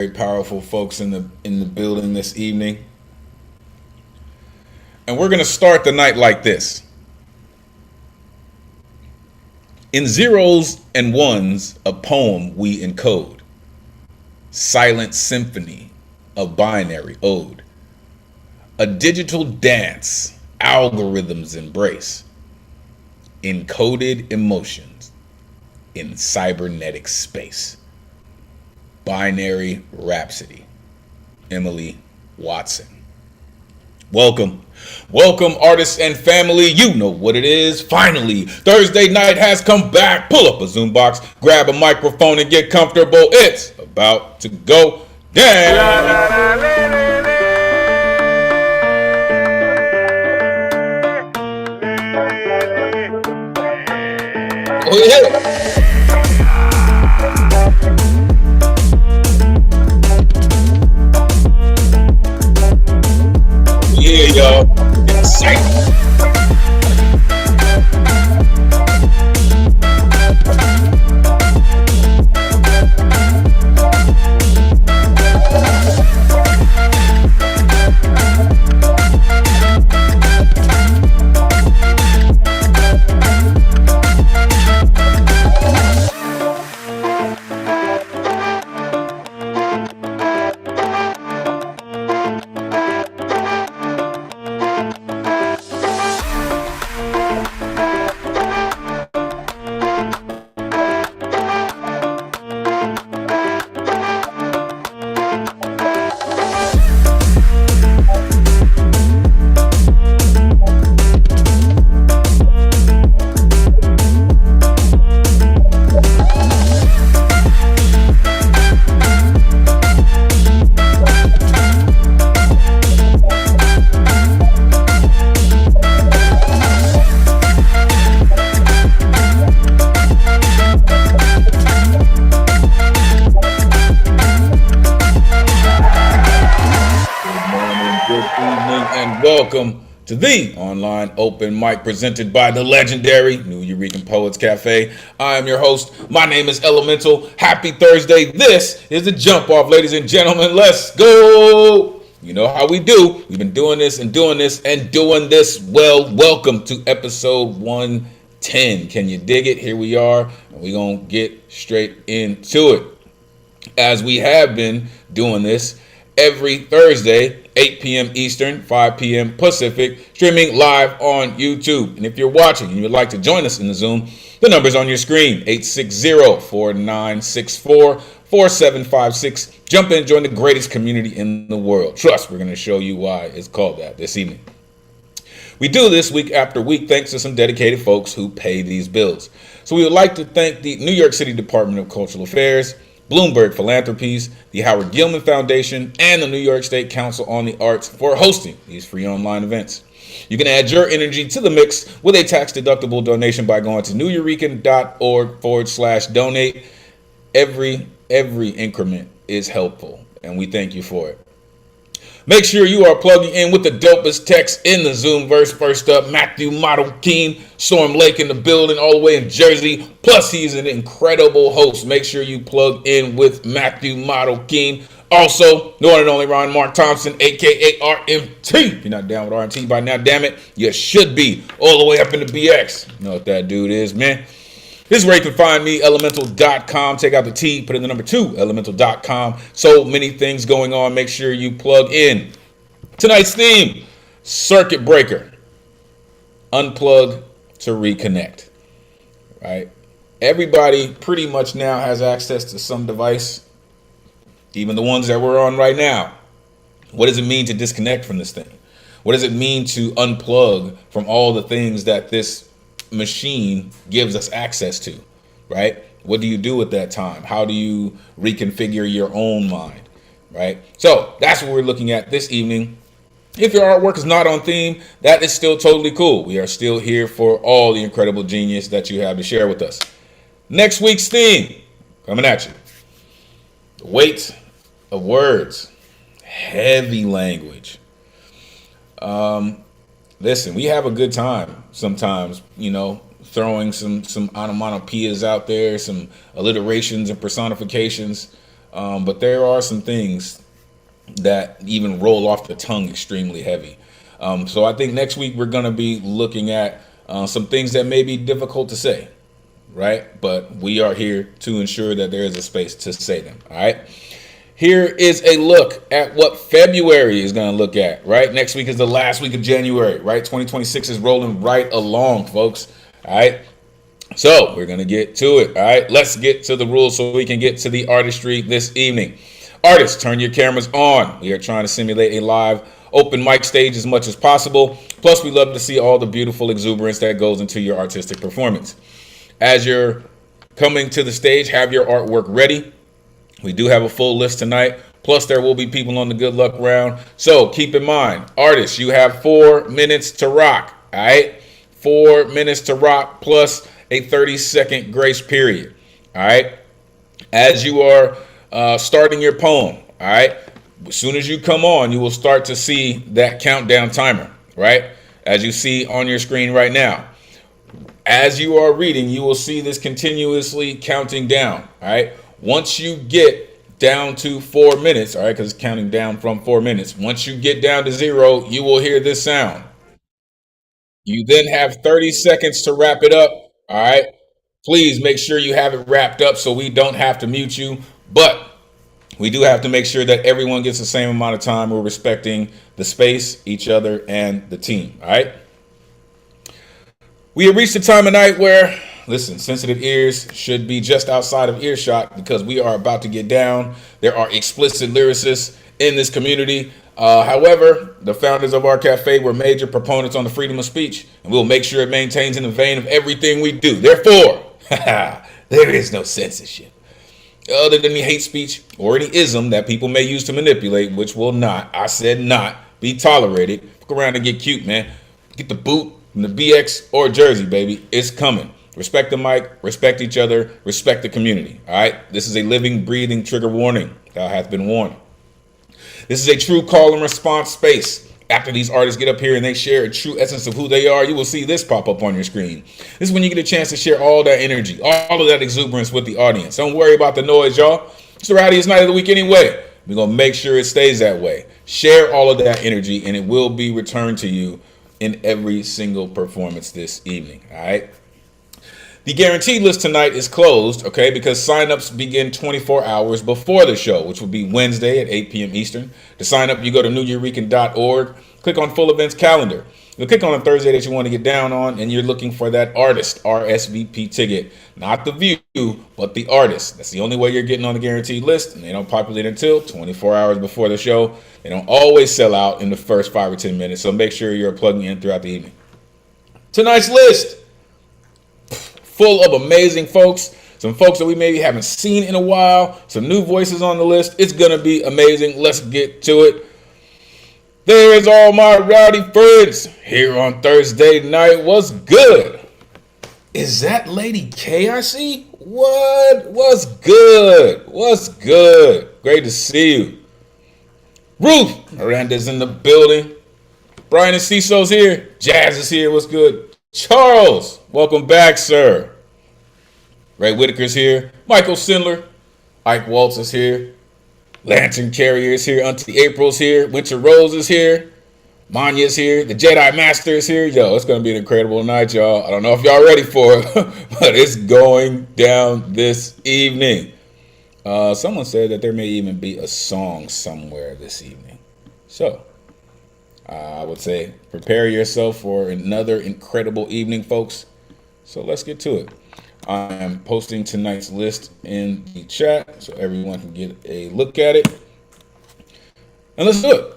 Very powerful folks in the building this evening. And we're going to start the night like this. In zeros and ones, a poem we encode. Silent symphony, a binary ode. A digital dance, algorithms embrace. Encoded emotions in cybernetic space. Binary Rhapsody, Emily Watson. Welcome, artists and family. You know what it is. Finally, Thursday night has come back. Pull up a Zoom box, grab a microphone, and get comfortable. It's about to go down. Oh yeah. Yeah, y'all. Excited. Welcome to the online open mic presented by the legendary New Eurekan Poets Cafe. I am your host. My name is Elemen2al. Happy Thursday. This is the jump off, ladies and gentlemen. Let's go. You know how we do. We've been doing this and doing this and doing this well. Welcome to episode 110. Can you dig it? Here we are. And we're going to get straight into it. As we have been doing this every Thursday, 8 p.m. Eastern, 5 p.m. Pacific, streaming live on YouTube. And if you're watching and you would like to join us in the Zoom, the number's on your screen, 860-4964-4756. Jump in, join the greatest community in the world. Trust, we're going to show you why it's called that this evening. We do this week after week thanks to some dedicated folks who pay these bills. So we would like to thank the New York City Department of Cultural Affairs, Bloomberg Philanthropies, the Howard Gilman Foundation, and the New York State Council on the Arts for hosting these free online events. You can add your energy to the mix with a tax-deductible donation by going to neweurekan.org/donate. Every increment is helpful, and we thank you for it. Make sure you are plugging in with the dopest text in the Zoomverse. First up, Jan-22 Keen, Storm Lake in the building, all the way in Jersey. Plus, he's an incredible host. Make sure you plug in with Jan-22 Keen. Also, the one and only Ron Mark Thompson, a.k.a. RMT. If you're not down with RMT by now, damn it, you should be. All the way up in the BX. You know what that dude is, man. This is where you can find me, Elemen2al.com. Take out the T, put in the number 2, Elemen2al.com. So many things going on. Make sure you plug in. Tonight's theme, circuit breaker. Unplug to reconnect. Right? Everybody pretty much now has access to some device, even the ones that we're on right now. What does it mean to disconnect from this thing? What does it mean to unplug from all the things that this machine gives us access to, right? What do you do at that time? How do you reconfigure your own mind, right? So that's what we're looking at this evening. If your artwork is not on theme, that is still totally cool. We are still here for all the incredible genius that you have to share with us. Next week's theme, coming at you. The weight of words, heavy language. Listen, we have a good time sometimes, throwing some onomatopoeias out there, some alliterations and personifications. But there are some things that even roll off the tongue extremely heavy. So I think next week we're going to be looking at some things that may be difficult to say, right? But we are here to ensure that there is a space to say them, all right? Here is a look at what February is going to look at, right? Next week is the last week of January, right? 2026 is rolling right along, folks, all right? So we're going to get to it, all right? Let's get to the rules so we can get to the artistry this evening. Artists, turn your cameras on. We are trying to simulate a live open mic stage as much as possible. Plus, we love to see all the beautiful exuberance that goes into your artistic performance. As you're coming to the stage, have your artwork ready. We do have a full list tonight. Plus, there will be people on the good luck round. So keep in mind, artists, you have 4 minutes to rock. All right? 4 minutes to rock plus a 30-second grace period. All right? As you are starting your poem, all right? As soon as you come on, you will start to see that countdown timer, right? As you see on your screen right now. As you are reading, you will see this continuously counting down, all right? Once you get down to 4 minutes, all right, because it's counting down from 4 minutes. Once you get down to 0, you will hear this sound. You then have 30 seconds to wrap it up, all right? Please make sure you have it wrapped up so we don't have to mute you, but we do have to make sure that everyone gets the same amount of time. We're respecting the space, each other, and the team, all right? We have reached the time of night where, listen, sensitive ears should be just outside of earshot because we are about to get down. There are explicit lyricists in this community. However, the founders of our cafe were major proponents on the freedom of speech, and we'll make sure it maintains in the vein of everything we do. Therefore, there is no censorship other than the hate speech or any ism that people may use to manipulate, which will not, I said not, be tolerated. Look around and get cute, man. Get the boot and the BX or jersey, baby. It's coming. Respect the mic, respect each other, respect the community, all right? This is a living, breathing trigger warning. Thou hath been warned. This is a true call and response space. After these artists get up here and they share a true essence of who they are, you will see this pop up on your screen. This is when you get a chance to share all that energy, all of that exuberance with the audience. Don't worry about the noise, y'all. It's the rowdiest night of the week anyway. We're going to make sure it stays that way. Share all of that energy and it will be returned to you in every single performance this evening, all right? The guaranteed list tonight is closed, okay, because signups begin 24 hours before the show, which will be Wednesday at 8 p.m. Eastern. To sign up, you go to newyearweekend.org, click on full events calendar. You'll click on a Thursday that you want to get down on, and you're looking for that artist RSVP ticket. Not the view, but the artist. That's the only way you're getting on the guaranteed list, and they don't populate until 24 hours before the show. They don't always sell out in the first 5 or 10 minutes, so make sure you're plugging in throughout the evening. Tonight's list, full of amazing folks, some folks that we maybe haven't seen in a while, some new voices on the list. It's going to be amazing. Let's get to it. There's all my rowdy friends here on Thursday night. What's good? Is that Lady K I see? What? What's good? What's good? Great to see you. Ruth Miranda's in the building. Brian and Ciso's here. Jazz is here. What's good? Charles, welcome back, sir. Ray Whitaker's here. Michael Sindler. Ike Waltz is here. Lantern Carrier is here. Auntie April's here. Winter Rose is here. Manya's here. The Jedi Master is here. Yo, it's going to be an incredible night, y'all. I don't know if y'all ready for it, but it's going down this evening. Someone said that there may even be a song somewhere this evening. So, I would say prepare yourself for another incredible evening, folks. So let's get to it. I am posting tonight's list in the chat so everyone can get a look at it. And let's do it.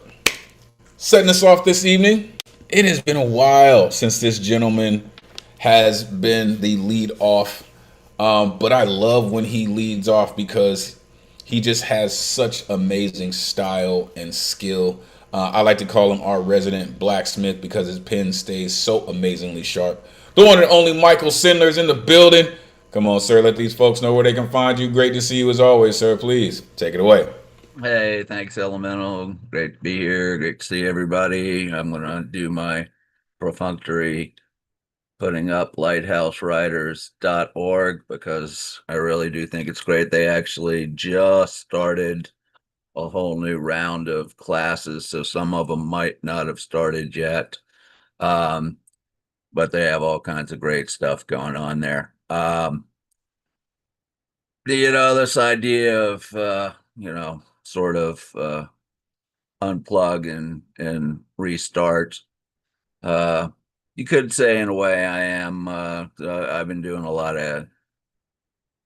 Setting us off this evening. It has been a while since this gentleman has been the lead off. But I love when he leads off because he just has such amazing style and skill. I like to call him our resident blacksmith because his pen stays so amazingly sharp. The one and only Michael Sindler's in the building. Come on, sir. Let these folks know where they can find you. Great to see you as always, sir. Please take it away. Hey, thanks, Elemental. Great to be here. Great to see everybody. I'm going to do my perfunctory putting up lighthousewriters.org because I really do think it's great. They actually just started a whole new round of classes, so some of them might not have started yet. Um, but they have all kinds of great stuff going on there. This idea of sort of unplug and restart. Uh, you could say in a way I am. I've been doing a lot of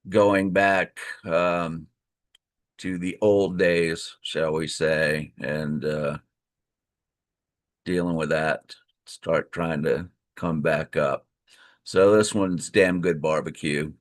going back to the old days, shall we say, and dealing with that. Start trying to come back up. So this one's damn good barbecue.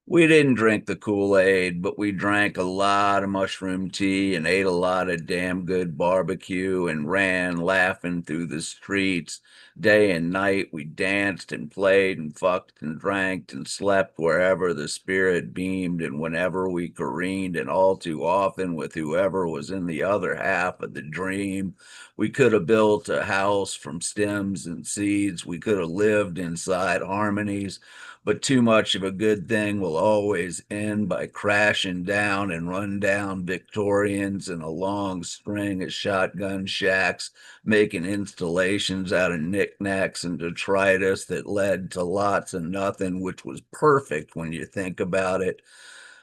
We didn't drink the Kool-Aid, but we drank a lot of mushroom tea and ate a lot of damn good barbecue and ran laughing through the streets day and night. We danced and played and fucked and drank and slept wherever the spirit beamed and whenever we careened, and all too often with whoever was in the other half of the dream. We could have built a house from stems and seeds. We could have lived inside harmonies, but too much of a good thing will always end by crashing down and run down Victorians in a long string of shotgun shacks, making installations out of knickknacks and detritus that led to lots of nothing, which was perfect when you think about it.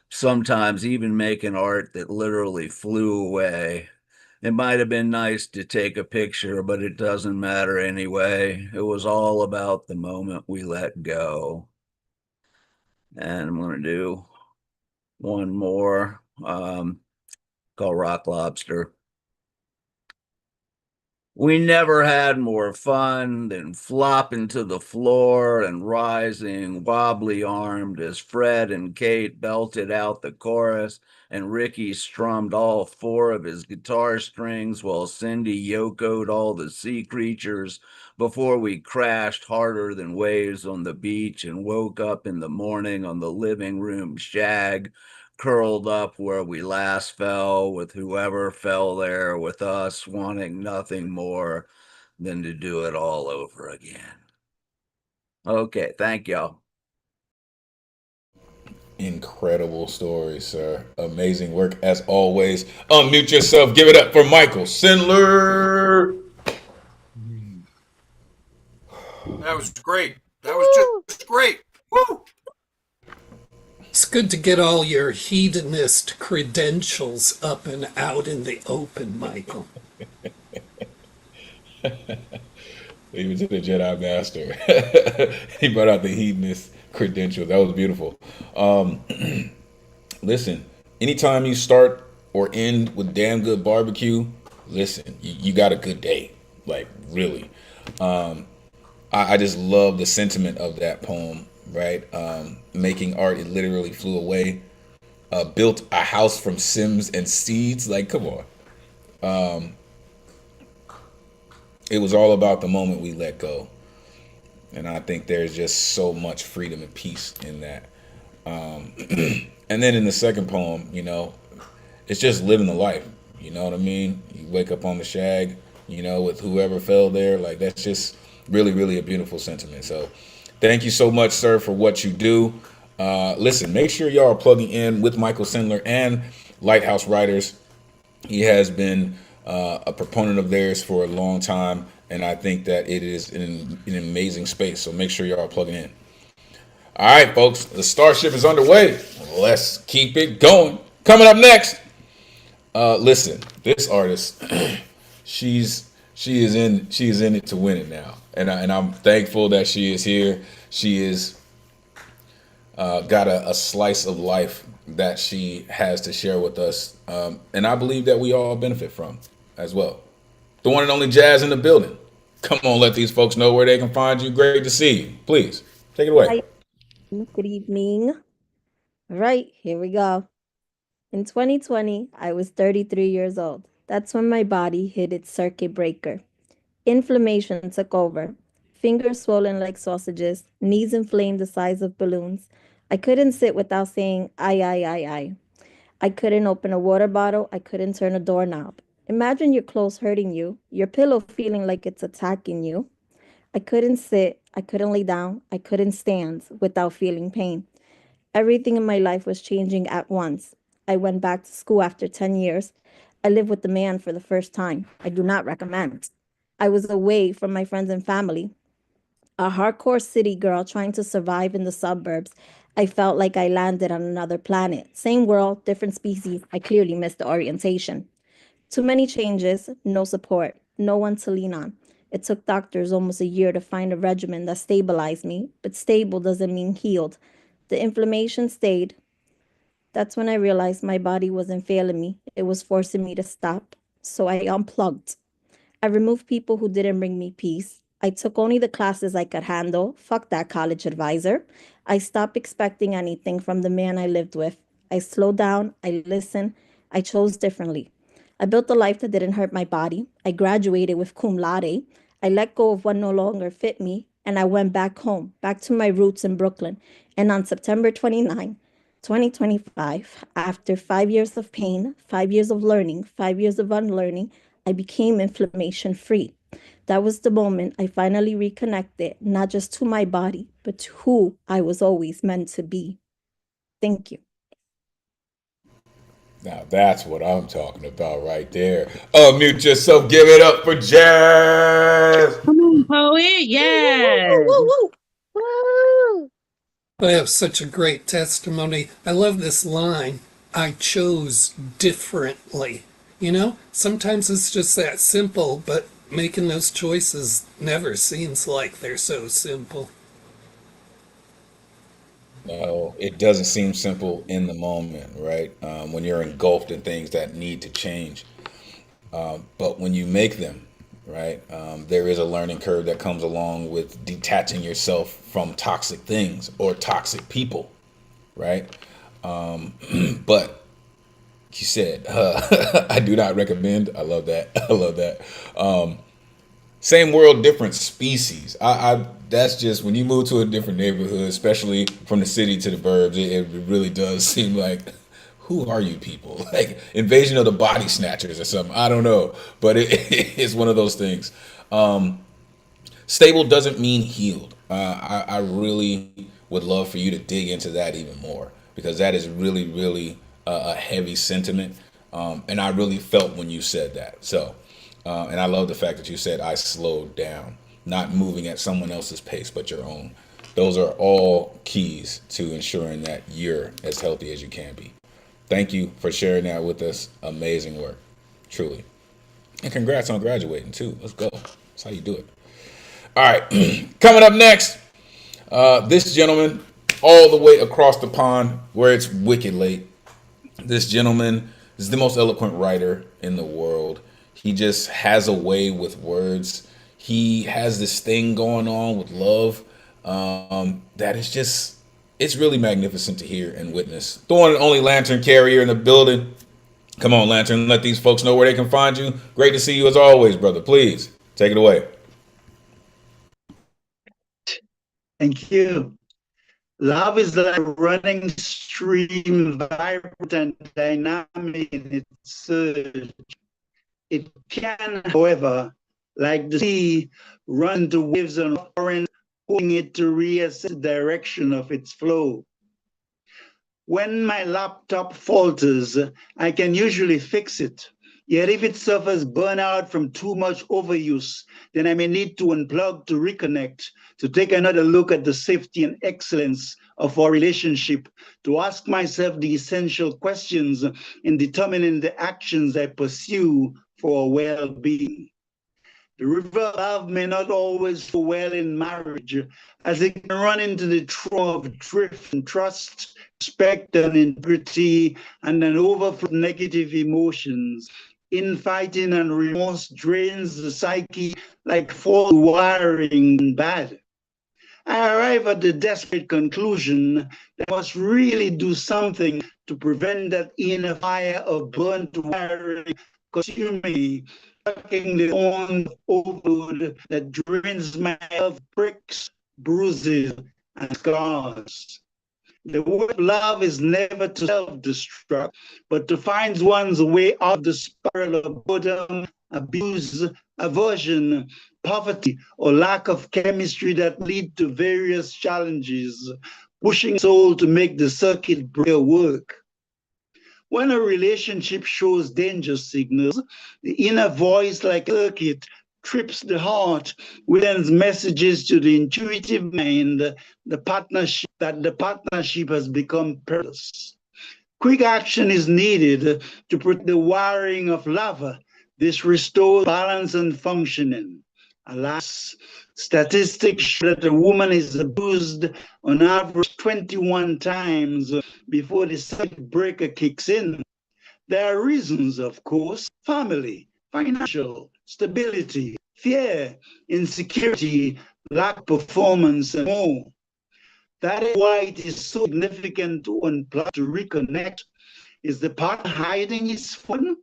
Sometimes even making art that literally flew away. It might have been nice to take a picture, but it doesn't matter anyway. It was all about the moment we let go. And I'm going to do one more called Rock Lobster. We never had more fun than flopping to the floor and rising wobbly armed as Fred and Kate belted out the chorus and Ricky strummed all four of his guitar strings while Cindy yokoed all the sea creatures before we crashed harder than waves on the beach and woke up in the morning on the living room shag, curled up where we last fell, with whoever fell there with us, wanting nothing more than to do it all over again. Okay, thank y'all. Incredible story, sir. Amazing work as always. Unmute yourself. Give it up for Michael Sindler. That was great. That was just great. Woo! It's good to get all your hedonist credentials up and out in the open, Michael. He was the Jedi Master. He brought out the hedonist credentials. That was beautiful. Listen, anytime you start or end with damn good barbecue, listen, you got a good day. Like, really. I just love the sentiment of that poem, right? Making art, it literally flew away. Built a house from Sims and seeds. Like, come on. It was all about the moment we let go. And I think there's just so much freedom and peace in that. And then in the second poem, it's just living the life. You know what I mean? You wake up on the shag, with whoever fell there. Like, that's just really, really a beautiful sentiment. So thank you so much, sir, for what you do. Listen, make sure y'all are plugging in with Michael Sindler and Lighthouse Writers. He has been a proponent of theirs for a long time, and I think that it is an amazing space. So make sure y'all are plugging in. All right, folks, the Starship is underway. Let's keep it going. Coming up next, listen, this artist, she is in it to win it now, and I'm thankful that she is here. She is got a slice of life that she has to share with us, and I believe that we all benefit from as well. The one and only Jazz in the building. Come on, let these folks know where they can find you. Great to see you. Please take it away. Hi, good evening. All right, here we go. In 2020, I was 33 years old. That's when my body hit its circuit breaker. Inflammation took over. Fingers swollen like sausages, knees inflamed the size of balloons. I couldn't sit without saying, I. I couldn't open a water bottle. I couldn't turn a doorknob. Imagine your clothes hurting you, your pillow feeling like it's attacking you. I couldn't sit. I couldn't lay down. I couldn't stand without feeling pain. Everything in my life was changing at once. I went back to school after 10 years. I lived with the man for the first time. I do not recommend. I was away from my friends and family. A hardcore city girl trying to survive in the suburbs. I felt like I landed on another planet. Same world, different species. I clearly missed the orientation. Too many changes, no support, no one to lean on. It took doctors almost a year to find a regimen that stabilized me, but stable doesn't mean healed. The inflammation stayed. That's when I realized my body wasn't failing me. It was forcing me to stop. So I unplugged. I removed people who didn't bring me peace. I took only the classes I could handle. Fuck that college advisor. I stopped expecting anything from the man I lived with. I slowed down. I listened. I chose differently. I built a life that didn't hurt my body. I graduated with cum laude. I let go of what no longer fit me. And I went back home, back to my roots in Brooklyn. And on September 29, 2025, after 5 years of pain, 5 years of learning, 5 years of unlearning, I became inflammation free. That was the moment I finally reconnected, not just to my body, but to who I was always meant to be. Thank you. Now that's what I'm talking about right there. Unmute yourself. Give it up for Jazz. Come on, poet. Woo, Yes. woo, woo, woo, woo. I have such a great testimony. I love this line. I chose differently. You know, sometimes it's just that simple, but making those choices never seems like they're so simple. No, it doesn't seem simple in the moment, right? When you're engulfed in things that need to change. But when you make them, right, there is a learning curve that comes along with detaching yourself from toxic things or toxic people, right? But you said, I do not recommend. I love that. I love that. Same world, different species. I that's just when you move to a different neighborhood, especially from the city to the burbs, it really does seem like, who are you people? Like Invasion of the Body Snatchers or something. I don't know, but it's one of those things. Stable doesn't mean healed. I really would love for you to dig into that even more because that is really, really a heavy sentiment. And I really felt when you said that. So, and I love the fact that you said I slowed down, not moving at someone else's pace, but your own. Those are all keys to ensuring that you're as healthy as you can be. Thank you for sharing that with us. Amazing work, truly. And congrats on graduating too. Let's go. That's how you do it. All right, coming up next, this gentleman, all the way across the pond where it's wicked late. This gentleman is the most eloquent writer in the world. He just has a way with words. He has this thing going on with love that is just, it's really magnificent to hear and witness. The one and only Lantern Carrier in the building. Come on, Lantern, let these folks know where they can find you. Great to see you as always, brother. Please, take it away. Thank you. Love is like a running stream, vibrant and dynamic in its surge. It can, however, like the sea, run into waves and currents, pulling it to reassess the direction of its flow. When my laptop falters, I can usually fix it. Yet if it suffers burnout from too much overuse, then I may need to unplug to reconnect, to take another look at the safety and excellence of our relationship, to ask myself the essential questions in determining the actions I pursue for well-being. The river of love may not always flow well in marriage, as it can run into the trough of drift and trust, respect and integrity, and an overflow of negative emotions. Infighting and remorse drains the psyche like faulty wiring and bad. I arrive at the desperate conclusion that I must really do something to prevent that inner fire of burnt wiring consuming me, sucking the on overload that drains my health, bricks, bruises, and scars. The word love is never to self-destruct, but to find one's way out of the spiral of boredom, abuse, aversion, poverty, or lack of chemistry that lead to various challenges, pushing soul to make the circuit breaker work. When a relationship shows danger signals, the inner voice, like a circuit, trips the heart, which sends messages to the intuitive mind that the partnership has become perilous. Quick action is needed to protect the wiring of lava. This restores balance and functioning. Alas, statistics show that a woman is abused on average 21 times before the circuit breaker kicks in. There are reasons, of course: family, financial, stability, fear, insecurity, lack of performance, and more. That is why it is so significant to unplug, to reconnect. Is the partner hiding his phone,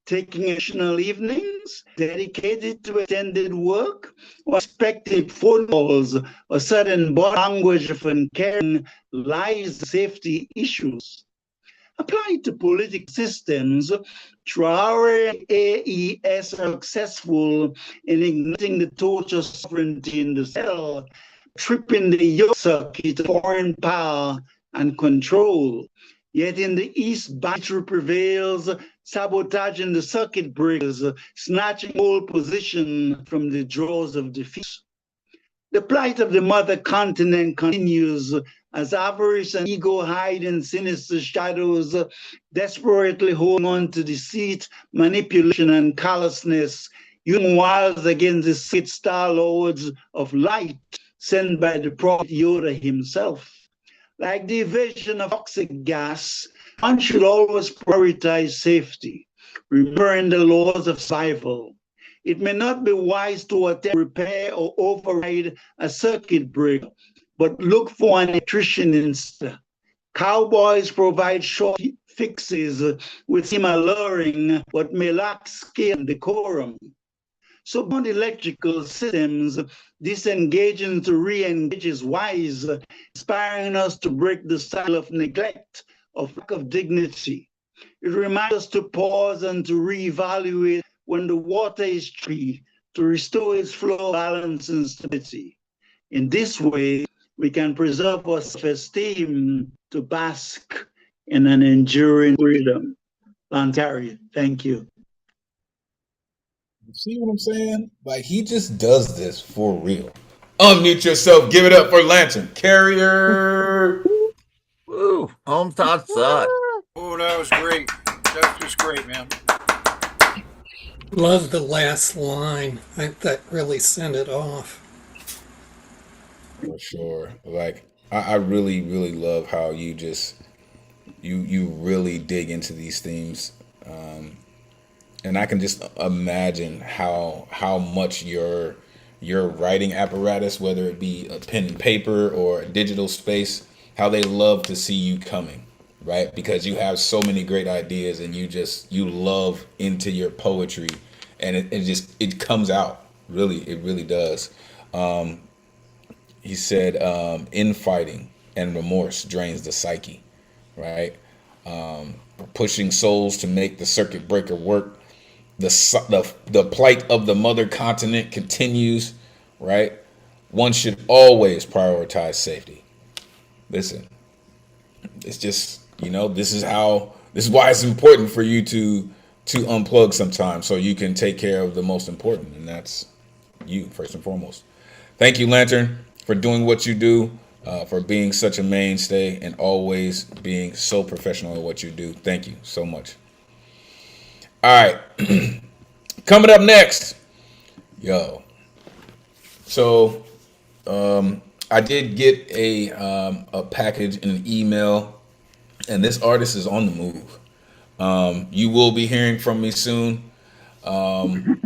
taking additional evenings, dedicated to extended work, or expecting phone calls, or certain body language of uncaring lies safety issues? Applied to political systems, Traore AES are successful in igniting the torch of sovereignty in the cell, tripping the yoke circuit of foreign power and control. Yet in the East, banditry prevails, sabotaging the circuit breakers, snatching pole position from the jaws of defeat. The plight of the mother continent continues as avarice and ego hide in sinister shadows, desperately holding on to deceit, manipulation, and callousness, using wiles against the six star lords of light sent by the prophet Yoda himself. Like the evasion of toxic gas, one should always prioritize safety, remembering the laws of survival. It may not be wise to attempt to repair or override a circuit breaker, but look for an electrician instead. Cowboys provide short fixes which seem alluring but may lack skill and decorum. So beyond electrical systems, disengaging to re-engage is wise, inspiring us to break the cycle of neglect, of lack of dignity. It reminds us to pause and to reevaluate when the water is tricky, to restore its flow, balance, and stability. In this way, we can preserve our self-esteem to bask in an enduring freedom. Lantari, thank you. See what I'm saying? Like, he just does this for real. Unmute yourself. Give it up for Lantern Carrier. Woo! Home thoughts thought. Oh, that was great. That's just great, man. Love the last line. That really sent it off. For sure. Like, I really, really love how you just you really dig into these themes. And I can just imagine how much your writing apparatus, whether it be a pen and paper or a digital space, how they love to see you coming, right? Because you have so many great ideas, and you love into your poetry, and it comes out. Really, it really does. He said, infighting and remorse drains the psyche, right? Pushing souls to make the circuit breaker work. The plight of the mother continent continues, right? One should always prioritize safety. Listen, it's just, this is why it's important for you to unplug sometimes, so you can take care of the most important, and that's you first and foremost. Thank you, Lantern, for doing what you do, for being such a mainstay, and always being so professional at what you do. Thank you so much. All right. Coming up next, so I did get a package in an email, and this artist is on the move. You will be hearing from me soon. From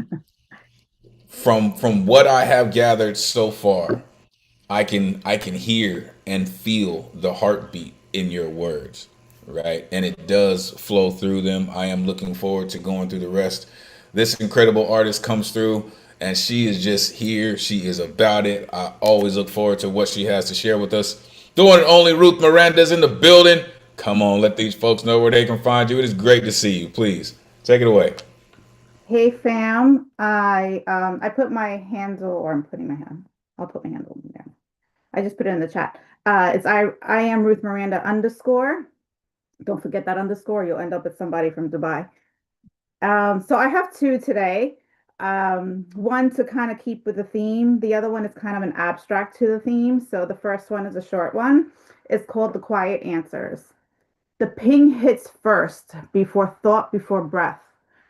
what I have gathered so far, I can hear and feel the heartbeat in your words, right? And it does flow through them. I am looking forward to going through the rest. This incredible artist comes through, and she is just here. She is about it. I always look forward to what she has to share with us. The one and only Ruth Miranda's in the building. Come on, let these folks know where they can find you. It is great to see you. Please take it away. Hey fam, I put my handle, or I'm putting my hand. I'll put my handle in there. I just put it in the chat. It's I am Ruth Miranda underscore. Don't forget that underscore. You'll end up with somebody from Dubai. So I have two today. One to kind of keep with the theme. The other one is kind of an abstract to the theme. So the first one is a short one. It's called The Quiet Answers. The ping hits first, before thought, before breath.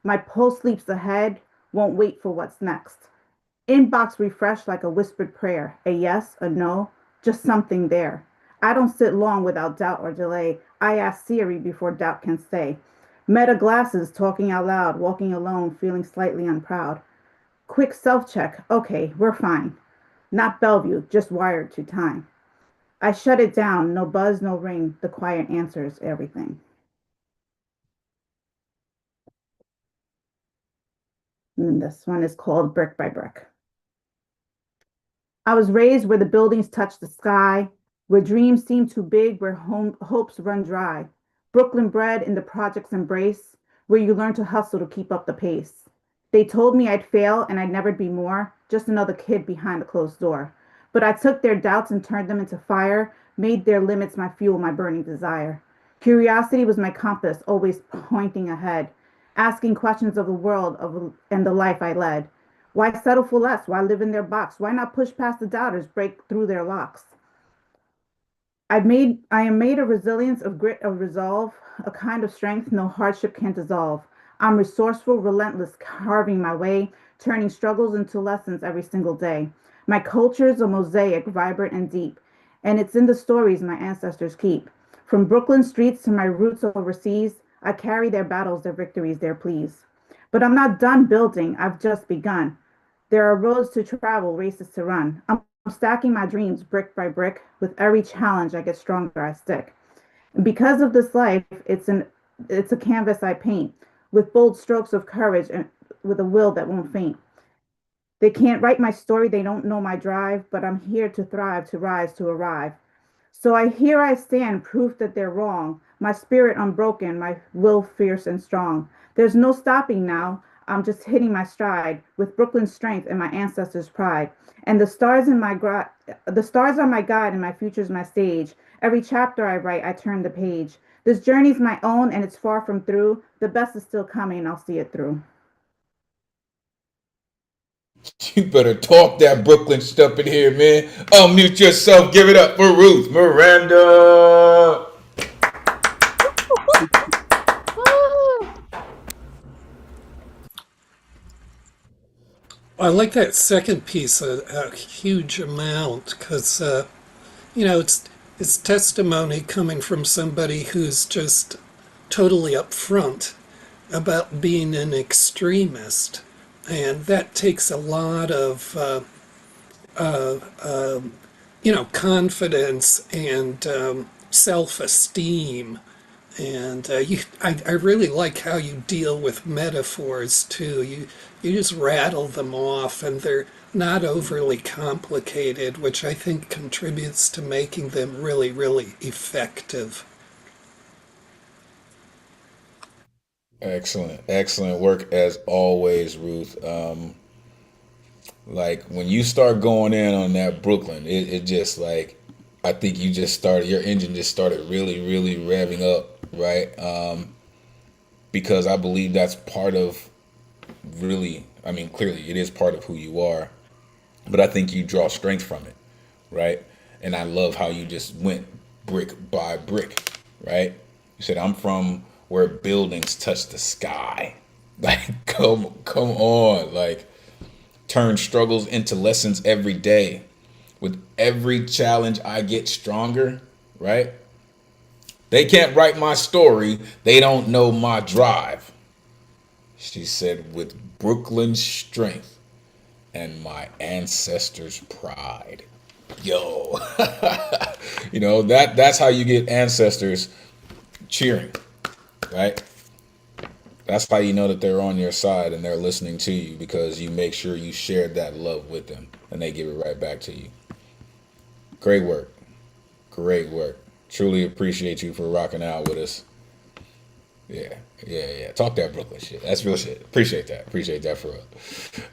My pulse leaps ahead, won't wait for what's next. Inbox refreshed like a whispered prayer, a yes, a no, just something there. I don't sit long without doubt or delay. I ask Siri before doubt can stay. Meta glasses, talking out loud, walking alone, feeling slightly unproud. Quick self check, okay, we're fine. Not Bellevue, just wired to time. I shut it down, no buzz, no ring. The quiet answers everything. And then this one is called Brick by Brick. I was raised where the buildings touch the sky, where dreams seem too big, where hopes run dry. Brooklyn bred in the project's embrace, where you learn to hustle to keep up the pace. They told me I'd fail and I'd never be more, just another kid behind a closed door. But I took their doubts and turned them into fire, made their limits my fuel, my burning desire. Curiosity was my compass, always pointing ahead, asking questions of the world and the life I led. Why settle for less? Why live in their box? Why not push past the doubters, break through their locks? I am made of resilience, of grit, of resolve, a kind of strength no hardship can dissolve. I'm resourceful, relentless, carving my way, turning struggles into lessons every single day. My culture is a mosaic, vibrant and deep, and it's in the stories my ancestors keep. From Brooklyn streets to my roots overseas, I carry their battles, their victories, their pleas. But I'm not done building, I've just begun. There are roads to travel, races to run. I'm stacking my dreams brick by brick. With every challenge, I get stronger, I stick. And because of this life, it's a canvas I paint with bold strokes of courage and with a will that won't faint. They can't write my story, they don't know my drive, but I'm here to thrive, to rise, to arrive. So here I stand, proof that they're wrong. My spirit unbroken, my will fierce and strong. There's no stopping now. I'm just hitting my stride with Brooklyn's strength and my ancestors' pride. And the stars are my guide and my future's my stage. Every chapter I write, I turn the page. This journey's my own and it's far from through. The best is still coming, I'll see it through. You better talk that Brooklyn stuff in here, man. Unmute yourself. Give it up for Ruth Miranda. I like that second piece a huge amount because it's testimony coming from somebody who's just totally upfront about being an extremist, and that takes a lot of confidence and self-esteem. And I really like how you deal with metaphors too. You just rattle them off, and they're not overly complicated, which I think contributes to making them really, really effective. Excellent, excellent work as always, Ruth. Like when you start going in on that Brooklyn, it just like I think you just started your engine just started really, really revving up, right? Because I believe that's part of really, I mean, clearly it is part of who you are, but I think you draw strength from it, right? And I love how you just went brick by brick, right? You said I'm from where buildings touch the sky. Like come on, like turn struggles into lessons every day. With every challenge I get stronger, right? They can't write my story. They don't know my drive. She said with Brooklyn's strength and my ancestors' pride. Yo. That's how you get ancestors cheering, right? That's how you know that they're on your side and they're listening to you because you make sure you shared that love with them and they give it right back to you. Great work. Great work. Truly appreciate you for rocking out with us. Yeah, yeah. Talk that Brooklyn shit. That's real shit. Appreciate that. Appreciate that for real.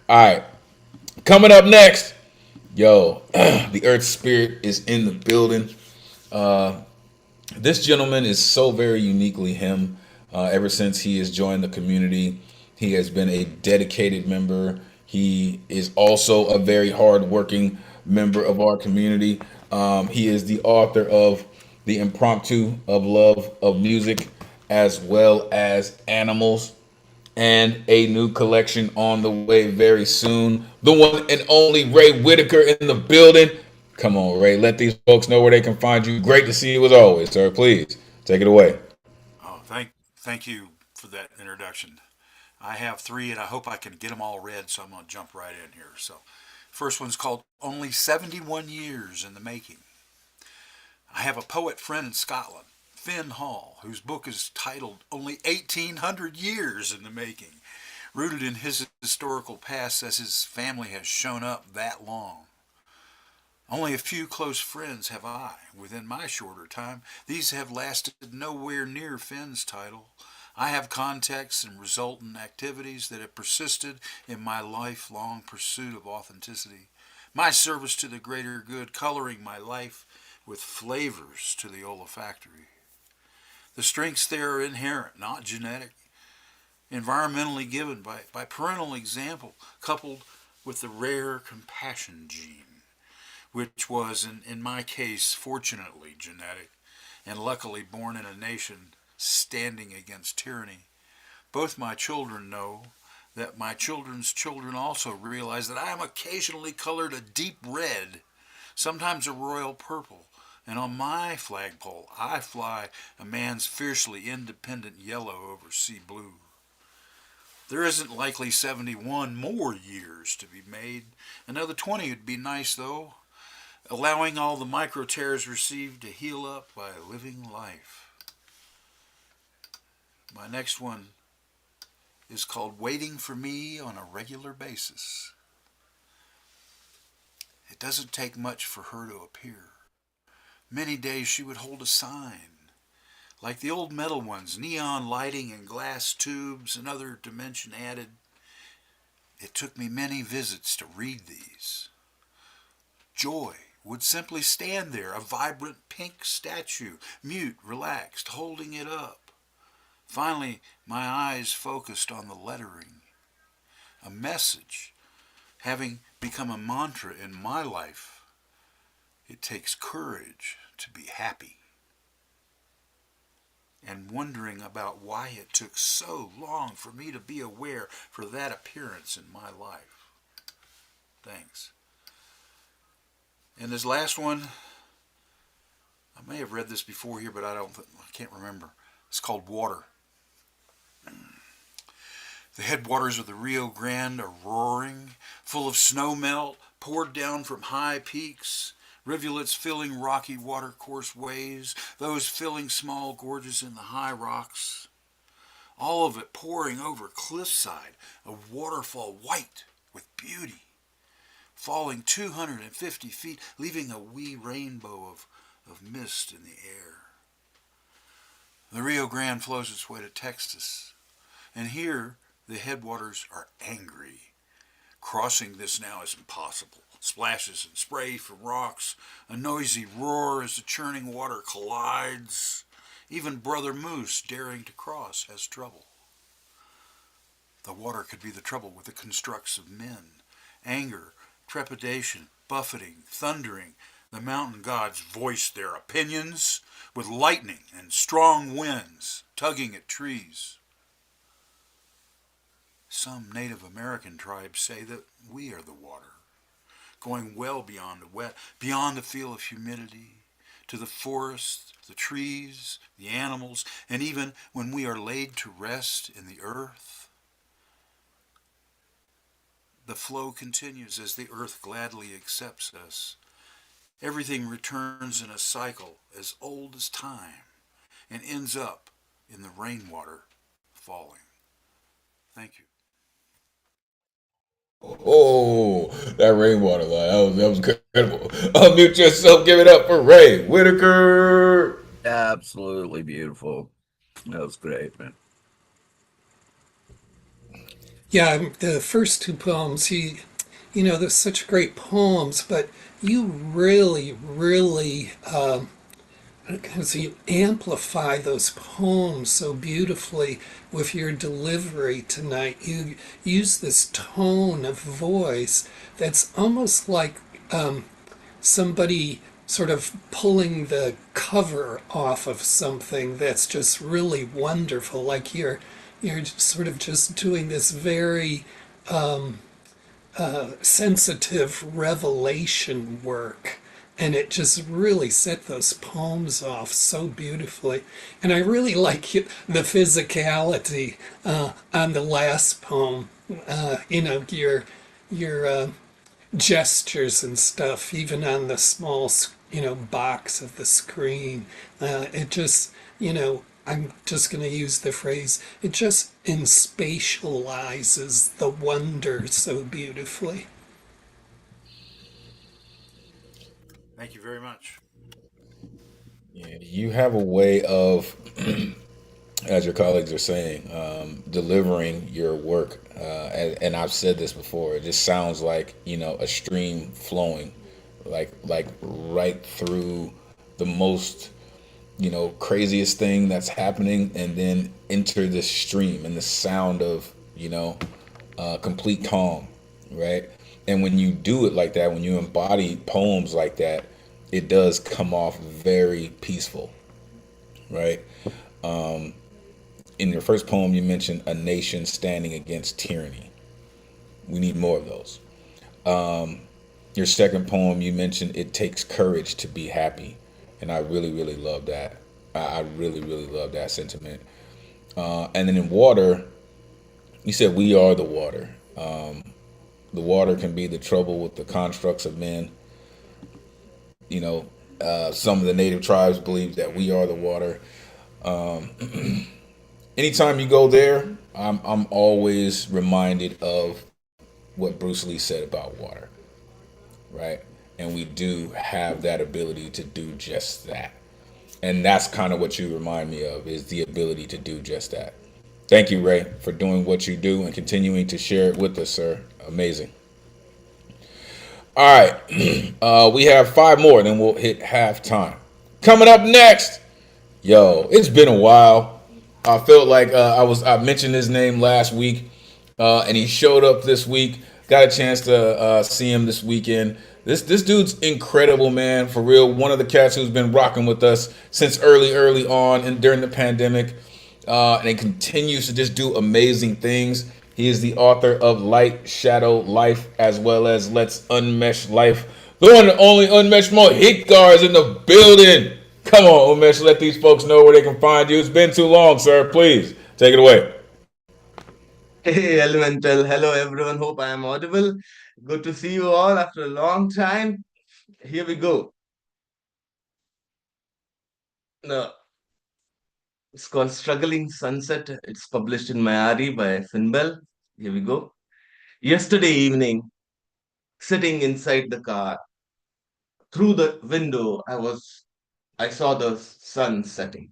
All right. Coming up next, yo, the Earth Spirit is in the building. This gentleman is so very uniquely him. Ever since he has joined the community, he has been a dedicated member. He is also a very hardworking member of our community. He is the author of The Impromptu of Love of Music, as well as Animals, and a new collection on the way very soon. The one and only Ray Whitaker in the building. Come on, Ray. Let these folks know where they can find you. Great to see you as always, sir. Please take it away. Oh, thank you for that introduction. I have three, and I hope I can get them all read, so I'm going to jump right in here. So, first one's called Only 71 Years in the Making. I have a poet friend in Scotland, Finn Hall, whose book is titled Only 1800 Years in the Making, rooted in his historical past as his family has shown up that long. Only a few close friends have I. Within my shorter time, these have lasted nowhere near Finn's title. I have contexts and resultant activities that have persisted in my lifelong pursuit of authenticity, my service to the greater good, coloring my life with flavors to the olfactory. The strengths there are inherent, not genetic, environmentally given by parental example, coupled with the rare compassion gene, which was, in my case, fortunately genetic, and luckily born in a nation standing against tyranny. Both my children know that my children's children also realize that I am occasionally colored a deep red, sometimes a royal purple, and on my flagpole I fly a man's fiercely independent yellow over sea blue. There isn't likely 71 more years to be made. Another 20 would be nice, though, allowing all the micro tears received to heal up by living life. My next one is called Waiting for Me on a Regular Basis. It doesn't take much for her to appear. Many days she would hold a sign, like the old metal ones, neon lighting and glass tubes, another dimension added. It took me many visits to read these. Joy would simply stand there, a vibrant pink statue, mute, relaxed, holding it up. Finally, my eyes focused on the lettering. A message, having become a mantra in my life. It takes courage to be happy. And wondering about why it took so long for me to be aware for that appearance in my life. Thanks. And this last one, I may have read this before here, but I can't remember. It's called Water. The headwaters of the Rio Grande are roaring, full of snow melt poured down from high peaks, rivulets filling rocky watercourse ways, those filling small gorges in the high rocks. All of it pouring over cliffside, a waterfall white with beauty, falling 250 feet, leaving a wee rainbow of mist in the air. The Rio Grande flows its way to Texas, and here the headwaters are angry. Crossing this now is impossible. Splashes and spray from rocks, a noisy roar as the churning water collides. Even Brother Moose, daring to cross, has trouble. The water could be the trouble with the constructs of men. Anger, trepidation, buffeting, thundering. The mountain gods voice their opinions with lightning and strong winds tugging at trees. Some Native American tribes say that we are the water, going well beyond the wet, beyond the feel of humidity, to the forests, the trees, the animals, and even when we are laid to rest in the earth. The flow continues as the earth gladly accepts us. Everything returns in a cycle as old as time and ends up in the rainwater falling. Thank you. Oh, that rainwater line. That was incredible. Unmute yourself. Give it up for Ray Whitaker. Absolutely beautiful. That was great, man. Yeah, the first two poems, they're such great poems, but you really, really, because you amplify those poems so beautifully with your delivery tonight. You use this tone of voice that's almost like somebody sort of pulling the cover off of something that's just really wonderful. Like you're sort of just doing this very sensitive revelation work. And it just really set those poems off so beautifully. And I really like the physicality on the last poem. Your gestures and stuff, even on the small, box of the screen. It just, I'm just going to use the phrase, it just inspatializes the wonder so beautifully. Thank you very much. Yeah, you have a way of, as your colleagues are saying, delivering your work. And I've said this before. It just sounds like a stream flowing, like right through the most craziest thing that's happening, and then enter the stream and the sound of complete calm, right? And when you do it like that, when you embody poems like that, it does come off very peaceful, right? In your first poem, you mentioned a nation standing against tyranny. We need more of those. Your second poem, you mentioned it takes courage to be happy, and I really, really love that. I really, really love that sentiment. And then in water, you said we are the water. The water can be the trouble with the constructs of men. Some of the native tribes believe that we are the water. Anytime you go there, I'm always reminded of what Bruce Lee said about water, right? And we do have that ability to do just that. And that's kind of what you remind me of, is the ability to do just that. Thank you, Ray, for doing what you do and continuing to share it with us, sir. Amazing. All right. We have 5 more, then we'll hit halftime. Coming up next, yo, it's been a while. I felt like I mentioned his name last week, and he showed up this week. Got a chance to see him this weekend. This dude's incredible, man, for real. One of the cats who's been rocking with us since early on and during the pandemic, and he continues to just do amazing things. He is the author of Light, Shadow, Life, as well as Let's Unmesh Life. The one and only Unmesh Mohikar is in the building. Come on, Umesh, let these folks know where they can find you. It's been too long, sir. Please take it away. Hey, Elemen2al. Hello, everyone. Hope I am audible. Good to see you all after a long time. Here we go. No, it's called Struggling Sunset. It's published in Mayari by Finbel. Here we go. Yesterday evening, sitting inside the car, through the window, I saw the sun setting.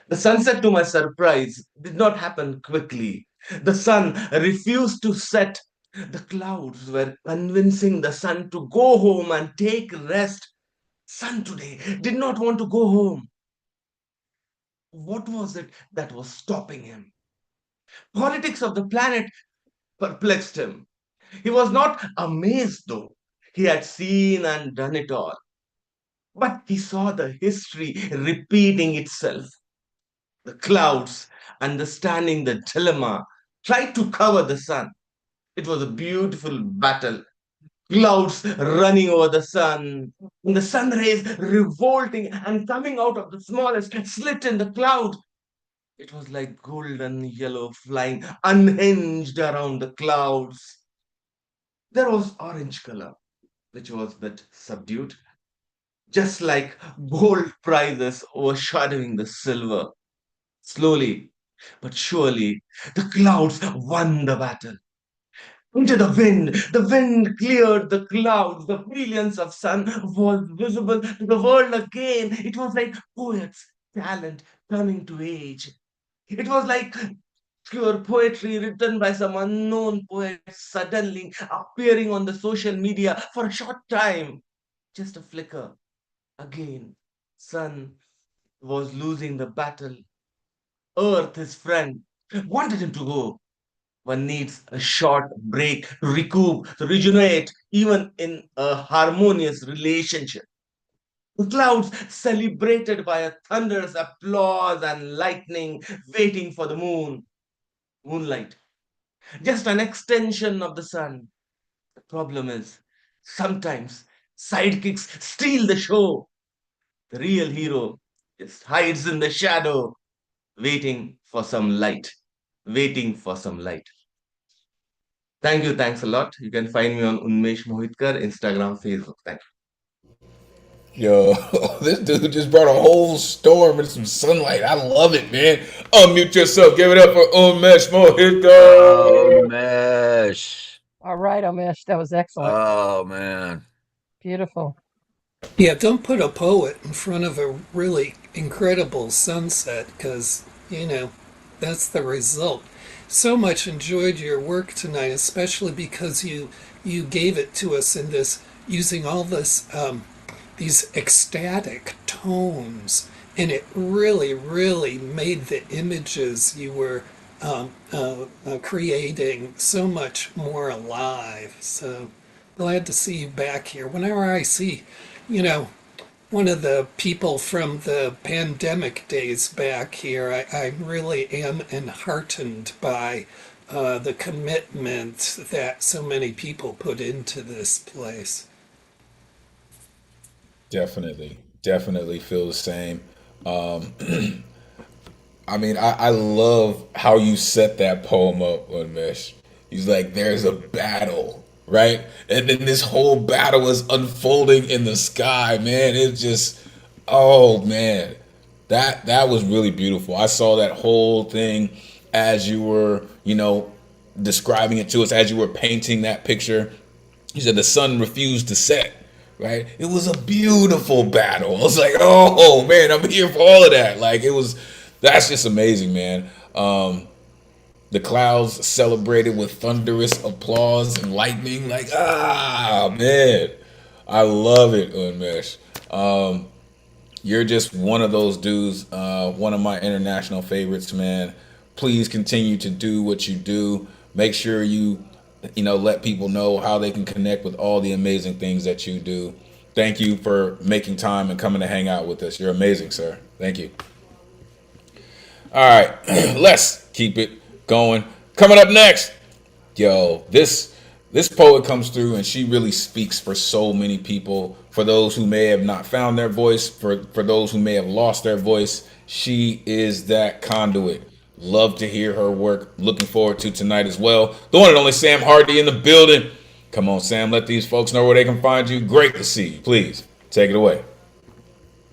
The sunset, to my surprise, did not happen quickly. The sun refused to set. The clouds were convincing the sun to go home and take rest. Sun today did not want to go home. What was it that was stopping him? Politics of the planet perplexed him. He was not amazed, though. He had seen and done it all. But he saw the history repeating itself. The clouds, understanding the dilemma, tried to cover the sun. It was a beautiful battle. Clouds running over the sun, and the sun rays revolting and coming out of the smallest slit in the cloud. It was like golden yellow flying unhinged around the clouds. There was orange color, which was but subdued, just like gold prizes overshadowing the silver. Slowly but surely, the clouds won the battle. Into the wind cleared the clouds, the brilliance of sun was visible to the world again. It was like poets' talent coming to age. It was like obscure poetry written by some unknown poet suddenly appearing on the social media for a short time. Just a flicker. Again, sun was losing the battle. Earth, his friend, wanted him to go. One needs a short break to recoup, to regenerate, even in a harmonious relationship. The clouds celebrated by a thunderous applause and lightning waiting for the moon. Moonlight, just an extension of the sun. The problem is, sometimes sidekicks steal the show. The real hero just hides in the shadow, waiting for some light. Waiting for some light. Thank you. Thanks a lot. You can find me on Unmesh Mohitkar, Instagram, Facebook. Thank you. Yo, this dude just brought a whole storm and some sunlight. I love it, man. Unmute yourself. Give it up for Unmesh Oh, Mohika. mesh. All right, Omesh, that was excellent. Oh, man. Beautiful. Yeah, don't put a poet in front of a really incredible sunset because, that's the result. So much enjoyed your work tonight, especially because you gave it to us in this using all this these ecstatic tones, and it really, really made the images you were creating so much more alive. So glad to see you back here. Whenever I see, you know, one of the people from the pandemic days back here, I really am enheartened by the commitment that so many people put into this place. Definitely feel the same. I mean, I love how you set that poem up, Unmesh. He's like, there's a battle, right? And then this whole battle is unfolding in the sky, man. It's just, oh man, that was really beautiful. I saw that whole thing as you were, describing it to us, as you were painting that picture. You said the sun refused to set, right? It was a beautiful battle. I was like, oh man, I'm here for all of that. Like it was, that's just amazing, man. The clouds celebrated with thunderous applause and lightning. Like, man, I love it, Unmesh. You're just one of those dudes, one of my international favorites, man. Please continue to do what you do. Make sure you let people know how they can connect with all the amazing things that you do. Thank you for making time and coming to hang out with us. You're amazing, sir. Thank you. All right, let's keep it going. Coming up next, this poet comes through and she really speaks for so many people. For those who may have not found their voice, for those who may have lost their voice, she is that conduit. Love to hear her work. Looking forward to tonight as well. The one and only Sam Hardy in the building. Come on, Sam, let these folks know where they can find you. Great to see you. Please take it away.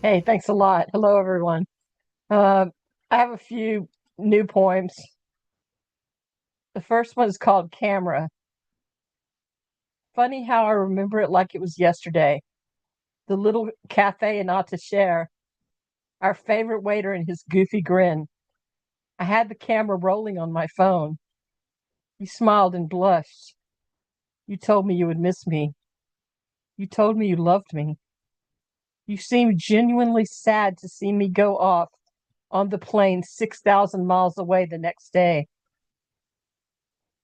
Hey, thanks a lot. Hello, everyone. I have a few new poems. The first one is called Camera. Funny how I remember it like it was yesterday. The little cafe in Attacher, our favorite waiter and his goofy grin. I had the camera rolling on my phone. You smiled and blushed. You told me you would miss me. You told me you loved me. You seemed genuinely sad to see me go off on the plane 6,000 miles away the next day.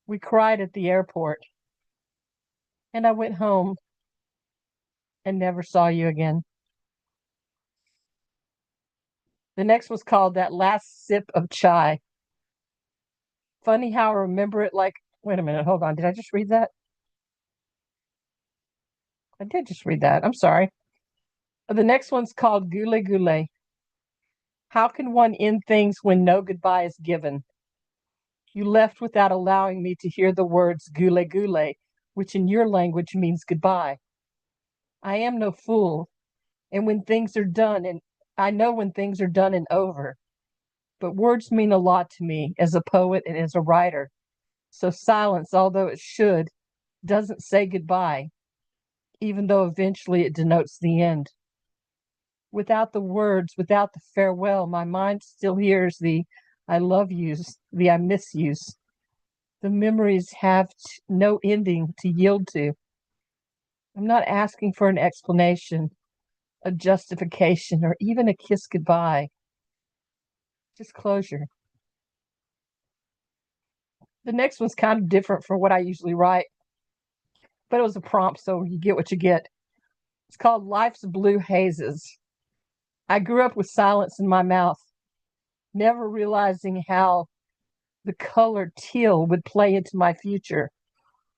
We cried at the airport, and I went home and never saw you again. The next was called That Last Sip of Chai. Funny how I remember it like, wait a minute, hold on. Did I just read that? I did just read that. I'm sorry. The next one's called Gule Gule. How can one end things when no goodbye is given? You left without allowing me to hear the words Gule Gule, which in your language means goodbye. I am no fool, and when things are done, and I know when things are done and over, but words mean a lot to me as a poet and as a writer. So silence, although it should, doesn't say goodbye, even though eventually it denotes the end. Without the words, without the farewell, my mind still hears the I love yous, the I miss yous. The memories have no ending to yield to. I'm not asking for an explanation, a justification, or even a kiss goodbye. Just closure. The next one's kind of different from what I usually write, but it was a prompt, so you get what you get. It's called Life's Blue Hazes. I grew up with silence in my mouth, never realizing how the color teal would play into my future.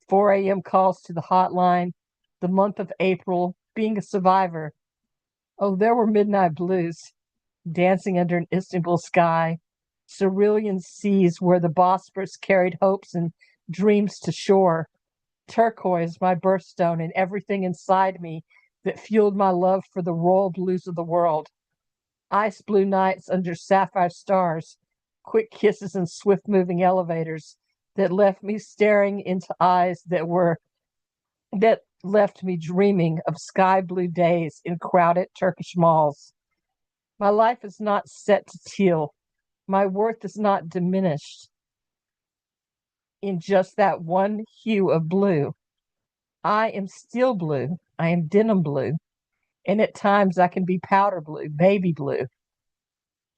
4 a.m. calls to the hotline, the month of April, being a survivor. Oh, there were midnight blues, dancing under an Istanbul sky, cerulean seas where the Bosphorus carried hopes and dreams to shore, turquoise, my birthstone, and everything inside me that fueled my love for the royal blues of the world. Ice blue nights under sapphire stars, quick kisses and swift moving elevators that left me staring into eyes that left me dreaming of sky blue days in crowded Turkish malls. My life is not set to teal. My worth is not diminished in just that one hue of blue. I am steel blue. I am denim blue. And at times I can be powder blue, baby blue.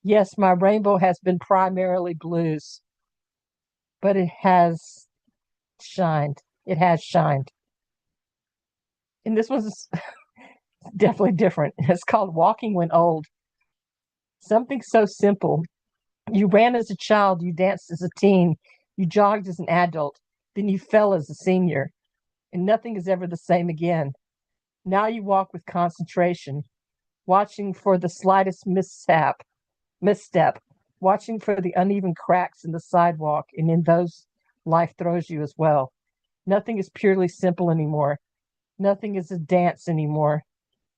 Yes, my rainbow has been primarily blues, but it has shined. It has shined. And this was definitely different. It's called Walking When Old. Something so simple. You ran as a child, you danced as a teen, you jogged as an adult, then you fell as a senior, and nothing is ever the same again. Now you walk with concentration, watching for the slightest misstep, watching for the uneven cracks in the sidewalk, and in those, life throws you as well. Nothing is purely simple anymore. Nothing is a dance anymore.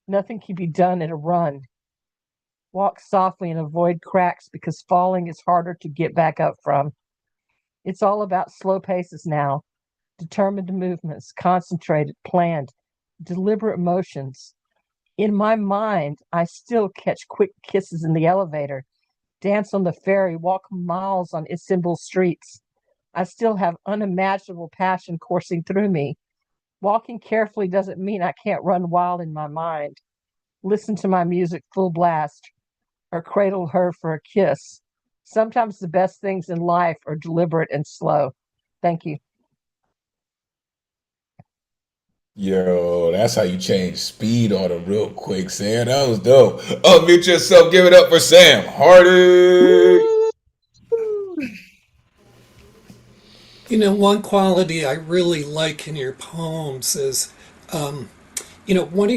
Nothing can be done at a run. Walk softly and avoid cracks because falling is harder to get back up from. It's all about slow paces now, determined movements, concentrated, planned, deliberate motions. In my mind, I still catch quick kisses in the elevator, dance on the ferry, walk miles on Istanbul streets. I still have unimaginable passion coursing through me. Walking carefully doesn't mean I can't run wild in my mind, listen to my music full blast, or cradle her for a kiss. Sometimes the best things in life are deliberate and slow. Thank you. Yo, that's how you change speed on it real quick, Sam. That was dope. Unmute yourself. Give it up for Sam Hardy. You know, one quality I really like in your poems is, one of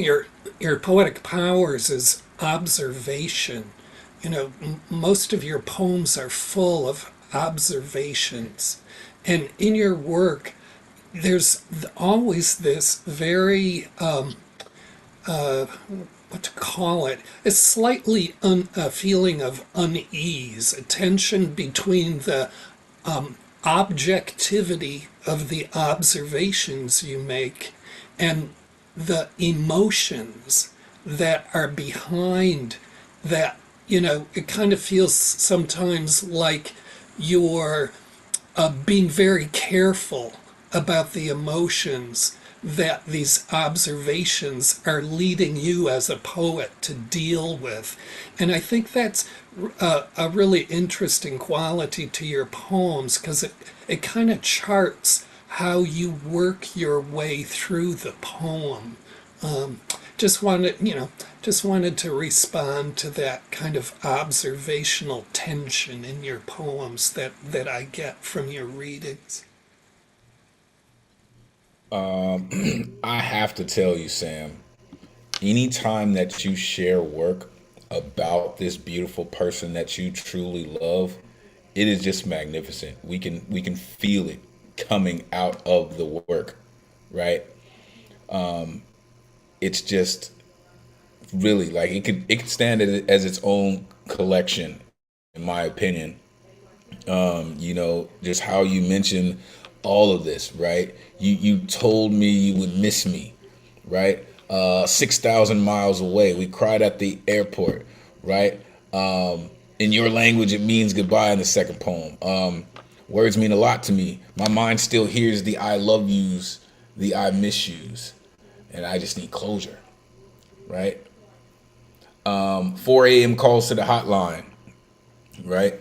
your poetic powers is observation. Most of your poems are full of observations, and in your work, there's always this very what to call it, a slightly a feeling of unease, a tension between the objectivity of the observations you make and the emotions that are behind that. It kind of feels sometimes like you're being very careful about the emotions that these observations are leading you as a poet to deal with. And I think that's a really interesting quality to your poems because it kind of charts how you work your way through the poem. Um, just wanted to respond to that kind of observational tension in your poems that I get from your readings. I have to tell you, Sam, anytime that you share work about this beautiful person that you truly love, it is just magnificent. We can feel it coming out of the work, right? It's just really like it could stand as its own collection, in my opinion. Just how you mentioned all of this, right? You told me you would miss me, right? 6,000 miles away. We cried at the airport, right? In your language, it means goodbye in the second poem. Words mean a lot to me. My mind still hears the I love yous, the I miss yous, and I just need closure, right? 4 a.m. calls to the hotline, right?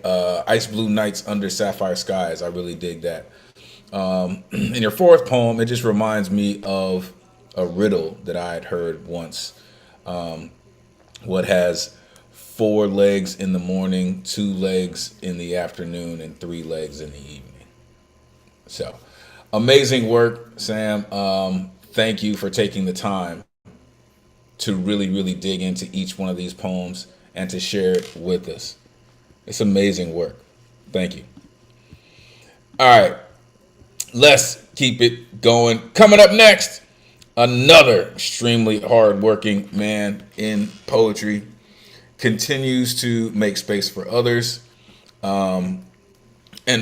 Ice blue nights under sapphire skies. I really dig that. In your fourth poem, it just reminds me of a riddle that I had heard once. What has 4 legs in the morning, 2 legs in the afternoon, and 3 legs in the evening? So, amazing work, Sam. Thank you for taking the time to really, really dig into each one of these poems and to share it with us. It's amazing work. Thank you. All right, let's keep it going. Coming up next, another extremely hardworking man in poetry continues to make space for others, and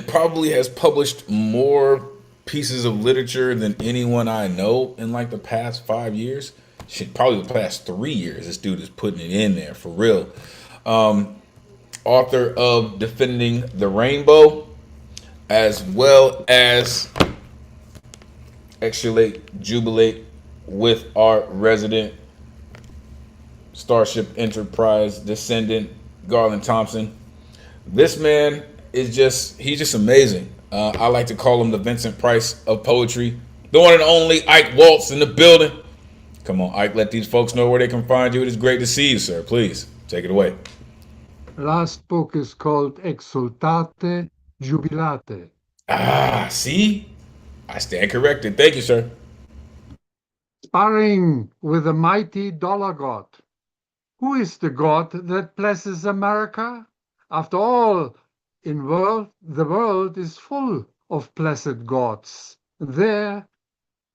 probably has published more pieces of literature than anyone I know in like the past 5 years. Shit, probably the past 3 years. This dude is putting it in there for real. Author of Defending the Rainbow, as well as Exulate, Jubilate with our resident Starship Enterprise descendant, Garland Thompson. This man is he's just amazing. I like to call him the Vincent Price of poetry. The one and only Ike Waltz in the building. Come on, Ike, let these folks know where they can find you. It is great to see you, sir. Please, take it away. Last book is called Exultate, Jubilate. See? I stand corrected. Thank you, sir. Sparring with the mighty dollar god. Who is the god that blesses America? After all, the world is full of blessed gods.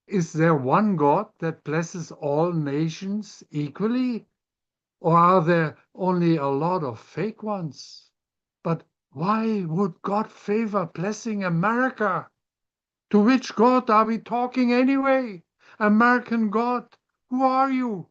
Is there one God that blesses all nations equally? Or are there only a lot of fake ones? But why would God favor blessing America? To which God are we talking anyway? American God, who are you?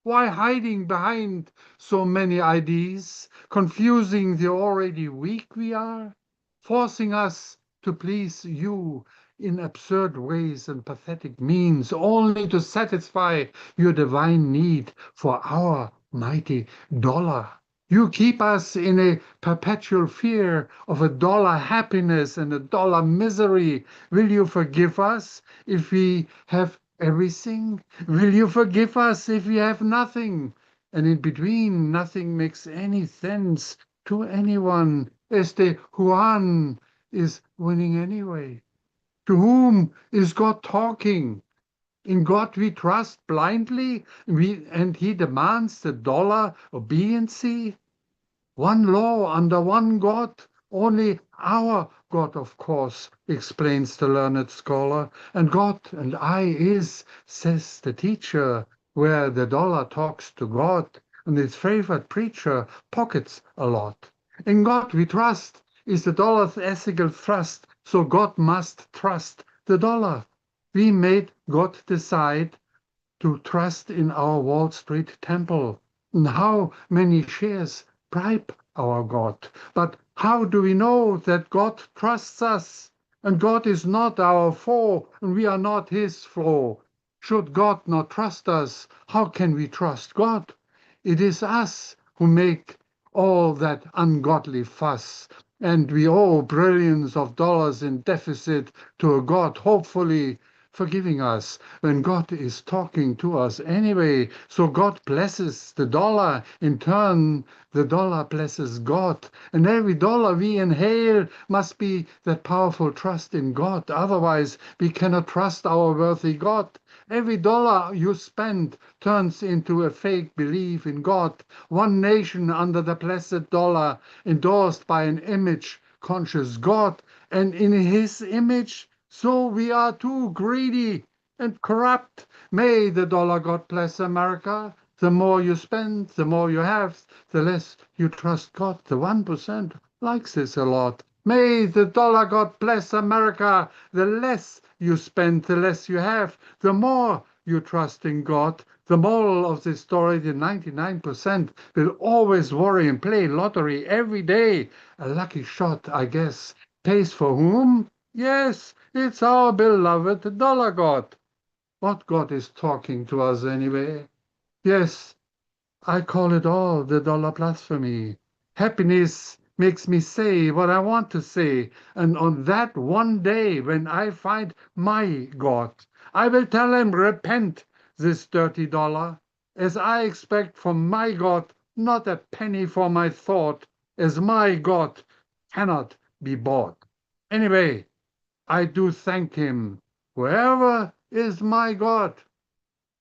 Why hiding behind so many IDs, confusing the already weak we are, forcing us to please you in absurd ways and pathetic means, only to satisfy your divine need for our mighty dollar? You keep us in a perpetual fear of a dollar happiness and a dollar misery. Will you forgive us if we have everything? Will you forgive us if we have nothing? And in between, nothing makes any sense to anyone. Este Juan is winning anyway. To whom is God talking? In God we trust blindly, and he demands the dollar obedience. One law under one God, only our God, of course, explains the learned scholar. And God and I is, says the teacher, where the dollar talks to God and its favorite preacher pockets a lot. In God we trust is the dollar's ethical thrust, so God must trust the dollar. We made God decide to trust in our Wall Street temple. And how many shares bribe our God? But how do we know that God trusts us? And God is not our foe, and we are not his foe. Should God not trust us, how can we trust God? It is us who make all that ungodly fuss, and we owe billions of dollars in deficit to a God, hopefully forgiving us when God is talking to us anyway. So God blesses the dollar. In turn, the dollar blesses God. And every dollar we inhale must be that powerful trust in God. Otherwise, we cannot trust our worthy God. Every dollar you spend turns into a fake belief in God. One nation under the blessed dollar, endorsed by an image conscious God, and in his image. So we are too greedy and corrupt. May the dollar God bless America. The more you spend, the more you have, the less you trust God. The 1% likes this a lot. May the dollar God bless America. The less you spend, the less you have. The more you trust in God, The moral of this story, the 99% will always worry and play lottery every day. A lucky shot, I guess, pays for whom? Yes, it's our beloved dollar god. What god is talking to us anyway? Yes, I call it all the dollar blasphemy. Happiness makes me say what I want to say, and on that one day when I find my God, I will tell him, repent this dirty dollar, as I expect from my God not a penny for my thought, as my God cannot be bought. Anyway, I do thank him, whoever is my God,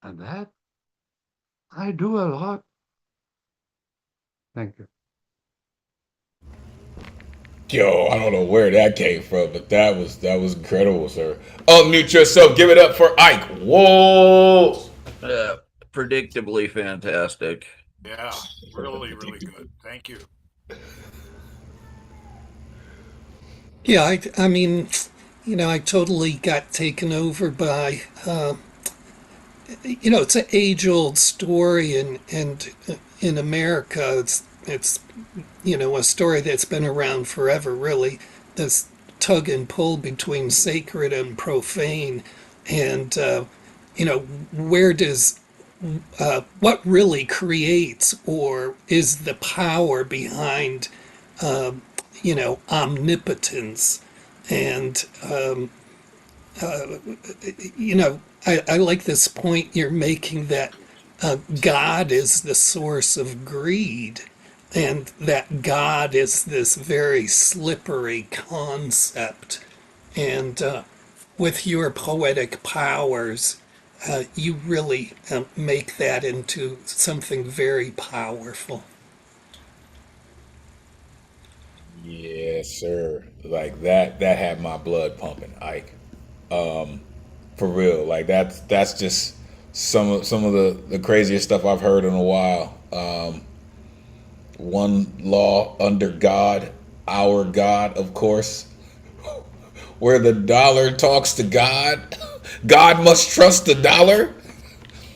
and that I do a lot. Thank you. Yo, I don't know where that came from, but that was incredible, sir. Unmute yourself. Give it up for Ike. Whoa. Predictably fantastic. Yeah, really, really good. Thank you. Yeah, I mean, I totally got taken over by, it's an age-old story, and in America, it's a story that's been around forever, really. This tug and pull between sacred and profane, and where does what really creates or is the power behind omnipotence and I like this point you're making that God is the source of greed and that God is this very slippery concept. And with your poetic powers, you really make that into something very powerful. Yes, sir. Like that had my blood pumping, Ike. For real. Like that's just some of the craziest stuff I've heard in a while. One law under God, our God, of course, where the dollar talks to God. God must trust the dollar.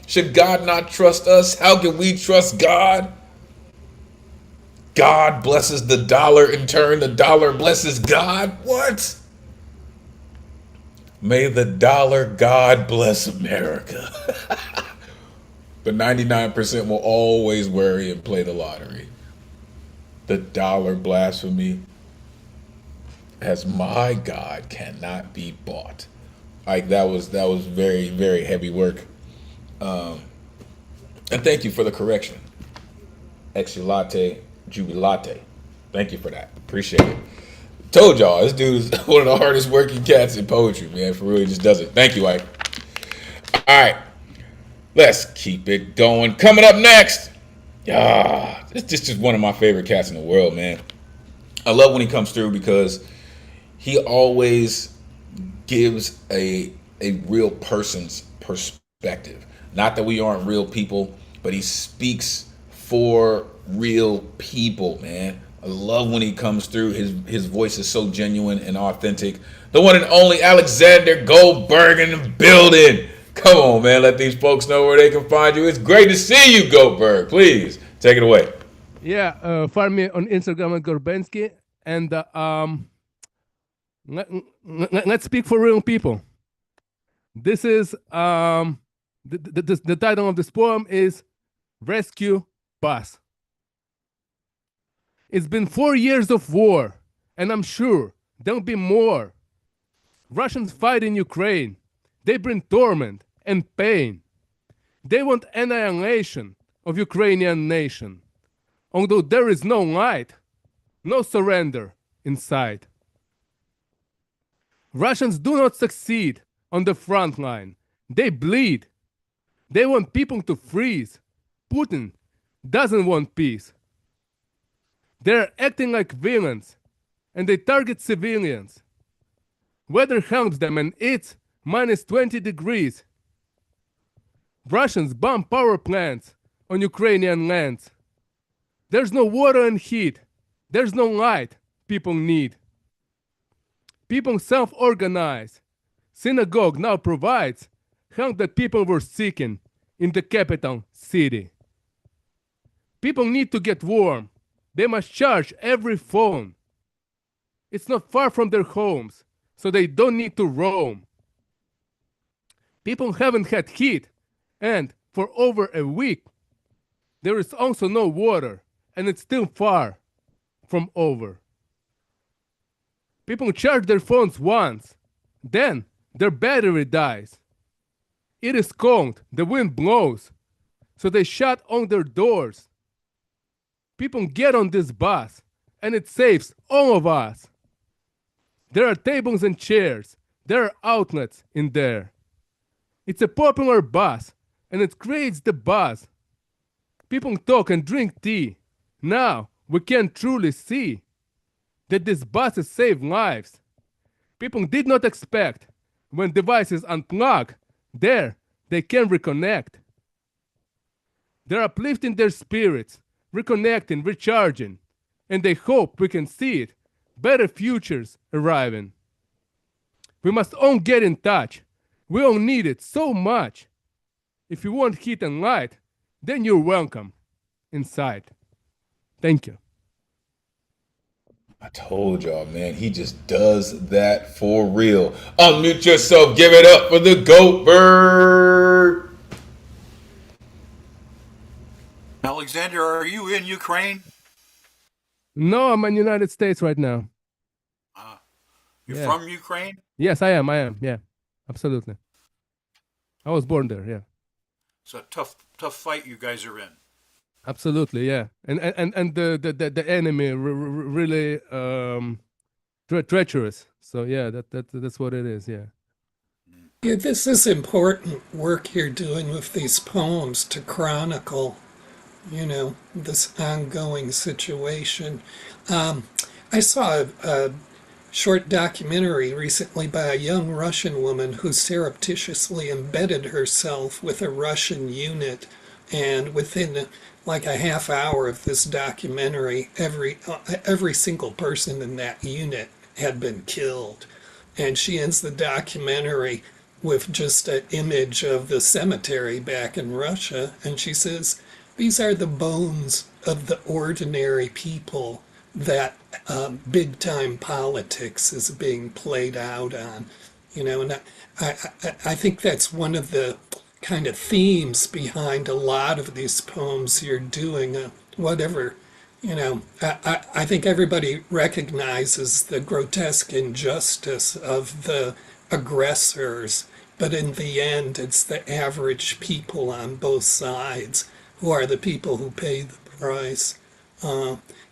Should God not trust us? How can we trust God? God blesses the dollar in turn. The dollar blesses God. What? May the dollar God bless America. But 99% will always worry and play the lottery. The dollar blasphemy, as my God cannot be bought. Like that was very, very heavy work. And thank you for the correction. Exulate, jubilate. Thank you for that. Appreciate it. Told y'all, this dude is one of the hardest working cats in poetry, man. For real, he just does it. Thank you, Ike. All right, let's keep it going. Coming up next, this is one of my favorite cats in the world, man. I love when he comes through because he always gives a real person's perspective. Not that we aren't real people, but he speaks for real people, man. I love when he comes through. His voice is so genuine and authentic. The one and only Alexander Goldberg in the building. Come on, man. Let these folks know where they can find you. It's great to see you, Goldberg. Please take it away. Yeah, find me on Instagram at Gorbensky. And let's speak for real people. This is the title of this poem is Rescue Bus. It's been 4 years of war, and I'm sure there'll be more. Russians fight in Ukraine. They bring torment and pain. They want annihilation of Ukrainian nation. Although there is no light, no surrender in sight. Russians do not succeed on the front line. They bleed. They want people to freeze. Putin doesn't want peace. They're acting like villains, and they target civilians. Weather helps them, and it's minus 20 degrees. Russians bomb power plants on Ukrainian lands. There's no water and heat. There's no light people need. People self-organize. Synagogue now provides help that people were seeking. in the capital city. People need to get warm. They must charge every phone. It's not far from their homes, so they don't need to roam. People haven't had heat, and for over a week, there is also no water, and it's still far from over. People charge their phones once, then their battery dies. It is cold, the wind blows, so they shut on their doors. People get on this bus, and it saves all of us. There are tables and chairs, there are outlets in there. It's a popular bus, and it creates the buzz. People talk and drink tea. Now we can truly see that these buses save lives. People did not expect when devices unplug, there they can reconnect. They're uplifting their spirits, reconnecting, recharging, and they hope we can see it, better futures arriving. We must all get in touch. We all need it so much. If you want heat and light, then you're welcome inside. Thank you. I told y'all, man, he just does that for real. Unmute yourself. Give it up for the GOAT Bird. Alexander, are you in Ukraine? No, I'm in the United States right now. You're Yeah. from Ukraine? Yes, I am. Yeah, absolutely. I was born there. Yeah, It's a tough fight you guys are in. absolutely. Yeah, and the enemy really treacherous. So yeah, that's what it is. Yeah. Yeah, this is important work you're doing with these poems to chronicle, this ongoing situation. I saw a short documentary recently by a young Russian woman who surreptitiously embedded herself with a Russian unit, and within like a half hour of this documentary, every single person in that unit had been killed. And she ends the documentary with just an image of the cemetery back in Russia, and she says, "These are the bones of the ordinary people that big time politics is being played out on." And I think that's one of the kind of themes behind a lot of these poems you're doing. I think everybody recognizes the grotesque injustice of the aggressors, but in the end, it's the average people on both sides who are the people who pay the price.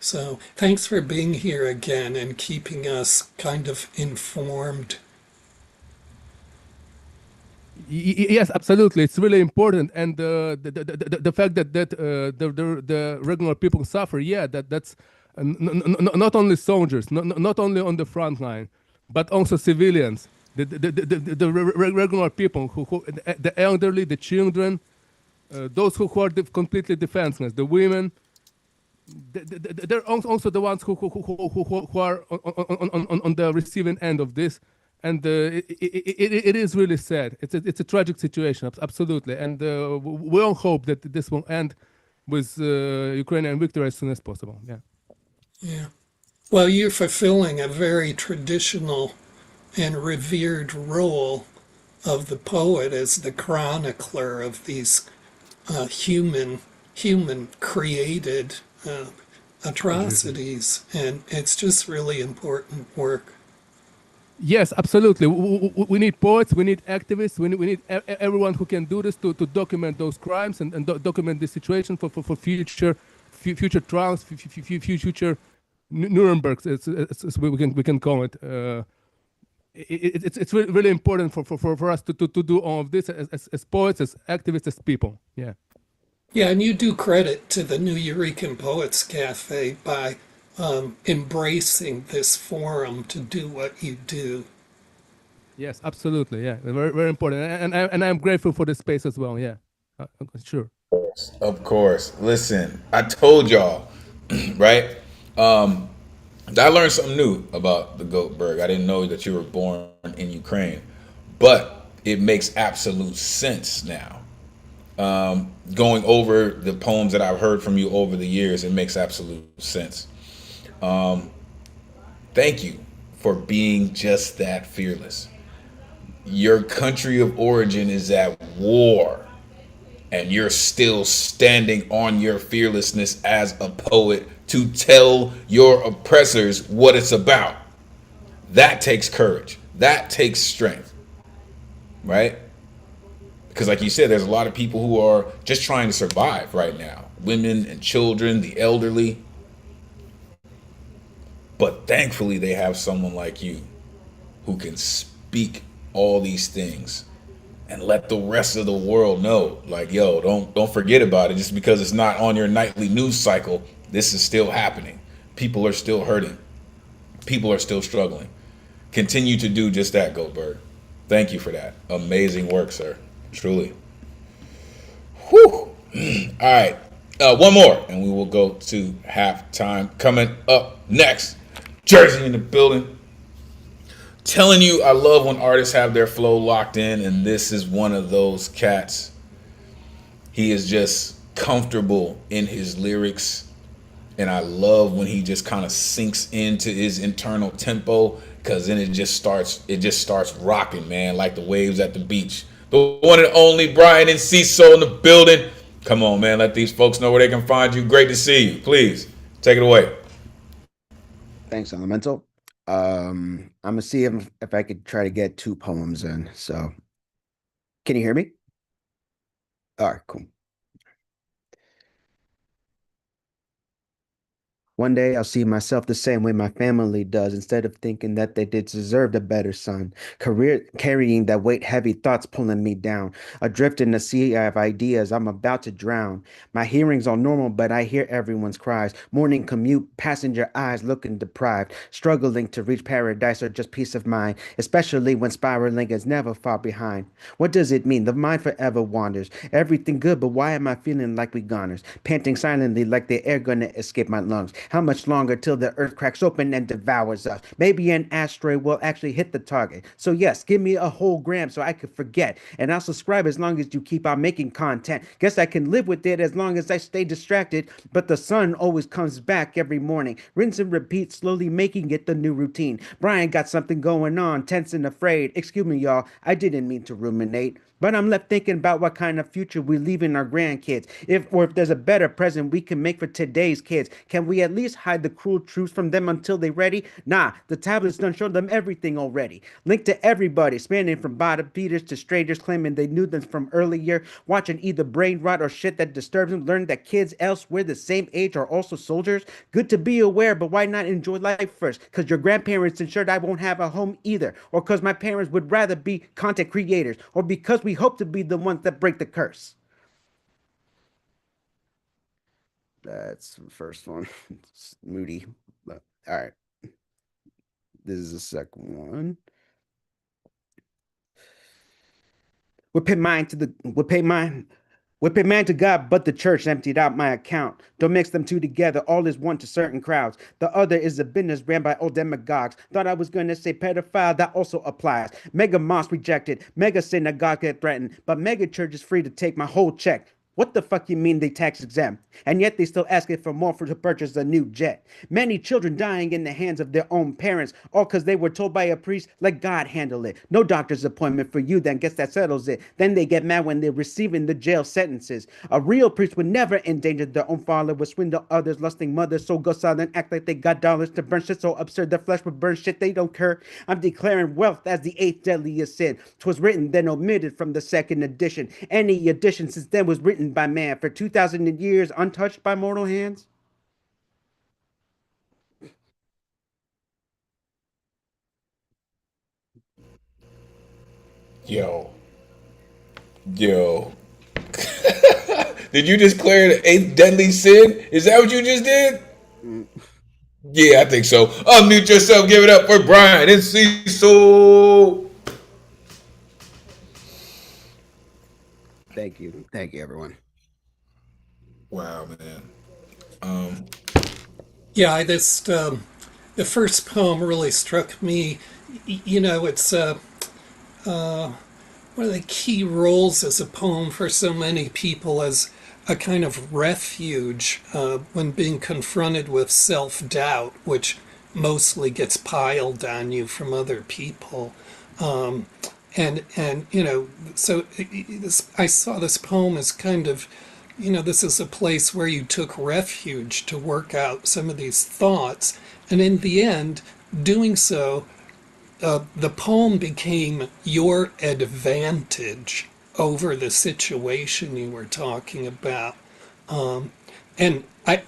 So thanks for being here again and keeping us kind of informed. Yes, absolutely. It's really important, and the fact that the regular people suffer. Yeah, that's not only soldiers, not only on the front line, but also civilians. The regular people who the elderly, the children, those who are completely defenseless, the women. They're also the ones who are on the receiving end of this, and it is really sad. It's a tragic situation, absolutely, and we all hope that this will end with Ukrainian victory as soon as possible. Yeah. Yeah. Well, you're fulfilling a very traditional and revered role of the poet as the chronicler of these human created atrocities, and it's just really important work. Yes, absolutely. We need poets, we need activists, we need everyone who can do this to document those crimes and document the situation for future trials, future Nurembergs, as we can call it. It's really important for us to do all of this as poets, as activists, as people. Yeah. Yeah, and you do credit to the New Eurekan Poets Cafe by embracing this forum to do what you do. Yes, absolutely. Yeah, very, very important, and I'm grateful for the space as well. Yeah, sure. Of course. Listen, I told y'all, right? I learned something new about the Goatberg. I didn't know that you were born in Ukraine, but it makes absolute sense now. Going over the poems that I've heard from you over the years, it makes absolute sense. Thank you for being just that fearless. Your country of origin is at war, and you're still standing on your fearlessness as a poet to tell your oppressors what it's about. That takes courage. That takes strength, right? Because, like you said, there's a lot of people who are just trying to survive right now, women and children, the elderly. But thankfully, they have someone like you who can speak all these things and let the rest of the world know, like, yo, don't forget about it. Just because it's not on your nightly news cycle, this is still happening. People are still hurting. People are still struggling. Continue to do just that, Goldberg. Thank you for that. Amazing work, sir. Truly. Whew. All right. One more, and we will go to halftime. Coming up next, Jersey in the building. Telling you, I love when artists have their flow locked in, and this is one of those cats. He is just comfortable in his lyrics, and I love when he just kind of sinks into his internal tempo, because then it just starts rocking, man, like the waves at the beach. The one and only Brian and Ciso in the building. Come on, man, let these folks know where they can find you. Great to see you. Please take it away. Thanks, Elemental. I'm gonna see if I could try to get 2 poems in. So, can you hear me? All right, cool. One day I'll see myself the same way my family does, instead of thinking that they did deserve a better son. Career carrying that weight, heavy thoughts pulling me down. Adrift in a sea of ideas, I'm about to drown. My hearing's all normal, but I hear everyone's cries. Morning commute, passenger eyes looking deprived, struggling to reach paradise or just peace of mind, especially when spiraling is never far behind. What does it mean? The mind forever wanders. Everything good, but why am I feeling like we goners? Panting silently like the air gonna escape my lungs. How much longer till the earth cracks open and devours us? Maybe an asteroid will actually hit the target. So yes, give me a whole gram so I could forget. And I'll subscribe as long as you keep on making content. Guess I can live with it as long as I stay distracted. But the sun always comes back every morning. Rinse and repeat, slowly making it the new routine. Brian got something going on, tense and afraid. Excuse me, y'all, I didn't mean to ruminate. But I'm left thinking about what kind of future we leaving our grandkids. If there's a better present we can make for today's kids, can we at least hide the cruel truths from them until they're ready? Nah, the tablets done showed them everything already. Linked to everybody, spanning from bottom feeders to strangers claiming they knew them from earlier. Watching either brain rot or shit that disturbs them. Learn that kids elsewhere the same age are also soldiers. Good to be aware, but why not enjoy life first? Cause your grandparents ensured I won't have a home either. Or cause my parents would rather be content creators. Or because we hope to be the ones that break the curse. That's the first one. It's moody. But all right. This is the second one. We pay mine to God, but the church emptied out my account. Don't mix them two together. All is one to certain crowds. The other is a business ran by old demagogues. Thought I was going to say pedophile. That also applies. Mega mosque rejected. Mega synagogue get threatened. But mega church is free to take my whole check. What the fuck you mean they tax exempt? And yet they still asking for more to purchase a new jet. Many children dying in the hands of their own parents, all because they were told by a priest, let God handle it. No doctor's appointment for you, then guess that settles it. Then they get mad when they're receiving the jail sentences. A real priest would never endanger their own father, would swindle others, lusting mothers, so go silent, act like they got dollars to burn shit so absurd their flesh would burn shit they don't care. I'm declaring wealth as the 8th deadliest sin. 'Twas written then omitted from the 2nd edition. Any edition since then was written by man for 2,000 years untouched by mortal hands? Yo. Yo. Did you just clear the 8th deadly sin? Is that what you just did? Yeah, I think so. Unmute yourself. Give it up for Brian and Cecil. Thank you. Thank you, everyone. Wow, man. Yeah, I just the first poem really struck me. You know, it's one of the key roles as a poem for so many people as a kind of refuge when being confronted with self-doubt, which mostly gets piled on you from other people. And you know, so I saw this poem as kind of, you know, this is a place where you took refuge to work out some of these thoughts, and in the end, doing so, the poem became your advantage over the situation you were talking about. And I,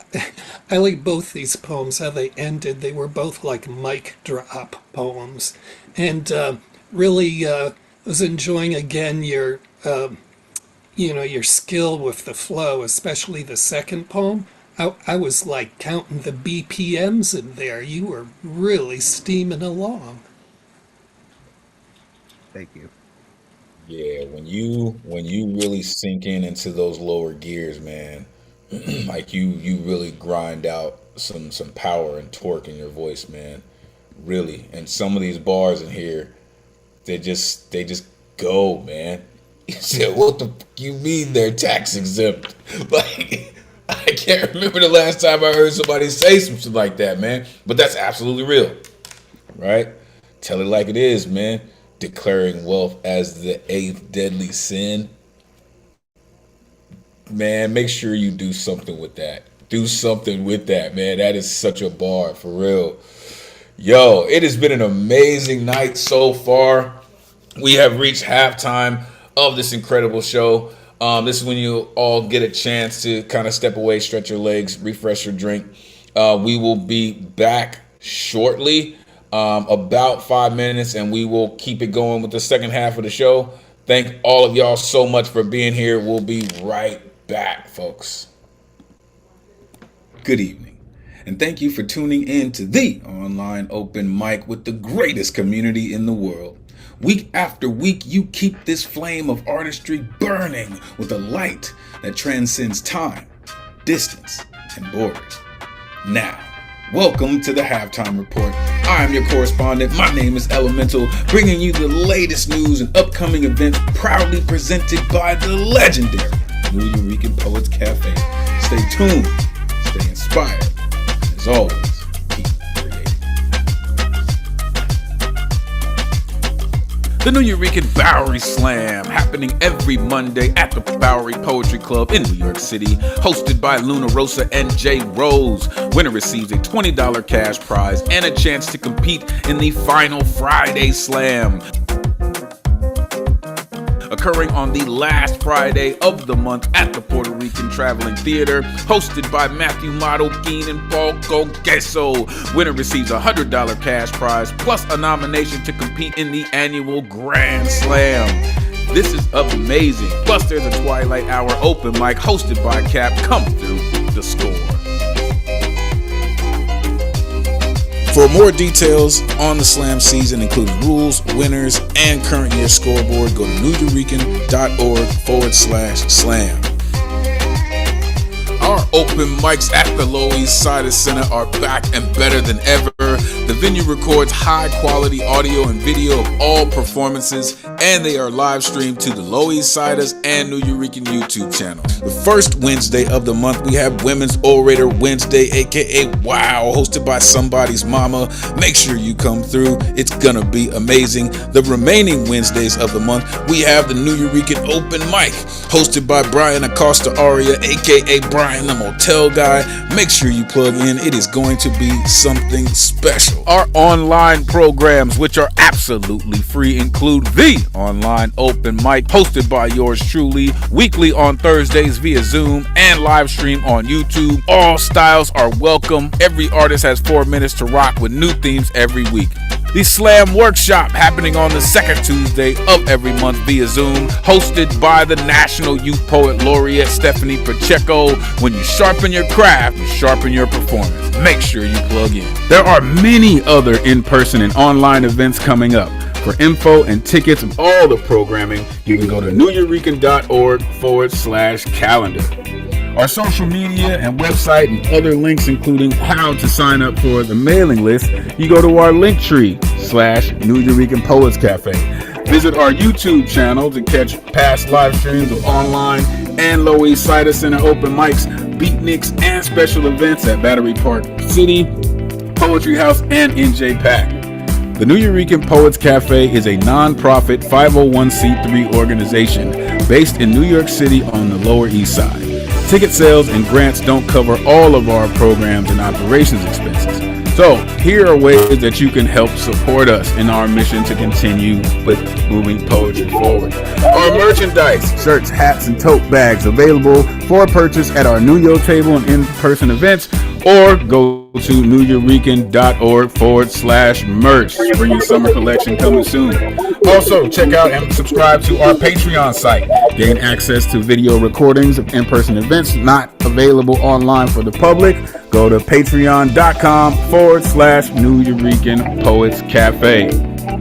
I like both these poems, how they ended. They were both like mic drop poems. And really was enjoying again your, you know, your skill with the flow, especially the second poem. I was like counting the BPMs in there. You were really steaming along. Thank you. Yeah, when you really sink into those lower gears, man, like you really grind out some power and torque in your voice, man. Really. And some of these bars in here, they just go, man. You said, what the fuck you mean they're tax exempt? Like, I can't remember the last time I heard somebody say something like that, man. But that's absolutely real, right? Tell it like it is, man. Declaring wealth as the eighth deadly sin. Man, make sure you do something with that. Do something with that, man. That is such a bar, for real. Yo, it has been an amazing night so far. We have reached halftime of this incredible show. This is when you all get a chance to kind of step away, stretch your legs, refresh your drink. We will be back shortly, about 5 minutes, and we will keep it going with the second half of the show. Thank all of y'all so much for being here. We'll be right back, folks. Good evening, and thank you for tuning in to the online open mic with the greatest community in the world. Week after week, you keep this flame of artistry burning with a light that transcends time, distance, and borders. Now, welcome to the Halftime Report. I am your correspondent. My name is Elemen2al, bringing you the latest news and upcoming events proudly presented by the legendary New Eureka Poets Cafe. Stay tuned, stay inspired, and as always, keep creating. The New Eureka Bowery Slam, happening every Monday at the Bowery Poetry Club in New York City, hosted by Luna Rosa and Jay Rose. Winner receives a $20 cash prize and a chance to compete in the final Friday Slam, occurring on the last Friday of the month at the Puerto Rican Traveling Theater, hosted by Matthew Marroquin and Paul Coqueso. Winner receives a $100 cash prize plus a nomination to compete in the annual Grand Slam. This is amazing. Plus, there's a Twilight Hour open mic hosted by Cap. Come through the score. For more details on the Slam season, including rules, winners, and current year scoreboard, go to neweurekan.org/slam. Our open mics at the Lower East Side Center are back and better than ever. The venue records high-quality audio and video of all performances, and they are live streamed to the Lower East Siders and New Eurekan YouTube channel. The first Wednesday of the month, we have Women's Orator Wednesday, aka WOW, hosted by somebody's mama. Make sure you come through. It's gonna be amazing. The remaining Wednesdays of the month, we have the New Eurekan Open Mic, hosted by Brian Acosta Aria, aka Brian the Motel Guy. Make sure you plug in. It is going to be something special. Our online programs, which are absolutely free, include the online open mic hosted by yours truly, weekly on Thursdays via Zoom and live stream on YouTube. All styles are welcome. Every artist has 4 minutes to rock with new themes every week. The Slam Workshop, happening on the second Tuesday of every month via Zoom, hosted by the National Youth Poet Laureate Stephanie Pacheco. When you sharpen your craft, you sharpen your performance. Make sure you plug in. There are many other in-person and online events coming up. For info and tickets of all the programming, you can go to neweurekan.org/calendar. Our social media and website and other links, including how to sign up for the mailing list, you go to our link tree /New Eurekan Poets Cafe. Visit our YouTube channel to catch past live streams of online and Lower East Side Center open mics, beatniks, and special events at Battery Park City, Poetry House, and NJ Pack. The New Eurekan Poets Cafe is a non-profit 501c3 organization based in New York City on the Lower East Side. Ticket sales and grants don't cover all of our programs and operations expenses. So here are ways that you can help support us in our mission to continue with moving poetry forward. Our merchandise, shirts, hats, and tote bags available for purchase at our New York table and in-person events, or go to newyourekan.org/merch. Spring and summer collection coming soon. Also, check out and subscribe to our Patreon site. Gain access to video recordings of in-person events not available online for the public. Go to patreon.com/New Eurekan Poets Cafe.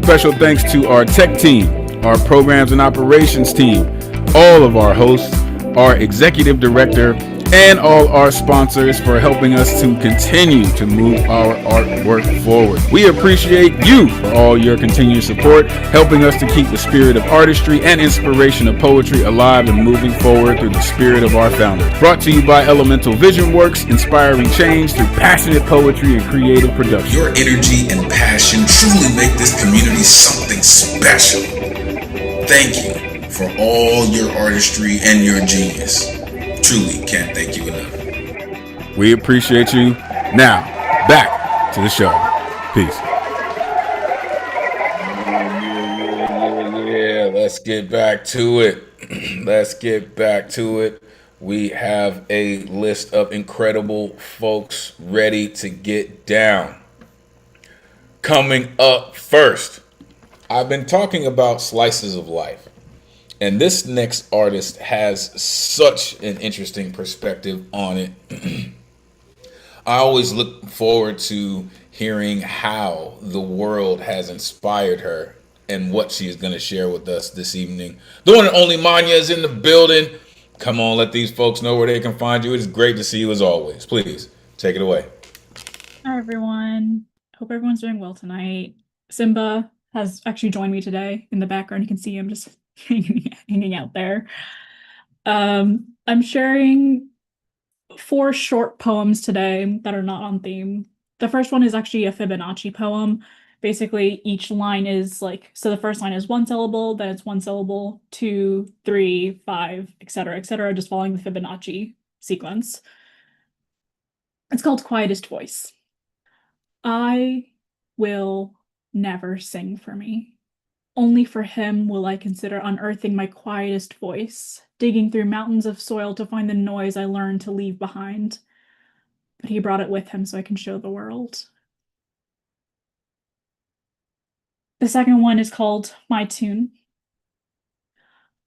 Special thanks to our tech team, our programs and operations team, all of our hosts, our executive director, and all our sponsors for helping us to continue to move our artwork forward. We appreciate you for all your continued support, helping us to keep the spirit of artistry and inspiration of poetry alive and moving forward through the spirit of our founder. Brought to you by Elemen2al Vision Works, inspiring change through passionate poetry and creative production. Your energy and passion truly make this community something special. Thank you for all your artistry and your genius. Truly can't thank you enough. We appreciate you. Now, back to the show. Peace. Yeah, let's get back to it. We have a list of incredible folks ready to get down. Coming up first, I've been talking about slices of life. And this next artist has such an interesting perspective on it. I always look forward to hearing how the world has inspired her and what she is going to share with us this evening. The one and only Manya is in the building. Come on, let these folks know where they can find you. It is great to see you as always. Please, take it away. Hi, everyone. Hope everyone's doing well tonight. Simba has actually joined me today in the background. You can see him just hanging out there. I'm sharing 4 short poems today that are not on theme. The first one is actually a Fibonacci poem. Basically, each line is so the first line is 1 syllable, then it's 1 syllable, 2, 3, 5, etc., just following the Fibonacci sequence. It's called Quietest Voice. I will never sing for me. Only for him will I consider unearthing my quietest voice, digging through mountains of soil to find the noise I learned to leave behind. But he brought it with him so I can show the world. The second one is called My Tune.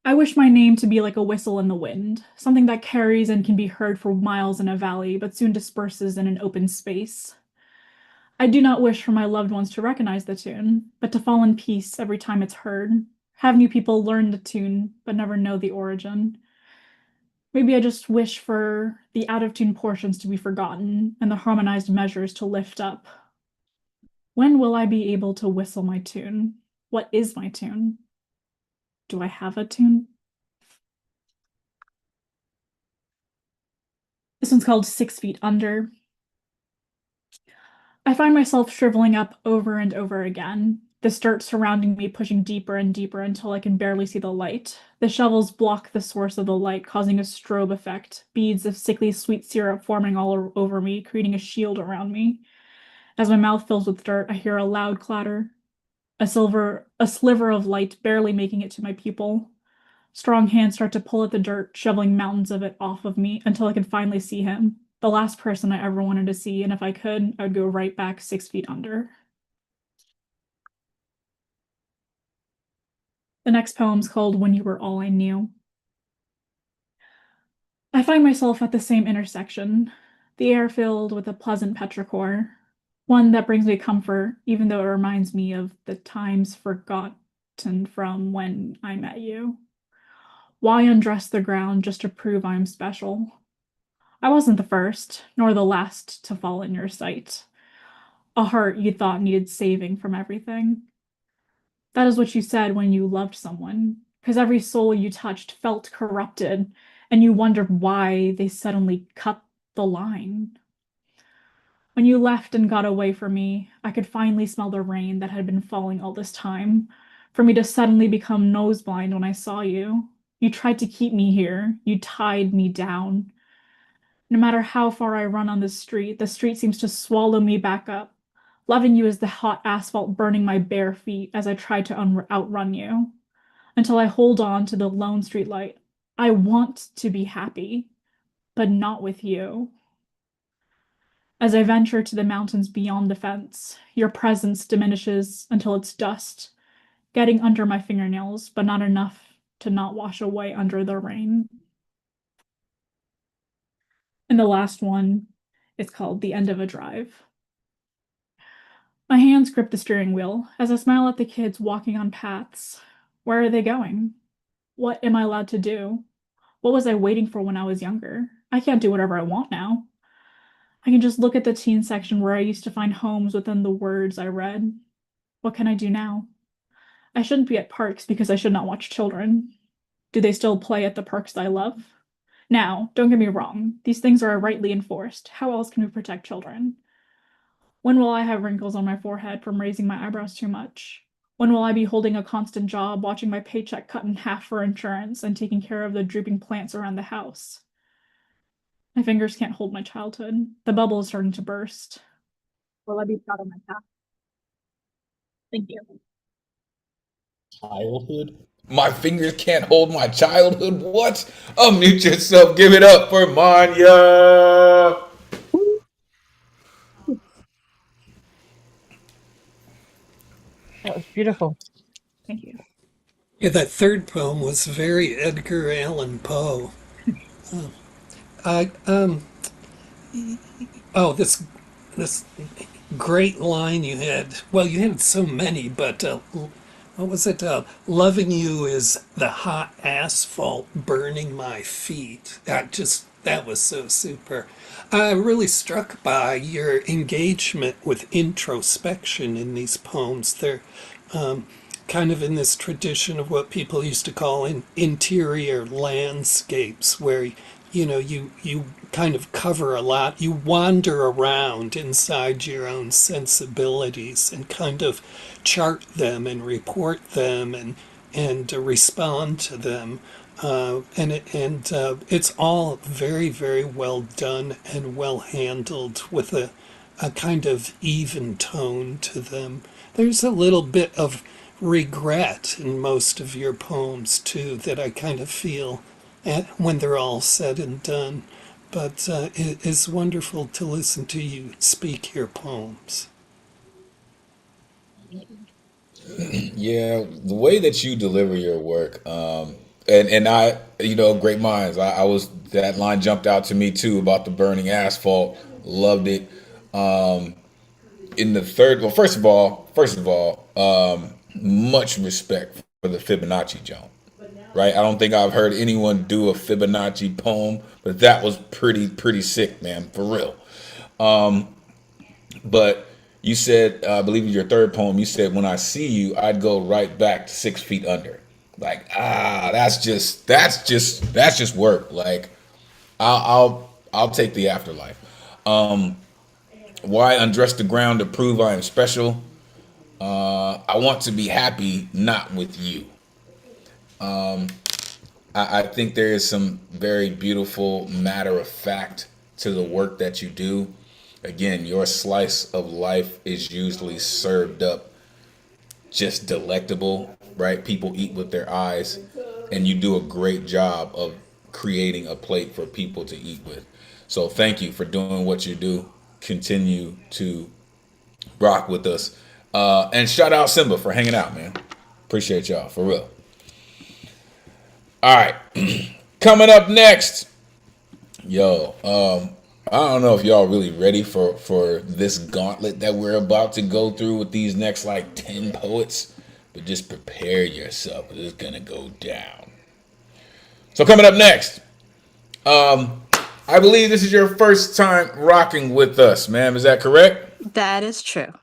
I wish my name to be like a whistle in the wind, something that carries and can be heard for miles in a valley, but soon disperses in an open space. I do not wish for my loved ones to recognize the tune, but to fall in peace every time it's heard. Have new people learn the tune, but never know the origin. Maybe I just wish for the out-of-tune portions to be forgotten and the harmonized measures to lift up. When will I be able to whistle my tune? What is my tune? Do I have a tune? This one's called 6 Feet Under. I find myself shriveling up over and over again, the dirt surrounding me pushing deeper and deeper until I can barely see the light. The shovels block the source of the light, causing a strobe effect, beads of sickly sweet syrup forming all over me, creating a shield around me. As my mouth fills with dirt, I hear a loud clatter, a sliver of light barely making it to my pupil. Strong hands start to pull at the dirt, shoveling mountains of it off of me until I can finally see him. The last person I ever wanted to see, and if I could, I would go right back 6 feet under. The next poem's called When You Were All I Knew. I find myself at the same intersection, the air filled with a pleasant petrichor, one that brings me comfort, even though it reminds me of the times forgotten from when I met you. Why undress the ground just to prove I'm special? I wasn't the first, nor the last to fall in your sight. A heart you thought needed saving from everything. That is what you said when you loved someone, because every soul you touched felt corrupted, and you wondered why they suddenly cut the line. When you left and got away from me, I could finally smell the rain that had been falling all this time, for me to suddenly become noseblind when I saw you. You tried to keep me here. You tied me down. No matter how far I run on the street seems to swallow me back up. Loving you is the hot asphalt burning my bare feet as I try to outrun you, until I hold on to the lone streetlight. I want to be happy, but not with you. As I venture to the mountains beyond the fence, your presence diminishes until it's dust, getting under my fingernails, but not enough to not wash away under the rain. And the last one is called The End of a Drive. My hands grip the steering wheel as I smile at the kids walking on paths. Where are they going? What am I allowed to do? What was I waiting for when I was younger? I can't do whatever I want now. I can just look at the teen section where I used to find homes within the words I read. What can I do now? I shouldn't be at parks because I should not watch children. Do they still play at the parks that I love? Now, don't get me wrong, these things are rightly enforced. How else can we protect children? When will I have wrinkles on my forehead from raising my eyebrows too much? When will I be holding a constant job, watching my paycheck cut in half for insurance, and taking care of the drooping plants around the house? My fingers can't hold my childhood. The bubble is starting to burst. Will I be proud of my past? Thank you. Childhood? My fingers can't hold my childhood? What? Unmute yourself. Give it up for Manya. That was beautiful. Thank you. Yeah, that third poem was very Edgar Allan Poe. I oh, this great line you had. Well, you had so many, but what was it? Loving you is the hot asphalt burning my feet. That was so super. I'm really struck by your engagement with introspection in these poems. They're kind of in this tradition of what people used to call interior landscapes, where you kind of cover a lot. You wander around inside your own sensibilities and kind of chart them and report them and respond to them. It's all very, very well done and well handled with a kind of even tone to them. There's a little bit of regret in most of your poems too that I kind of feel when they're all said and done. But it's wonderful to listen to you speak your poems. Yeah, the way that you deliver your work, and I, great minds. I was that line jumped out to me too about the burning asphalt. Loved it. In the third, well, first of all, much respect for the Fibonacci jump. Right, I don't think I've heard anyone do a Fibonacci poem, but that was pretty sick, man, for real. But you said, I believe in your third poem, you said, "When I see you, I'd go right back to 6 feet under." Like, that's just work. Like, I'll take the afterlife. Why undress the ground to prove I am special? I want to be happy, not with you. I think there is some very beautiful matter of fact to the work that you do. Again, your slice of life is usually served up just delectable, right? People eat with their eyes, and you do a great job of creating a plate for people to eat with. So thank you for doing what you do. Continue to rock with us. And shout out Simba for hanging out, man. Appreciate y'all, for real. All right. Coming up next, I don't know if y'all really ready for this gauntlet that we're about to go through with these next like 10 poets, but just prepare yourself. It's gonna go down. So coming up next, I believe this is your first time rocking with us, ma'am. Is that correct? That is true.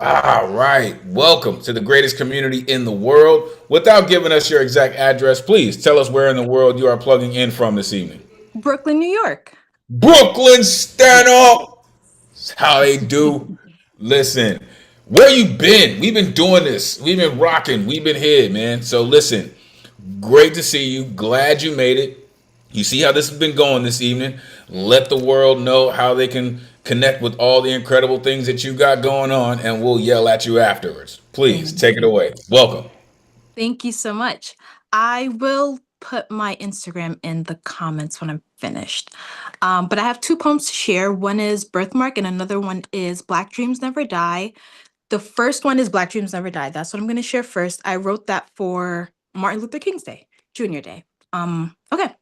All right. Welcome to the greatest community in the world. Without giving us your exact address, please tell us where in the world you are plugging in from this evening. Brooklyn, New York. Brooklyn, stand up. That's how they do. Listen, where you been? We've been doing this. We've been rocking. We've been here, man. So listen, great to see you. Glad you made it. You see how this has been going this evening. Let the world know how they can connect with all the incredible things that you got going on, and we'll yell at you afterwards. Please take it away. Welcome. Thank you so much. I will put my Instagram in the comments when I'm finished. But I have two poems to share. One is Birthmark, and another one is Black Dreams Never Die. The first one is Black Dreams Never Die. That's what I'm going to share first. I wrote that for Martin Luther King's Day, Junior Day. Okay.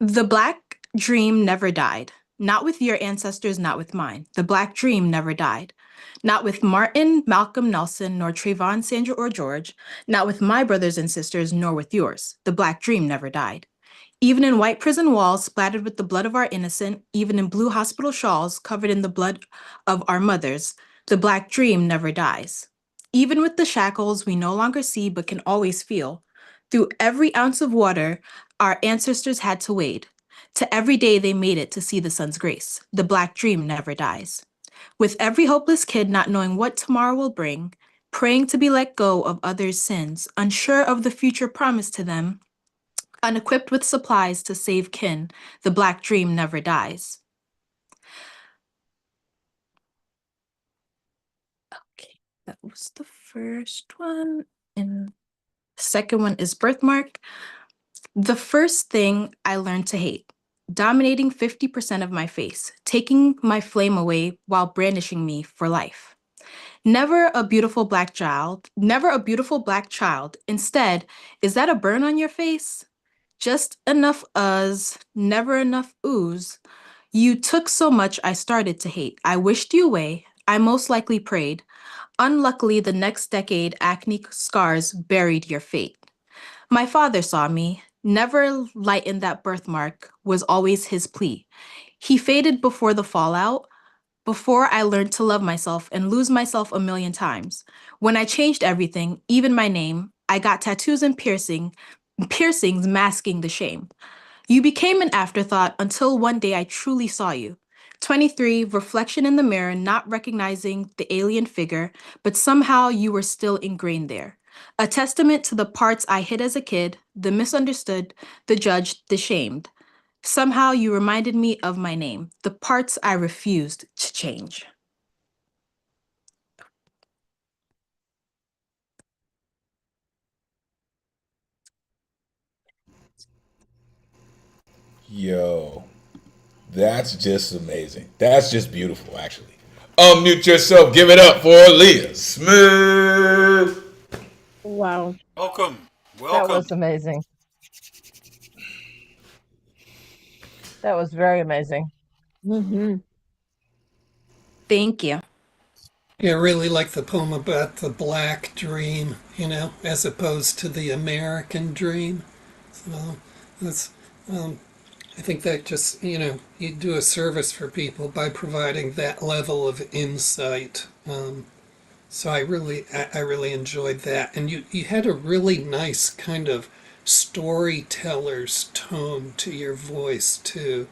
The Black dream never died. Not with your ancestors, not with mine. The Black dream never died. Not with Martin, Malcolm, Nelson, nor Trayvon, Sandra, or George. Not with my brothers and sisters, nor with yours. The Black dream never died. Even in white prison walls splattered with the blood of our innocent, even in blue hospital shawls covered in the blood of our mothers, the Black dream never dies. Even with the shackles we no longer see but can always feel, through every ounce of water our ancestors had to wade. To every day they made it to see the sun's grace. The Black dream never dies. With every hopeless kid not knowing what tomorrow will bring, praying to be let go of others' sins, unsure of the future promised to them, unequipped with supplies to save kin, the Black dream never dies. Okay, that was the first one. And the second one is Birthmark. The first thing I learned to hate, dominating 50% of my face, taking my flame away while brandishing me for life. Never a beautiful black child, never a beautiful black child. Instead, is that a burn on your face? Just enough us, never enough ooze. You took so much I started to hate. I wished you away. I most likely prayed. Unluckily, the next decade, acne scars buried your fate. My father saw me. Never lighten that birthmark was always his plea. He faded before the fallout, before I learned to love myself and lose myself a million times. When I changed everything, even my name, I got tattoos and piercings masking the shame. You became an afterthought until one day I truly saw you. 23, reflection in the mirror, not recognizing the alien figure, but somehow you were still ingrained there. A testament to the parts I hid as a kid, the misunderstood, the judged, the shamed. Somehow you reminded me of my name, the parts I refused to change. Yo, that's just amazing. That's just beautiful, actually. Unmute yourself. Give it up for Leah Smith. Wow, Welcome. that Welcome. was amazing. That was very amazing. Mm-hmm. Thank you. Yeah, I really like the poem about the black dream, as opposed to the American dream. So that's, I think that just, you do a service for people by providing that level of insight. So I really enjoyed that, and you had a really nice kind of storyteller's tone to your voice too.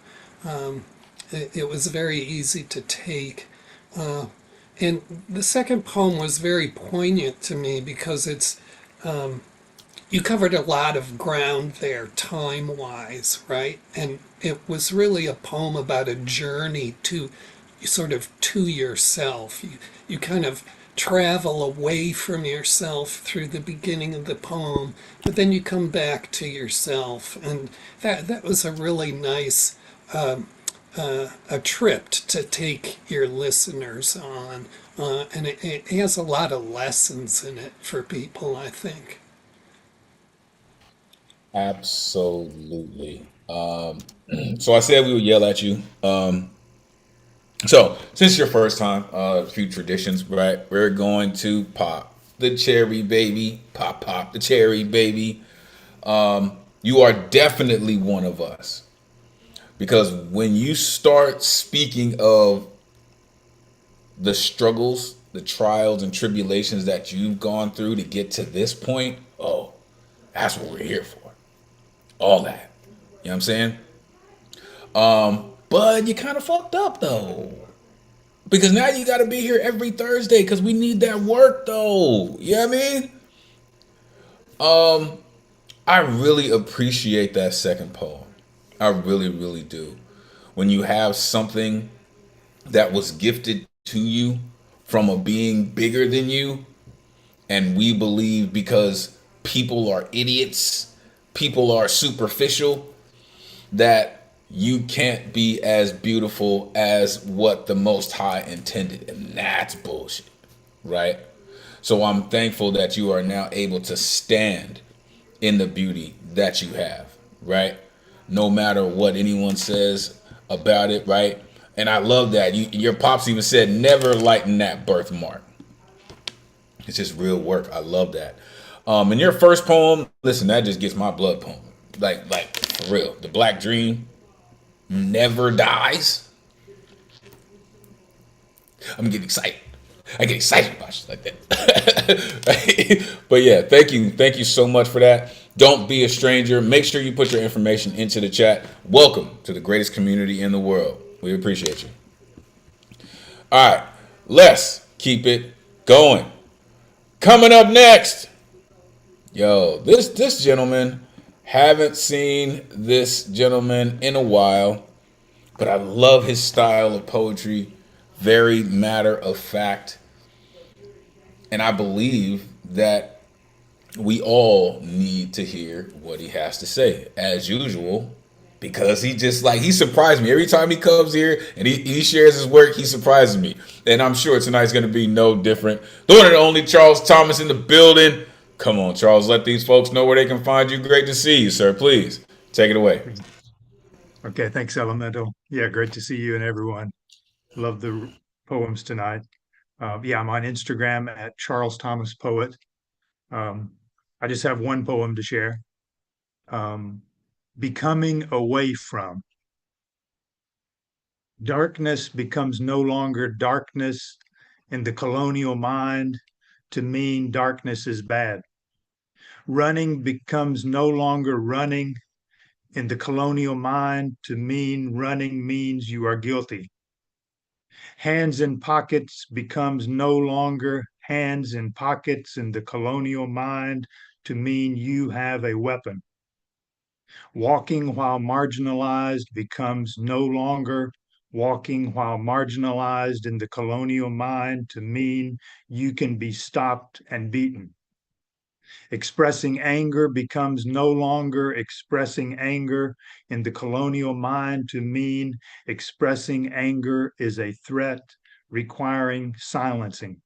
It was very easy to take. And the second poem was very poignant to me because you covered a lot of ground there, time wise, right? And it was really a poem about a journey to yourself. You kind of travel away from yourself through the beginning of the poem, but then you come back to yourself. And that was a really nice a trip to take your listeners on. And it has a lot of lessons in it for people, I think. Absolutely. So I said we would yell at you. So since your first time, a few traditions, right? We're going to pop the cherry, baby. Pop the cherry, baby. You are definitely one of us. Because when you start speaking of the struggles the trials and tribulations that you've gone through to get to this point, oh, that's what we're here for. All that. You know what I'm saying? But you kind of fucked up though. Because now you got to be here every Thursday because we need that work though. You know what I mean? I really appreciate that second poem. I really, really do. When you have something that was gifted to you from a being bigger than you, and we believe because people are idiots, people are superficial, that you can't be as beautiful as what the Most High intended. And that's bullshit, right? So I'm thankful that you are now able to stand in the beauty that you have, right? No matter what anyone says about it, right? And I love that. Your pops even said, never lighten that birthmark. It's just real work. I love that. And your first poem, listen, that just gets my blood pumping. Like for real. The Black Dream never dies. I'm getting excited. I get excited about shit like that. But yeah, thank you so much for that. Don't be a stranger. Make sure you put your information into the chat. Welcome to the greatest community in the world. We appreciate you. All right, let's keep it going. Coming up next, yo, this gentleman, haven't seen this gentleman in a while, but I love his style of poetry. Very matter of fact. And I believe that we all need to hear what he has to say, as usual, because he surprised me. Every time he comes here and he shares his work, he surprises me. And I'm sure tonight's going to be no different. The one and only Charles Thomas in the building. Come on, Charles, let these folks know where they can find you. Great to see you, sir. Please, take it away. Okay, thanks, Elemental. Yeah, great to see you and everyone. Love the poems tonight. Yeah, I'm on Instagram at Charles Thomas Poet. I just have one poem to share. Becoming away from. Darkness becomes no longer darkness in the colonial mind to mean darkness is bad. Running becomes no longer running in the colonial mind to mean running means you are guilty. Hands in pockets becomes no longer hands in pockets in the colonial mind to mean you have a weapon. Walking while marginalized becomes no longer walking while marginalized in the colonial mind to mean you can be stopped and beaten. Expressing anger becomes no longer expressing anger in the colonial mind to mean expressing anger is a threat requiring silencing.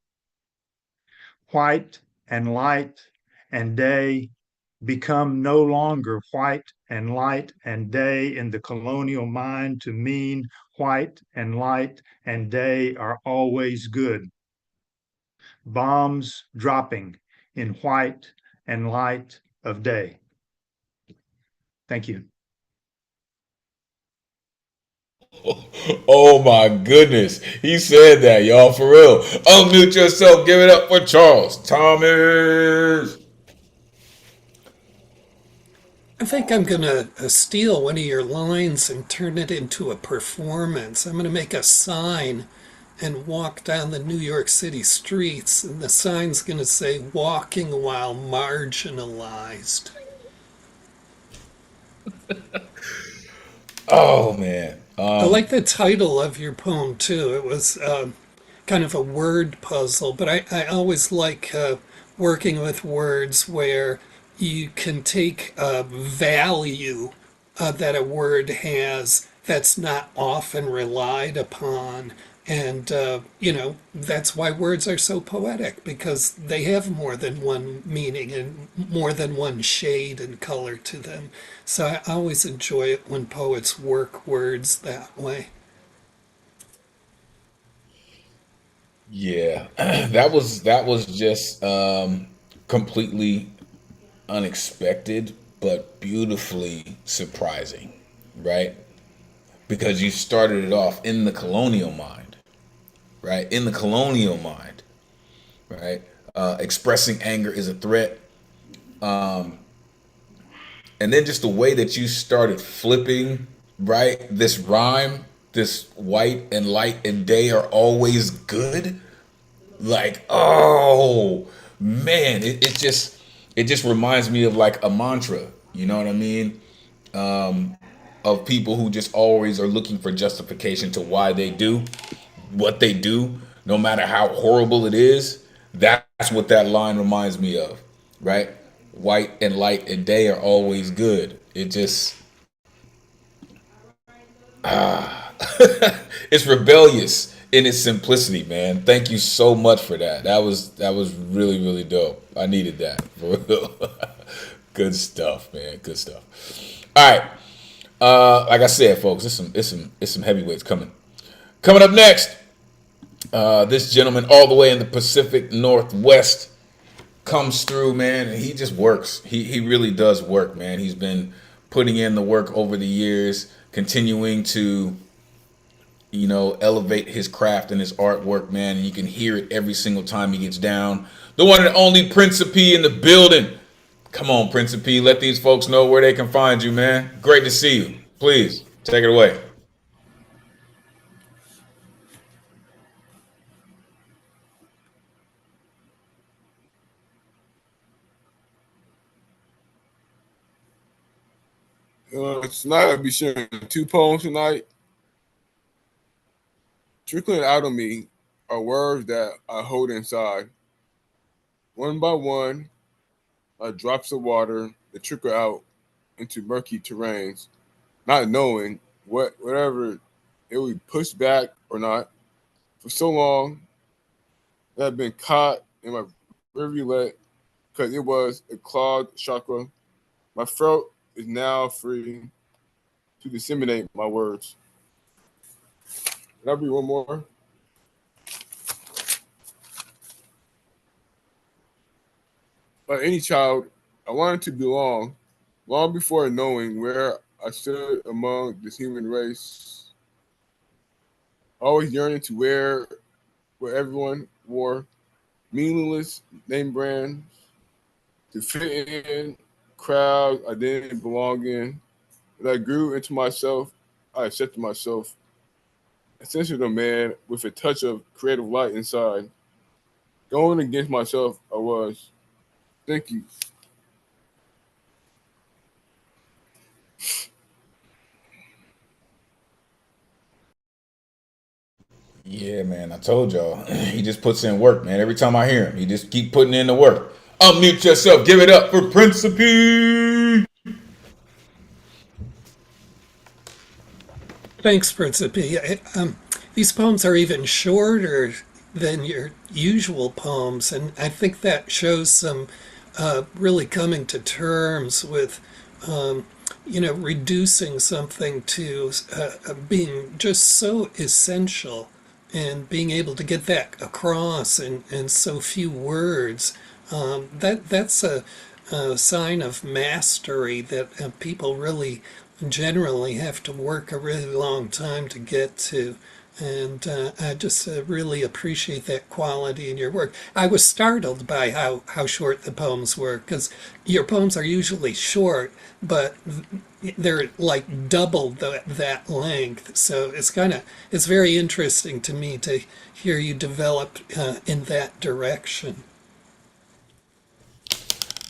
White and light and day become no longer white and light and day in the colonial mind to mean white and light and day are always good. Bombs dropping in white and light of day. Thank you. Oh my goodness. He said that, y'all, for real. Unmute yourself. Give it up for Charles Thomas. I think I'm going to steal one of your lines and turn it into a performance. I'm going to make a sign and walk down the New York City streets, and the sign's going to say, walking while marginalized. Oh, man. I like the title of your poem, too. It was kind of a word puzzle, but I always like working with words where you can take a value that a word has that's not often relied upon. And, that's why words are so poetic, because they have more than one meaning and more than one shade and color to them. So I always enjoy it when poets work words that way. Yeah, that was just completely unexpected, but beautifully surprising, right? Because you started it off in the colonial mind, right? In the colonial mind, right? Expressing anger is a threat. And then just the way that you started flipping, right? This rhyme, this white and light and day are always good. Like, oh man, it just reminds me of like a mantra. You know what I mean? Of people who just always are looking for justification to why they do what they do, no matter how horrible it is. That's what that line reminds me of, right? White and light and day are always good. It just it's rebellious in its simplicity, man. Thank you so much for that. That was really really dope. I needed that for real. Good stuff, man. Good stuff. All right. Like I said, folks, it's some heavyweights coming. Coming up next, this gentleman all the way in the Pacific Northwest comes through, man, and he just works. He really does work, man. He's been putting in the work over the years, continuing to elevate his craft and his artwork, man. And you can hear it every single time he gets down. The one and only Prince of P in the building. Come on, Prince of P. Let these folks know where they can find you, man. Great to see you. Please take it away. Tonight I'll be sharing 2 poems tonight. Trickling out of me are words that I hold inside. One by one, like drops of water that trickle out into murky terrains, not knowing whatever it will be pushed back or not. For so long, that I've been caught in my rivulet because it was a clogged chakra. My throat is now free to disseminate my words. Can I read one more? Like any child, I wanted to belong long before knowing where I stood among this human race. Always yearning to wear what everyone wore, meaningless name brands, to fit in crowds I didn't belong in. As I grew into myself, I accepted myself, essentially a man with a touch of creative light inside. Going against myself, I was. Thank you. Yeah, man. I told y'all. He just puts in work, man. Every time I hear him, he just keep putting in the work. Unmute yourself. Give it up for Prince of P. Thanks, Principe. These poems are even shorter than your usual poems, and I think that shows some really coming to terms with, reducing something to being just so essential and being able to get that across in so few words. That's a sign of mastery that people really generally have to work a really long time to get to. And I just really appreciate that quality in your work. I was startled by how short the poems were, because your poems are usually short, but they're like double that length. So it's very interesting to me to hear you develop in that direction.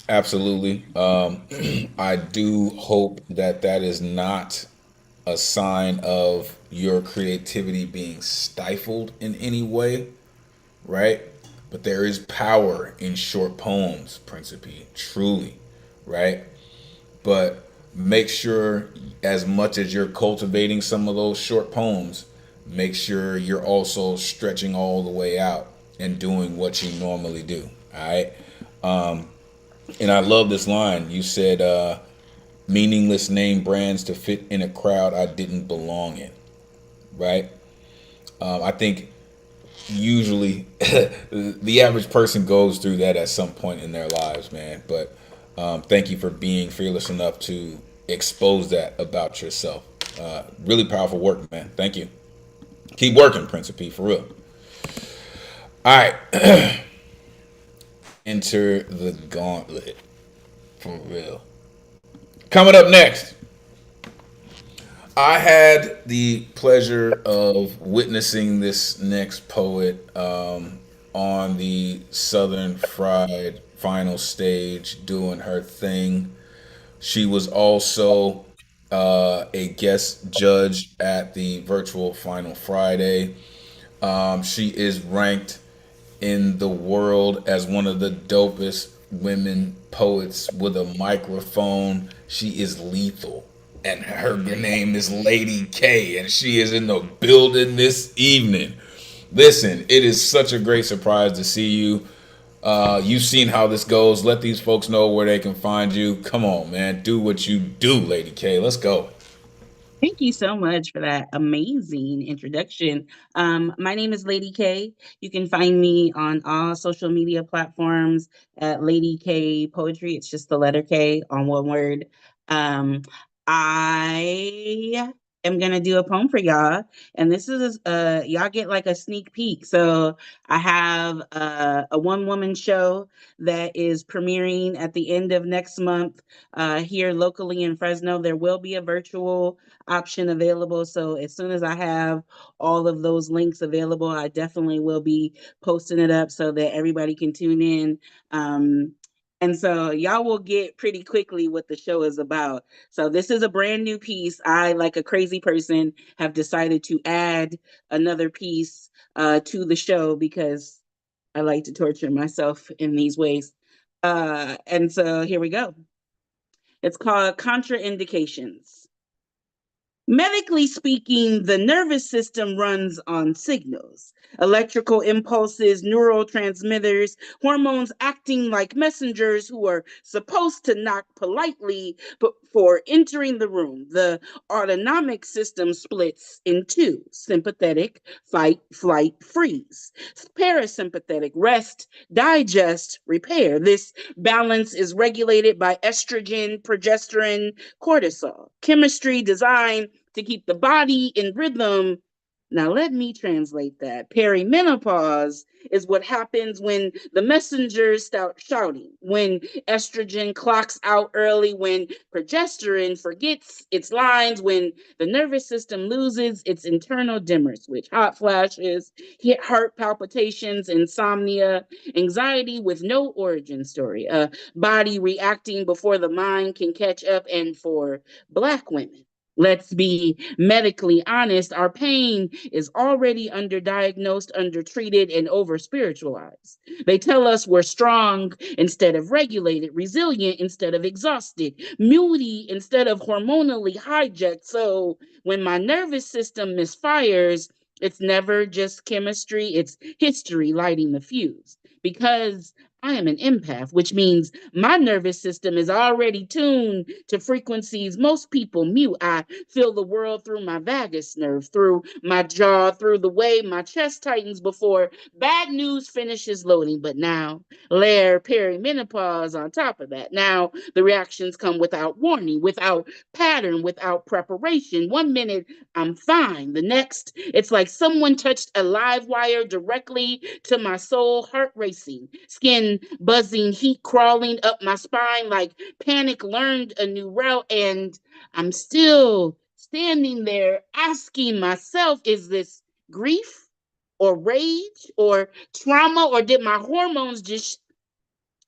Absolutely. I do hope that that is not a sign of your creativity being stifled in any way, right? But there is power in short poems, Principe, truly, right? But make sure, as much as you're cultivating some of those short poems, make sure you're also stretching all the way out and doing what you normally do, all right? And I love this line. You said, meaningless name brands to fit in a crowd I didn't belong in, right? I think usually the average person goes through that at some point in their lives, man. But thank you for being fearless enough to expose that about yourself. Really powerful work, man. Thank you. Keep working, Prince of P, for real. All right. enter the gauntlet. For real. Coming up next, I had the pleasure of witnessing this next poet on the Southern Fried final stage doing her thing. She was also a guest judge at the virtual Final Friday. She is ranked in the world as one of the dopest women poets with a microphone. She is lethal. And her name is Lady K, and she is in the building this evening. Listen, it is such a great surprise to see you. You've seen how this goes. Let these folks know where they can find you. Come on, man. Do what you do, Lady K. Let's go. Thank you so much for that amazing introduction. My name is Lady K. You can find me on all social media platforms at Lady K Poetry. It's just the letter K on one word. Um, I am gonna do a poem for y'all, and this is y'all get like a sneak peek. So I have a one-woman show that is premiering at the end of next month here locally in Fresno. There will be a virtual option available. So as soon as I have all of those links available, I definitely will be posting it up so that everybody can tune in. And so y'all will get pretty quickly what the show is about. So this is a brand new piece. I, like a crazy person, have decided to add another piece to the show because I like to torture myself in these ways. And so here we go. It's called Contraindications. Medically speaking, the nervous system runs on signals, electrical impulses, neurotransmitters, hormones acting like messengers who are supposed to knock politely before entering the room. The autonomic system splits in two: sympathetic, fight, flight, freeze; parasympathetic, rest, digest, repair. This balance is regulated by estrogen, progesterone, cortisol. Chemistry designed to keep the body in rhythm. Now, let me translate that. Perimenopause is what happens when the messengers start shouting, when estrogen clocks out early, when progesterone forgets its lines, when the nervous system loses its internal dimmer switch. Hot flashes, heart palpitations, insomnia, anxiety with no origin story, a body reacting before the mind can catch up. And for Black women, let's be medically honest, our pain is already underdiagnosed, undertreated, and over spiritualized. They tell us we're strong instead of regulated, resilient instead of exhausted, moody instead of hormonally hijacked. So when my nervous system misfires, it's never just chemistry, it's history lighting the fuse. Because I am an empath, which means my nervous system is already tuned to frequencies most people mute. I feel the world through my vagus nerve, through my jaw, through the way my chest tightens before bad news finishes loading. But now, layer perimenopause on top of that. Now, the reactions come without warning, without pattern, without preparation. 1 minute, I'm fine. The next, it's like someone touched a live wire directly to my soul, heart racing, skin buzzing, heat crawling up my spine like panic learned a new route. And I'm still standing there asking myself, is this grief or rage or trauma, or did my hormones just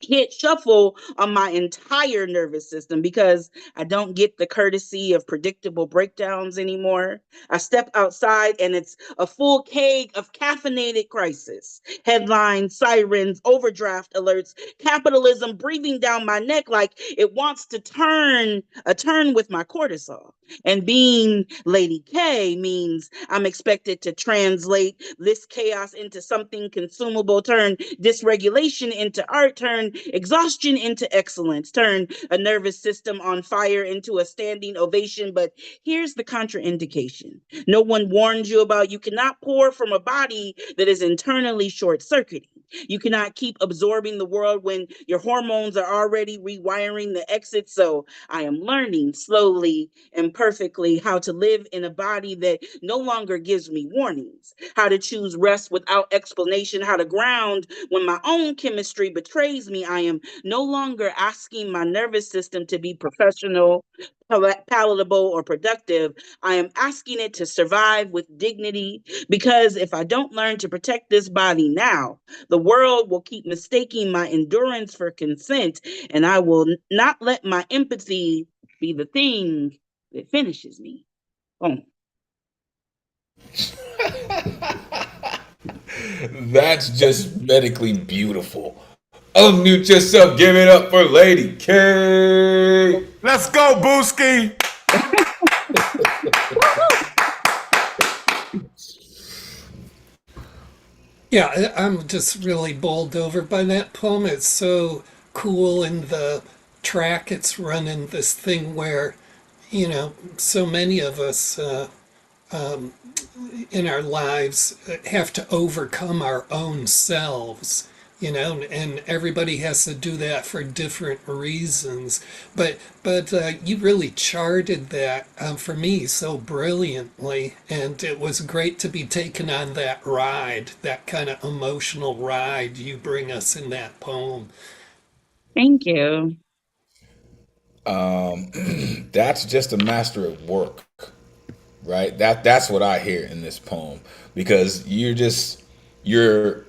hit shuffle on my entire nervous system? Because I don't get the courtesy of predictable breakdowns anymore. I step outside and it's a full keg of caffeinated crisis. Headlines, sirens, overdraft alerts, capitalism breathing down my neck like it wants to turn with my cortisol. And being Lady K means I'm expected to translate this chaos into something consumable, turn dysregulation into art, turn exhaustion into excellence, turn a nervous system on fire into a standing ovation. But here's the contraindication no one warned you about. You cannot pour from a body that is internally short circuiting. You cannot keep absorbing the world when your hormones are already rewiring the exit. So I am learning slowly and perfectly how to live in a body that no longer gives me warnings, how to choose rest without explanation, how to ground when my own chemistry betrays me. I am no longer asking my nervous system to be professional, palatable, or productive. I am asking it to survive with dignity, because if I don't learn to protect this body now, the world will keep mistaking my endurance for consent, and I will not let my empathy be the thing that finishes me. Boom. That's just medically beautiful. Unmute yourself. Give it up for Lady K. Let's go, Booski. Yeah, I'm just really bowled over by that poem. It's so cool in the track it's running this thing where, so many of us in our lives have to overcome our own selves, and everybody has to do that for different reasons. But you really charted that for me so brilliantly, and it was great to be taken on that ride, that kind of emotional ride you bring us in that poem. Thank you. That's just a master of work, right? That's what I hear in this poem, because you're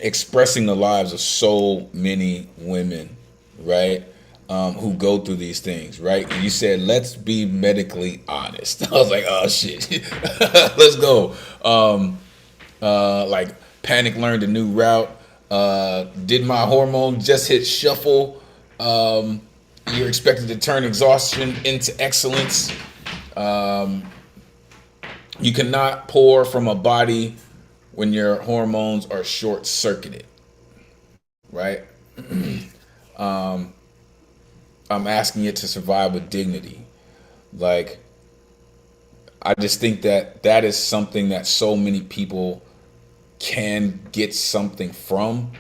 expressing the lives of so many women, right? Who go through these things, right? And you said, let's be medically honest. I was like, oh shit, let's go. Like Panic learned a new route. Did my hormones just hit shuffle? You're expected to turn exhaustion into excellence. You cannot pour from a body when your hormones are short circuited, right? I'm asking it to survive with dignity. Like, I just think that is something that so many people can get something from,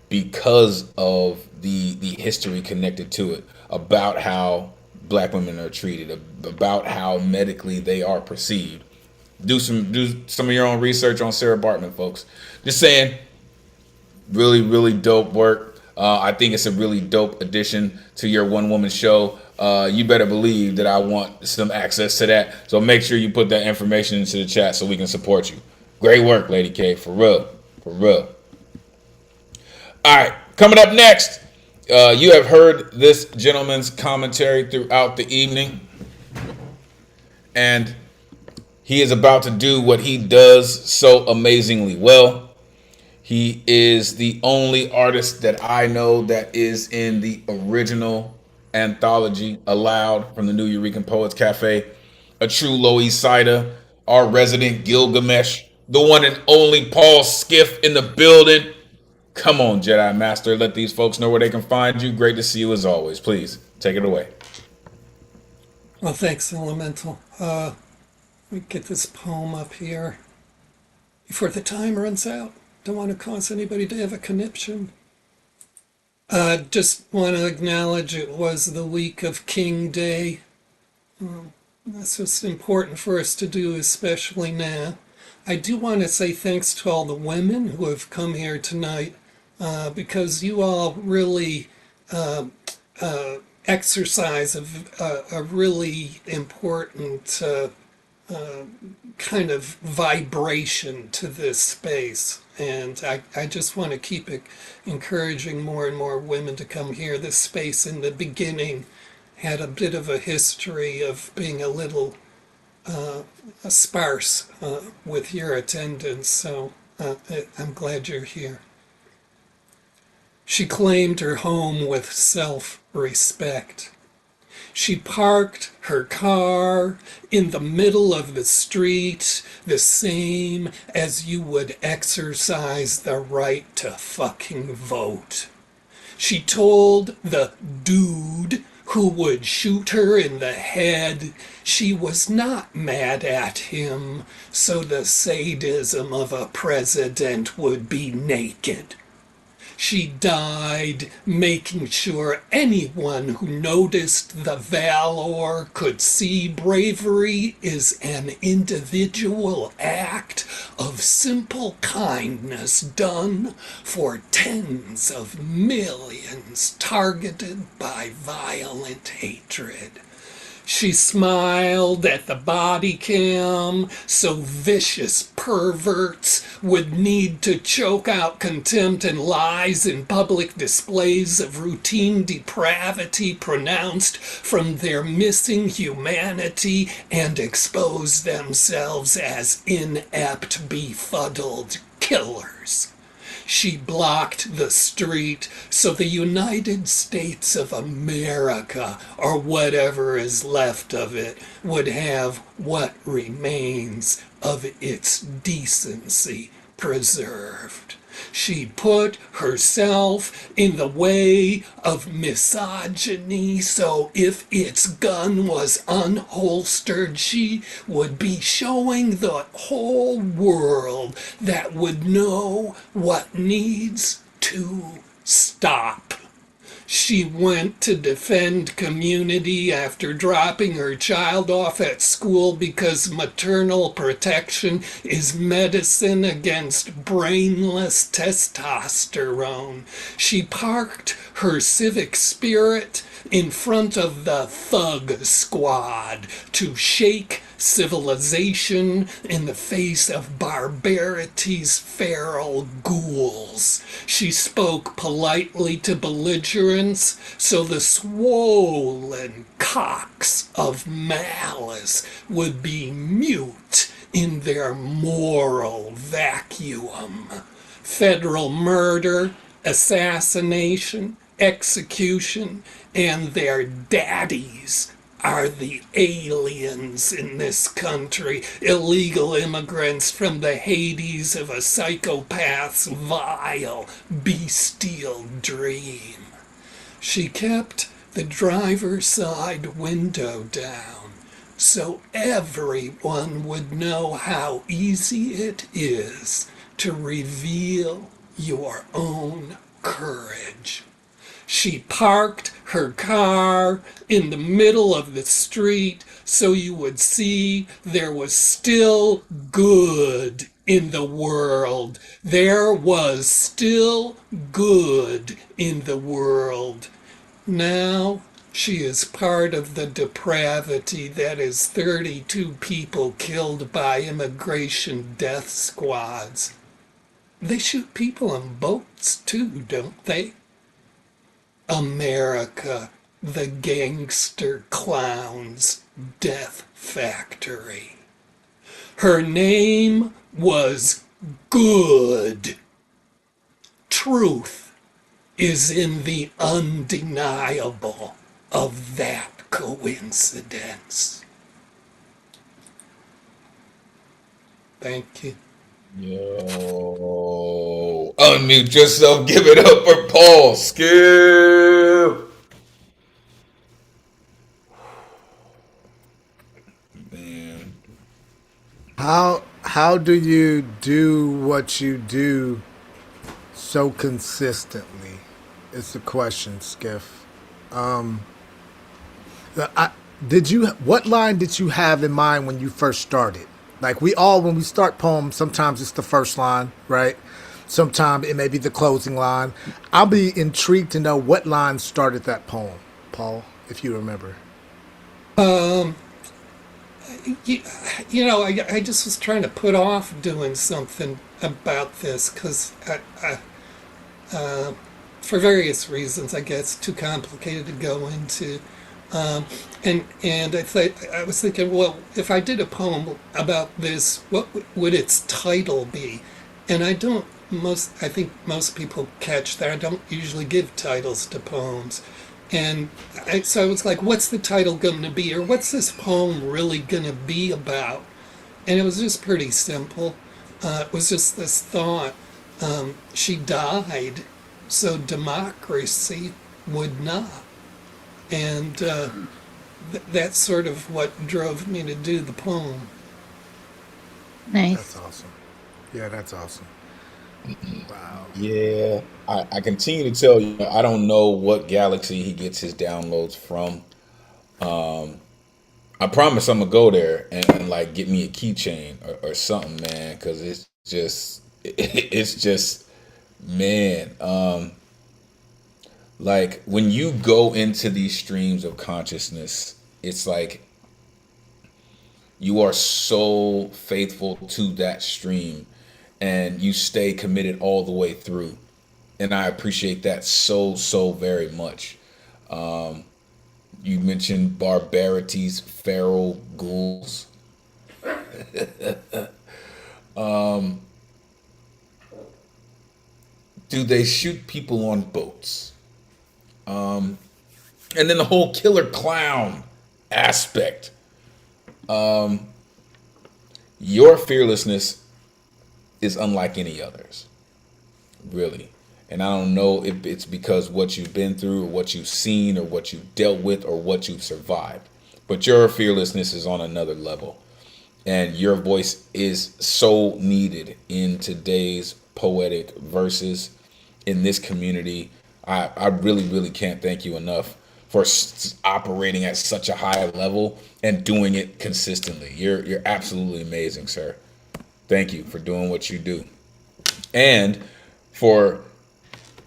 because of the history connected to it, about how black women are treated, about how medically they are perceived. Do some of your own research on Sarah Bartman, folks. Just saying, really, really dope work. I think it's a really dope addition to your one woman show. You better believe that I want some access to that. So make sure you put that information into the chat so we can support you. Great work, Lady K. For real. For real. All right. Coming up next, you have heard this gentleman's commentary throughout the evening. And he is about to do what he does so amazingly well. He is the only artist that I know that is in the original anthology, Aloud, from the New Eurekan Poets Cafe. A true Low East Sider, our resident Gilgamesh, the one and only Paul Skiff in the building. Come on, Jedi Master, let these folks know where they can find you. Great to see you as always. Please, take it away. Well, thanks, Elemental. Let me get this poem up here before the time runs out. Don't want to cause anybody to have a conniption. Just want to acknowledge it was the week of King Day. That's just important for us to do, especially now. I do want to say thanks to all the women who have come here tonight, because you all really exercise a really important kind of vibration to this space. And I just want to keep encouraging more and more women to come here. This space in the beginning had a bit of a history of being a little sparse with your attendance, so I'm glad you're here. She claimed her home with self-respect. She parked her car in the middle of the street, the same as you would exercise the right to fucking vote. She told the dude who would shoot her in the head she was not mad at him, so the sadism of a president would be naked. She died making sure anyone who noticed the valor could see bravery is an individual act of simple kindness done for tens of millions targeted by violent hatred. She smiled at the body cam so vicious perverts would need to choke out contempt and lies in public displays of routine depravity pronounced from their missing humanity and expose themselves as inept, befuddled killers. She blocked the street so the United States of America, or whatever is left of it, would have what remains of its decency preserved. She put herself in the way of misogyny, so if its gun was unholstered, she would be showing the whole world that would know what needs to stop. She went to defend community after dropping her child off at school because maternal protection is medicine against brainless testosterone. She parked her civic spirit in front of the thug squad to shake civilization in the face of barbarity's feral ghouls. She spoke politely to belligerents so the swollen cocks of malice would be mute in their moral vacuum. Federal murder, assassination, execution, and their daddies are the aliens in this country, illegal immigrants from the Hades of a psychopath's vile, bestial dream. She kept the driver's side window down so everyone would know how easy it is to reveal your own courage. She parked her car in the middle of the street so you would see there was still good in the world. There was still good in the world. Now she is part of the depravity that is 32 people killed by immigration death squads. They shoot people on boats too, don't they? America, the gangster clown's death factory. Her name was Good. Truth is in the undeniable of that coincidence. Thank you. Yo, unmute yourself. Give it up for Paul. Skip. Man. How do you do what you do so consistently? Is the question, Skiff. What line did you have in mind when you first started? Like when we start poems, sometimes it's the first line, right? Sometimes it may be the closing line. I'll be intrigued to know what line started that poem, Paul, if you remember. I just was trying to put off doing something about this because for various reasons, I guess, too complicated to go into. And I was thinking, well, if I did a poem about this, what would its title be? And I think most people catch that. I don't usually give titles to poems. And so I was like, what's the title going to be? Or what's this poem really going to be about? And it was just pretty simple. It was just this thought. She died so democracy would not. And that's sort of what drove me to do the poem. Nice. That's awesome. Yeah, that's awesome. Wow. Yeah, I continue to tell you, I don't know what galaxy he gets his downloads from. I promise I'm gonna go there and like get me a keychain or something, man, because it's just, it's just, man. Like when you go into these streams of consciousness, it's like you are so faithful to that stream and you stay committed all the way through. And I appreciate that so very much. You mentioned barbarities, feral ghouls. Do they shoot people on boats? And then the whole killer clown aspect. Your fearlessness is unlike any others, really. And I don't know if it's because what you've been through or what you've seen or what you've dealt with or what you've survived. But your fearlessness is on another level. And your voice is so needed in today's poetic verses in this community. I really can't thank you enough for operating at such a high level and doing it consistently. You're absolutely amazing, sir. Thank you for doing what you do and for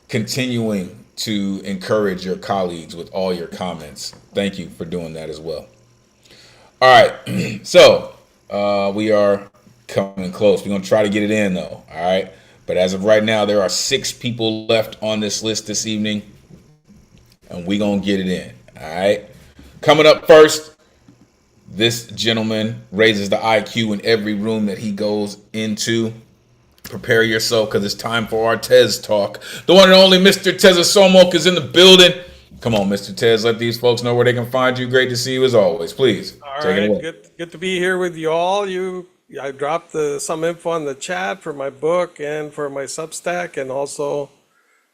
continuing to encourage your colleagues with all your comments. Thank you for doing that as well. All right, so we are coming close. We're gonna try to get it in though. All right, but as of right now, there are 6 people left on this list this evening, and we gonna get it in. All right, coming up first, this gentleman raises the IQ in every room that he goes into. Prepare yourself because it's time for our Tez talk. The one and only Mr. Tezasomok is in the building. Come on, Mr. Tez, let these folks know where they can find you. Great to see you as always. Please All take it right, away. good to be here with you all. I dropped some info on the chat for my book and for my Substack, and also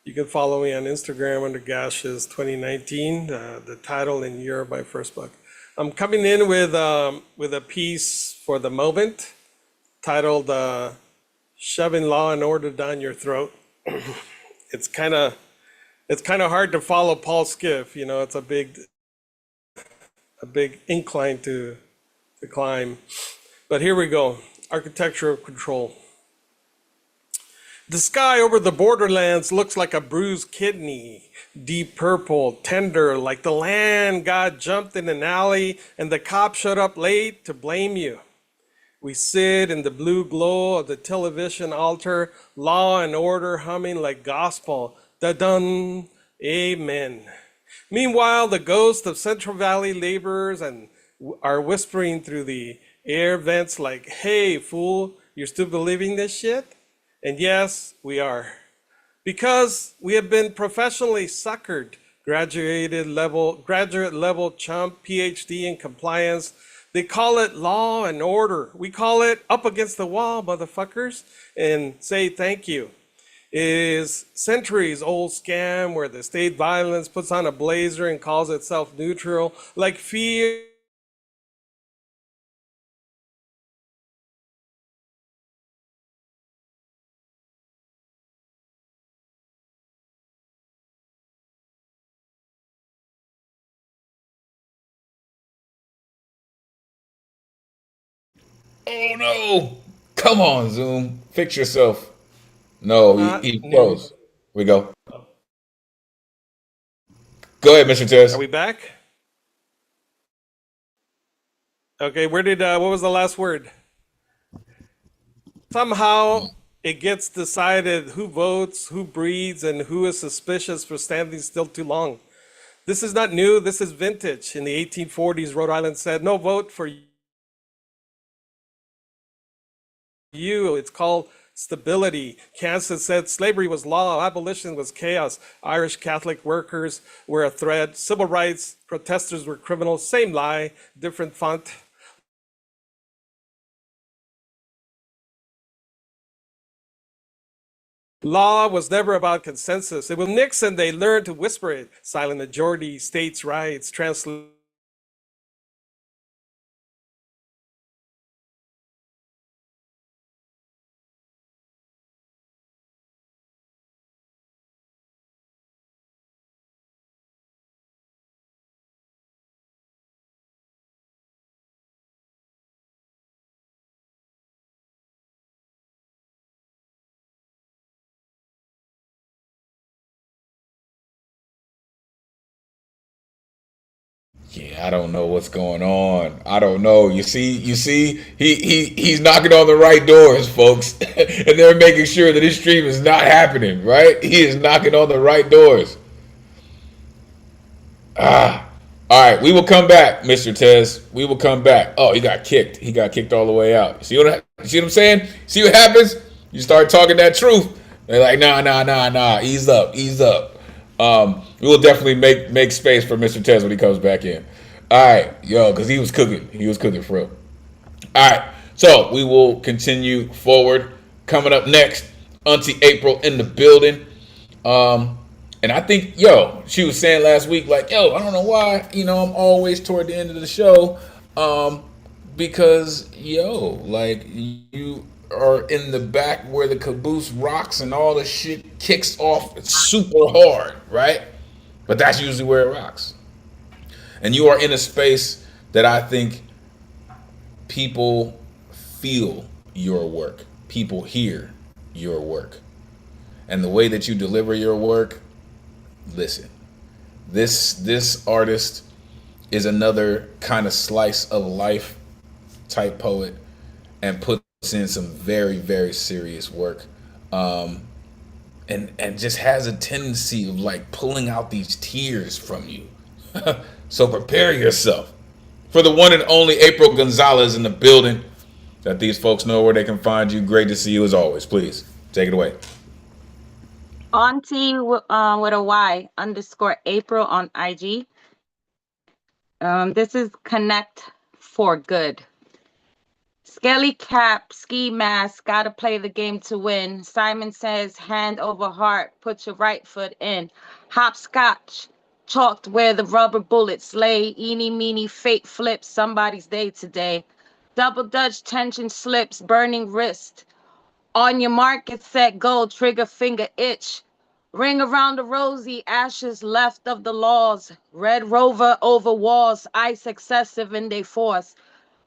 you can follow me on Instagram under Gashes 2019, the title and year of my first book. I'm coming in with a piece for the moment titled "Shoving Law and Order Down Your Throat." It's kind of hard to follow Paul Skiff. You know, it's a big incline to climb. But here we go. Architecture of control. The sky over the borderlands looks like a bruised kidney, deep purple, tender, like the land God jumped in an alley and the cop showed up late to blame you. We sit in the blue glow of the television altar, law and order humming like gospel. Da-dun, amen. Meanwhile, the ghosts of Central Valley laborers are whispering through the air vents like, hey, fool, you're still believing this shit? And yes, we are. Because we have been professionally suckered, graduate level chump, PhD in compliance. They call it law and order. We call it up against the wall, motherfuckers, and say thank you. Is centuries old scam where the state violence puts on a blazer and calls itself neutral, like fear. Oh no! Come on, Zoom. Fix yourself. No, he New. froze. We go. Go ahead, Mr. Tez. Are we back? Okay, what was the last word? Somehow it gets decided who votes, who breathes, and who is suspicious for standing still too long. This is not new, this is vintage. In the 1840s, Rhode Island said, no vote for you. It's called stability. Kansas said slavery was law, abolition was chaos. Irish Catholic workers were a threat. Civil rights protesters were criminals. Same lie, different font. Law was never about consensus. It was Nixon, they learned to whisper it. Silent majority, states' rights, translate. I don't know what's going on. I don't know. You see, he's knocking on the right doors, folks, and they're making sure that his stream is not happening. Right? He is knocking on the right doors. All right, we will come back, Mr. Tez. We will come back. Oh, he got kicked. He got kicked all the way out. See what I'm saying? See what happens? You start talking that truth. They're like, nah. Ease up. We will definitely make space for Mr. Tez when he comes back in. All right, yo, because he was cooking. He was cooking for real. All right, so we will continue forward. Coming up next, Auntie April in the building. And I think, she was saying last week, like, I don't know why, I'm always toward the end of the show. Because, like, you are in the back where the caboose rocks and all the shit kicks off super hard, right? But that's usually where it rocks. And you are in a space that I think people feel your work. People hear your work. And the way that you deliver your work, listen, this artist is another kind of slice of life type poet and puts in some very, very serious work. And just has a tendency of like pulling out these tears from you. So prepare yourself. For the one and only April Gonzalez in the building, that these folks know where they can find you. Great to see you as always. Please take it away. Auntie with a Y _ April on IG. This is Connect for Good. Skelly cap, ski mask, gotta play the game to win. Simon says, hand over heart, put your right foot in. Hopscotch, chalked where the rubber bullets lay. Eeny, meeny, fate flips, somebody's day today. Double Dutch tension slips, burning wrist. On your mark, get set, go, trigger finger itch. Ring around the rosy, ashes left of the laws. Red Rover over walls, ice excessive in they force.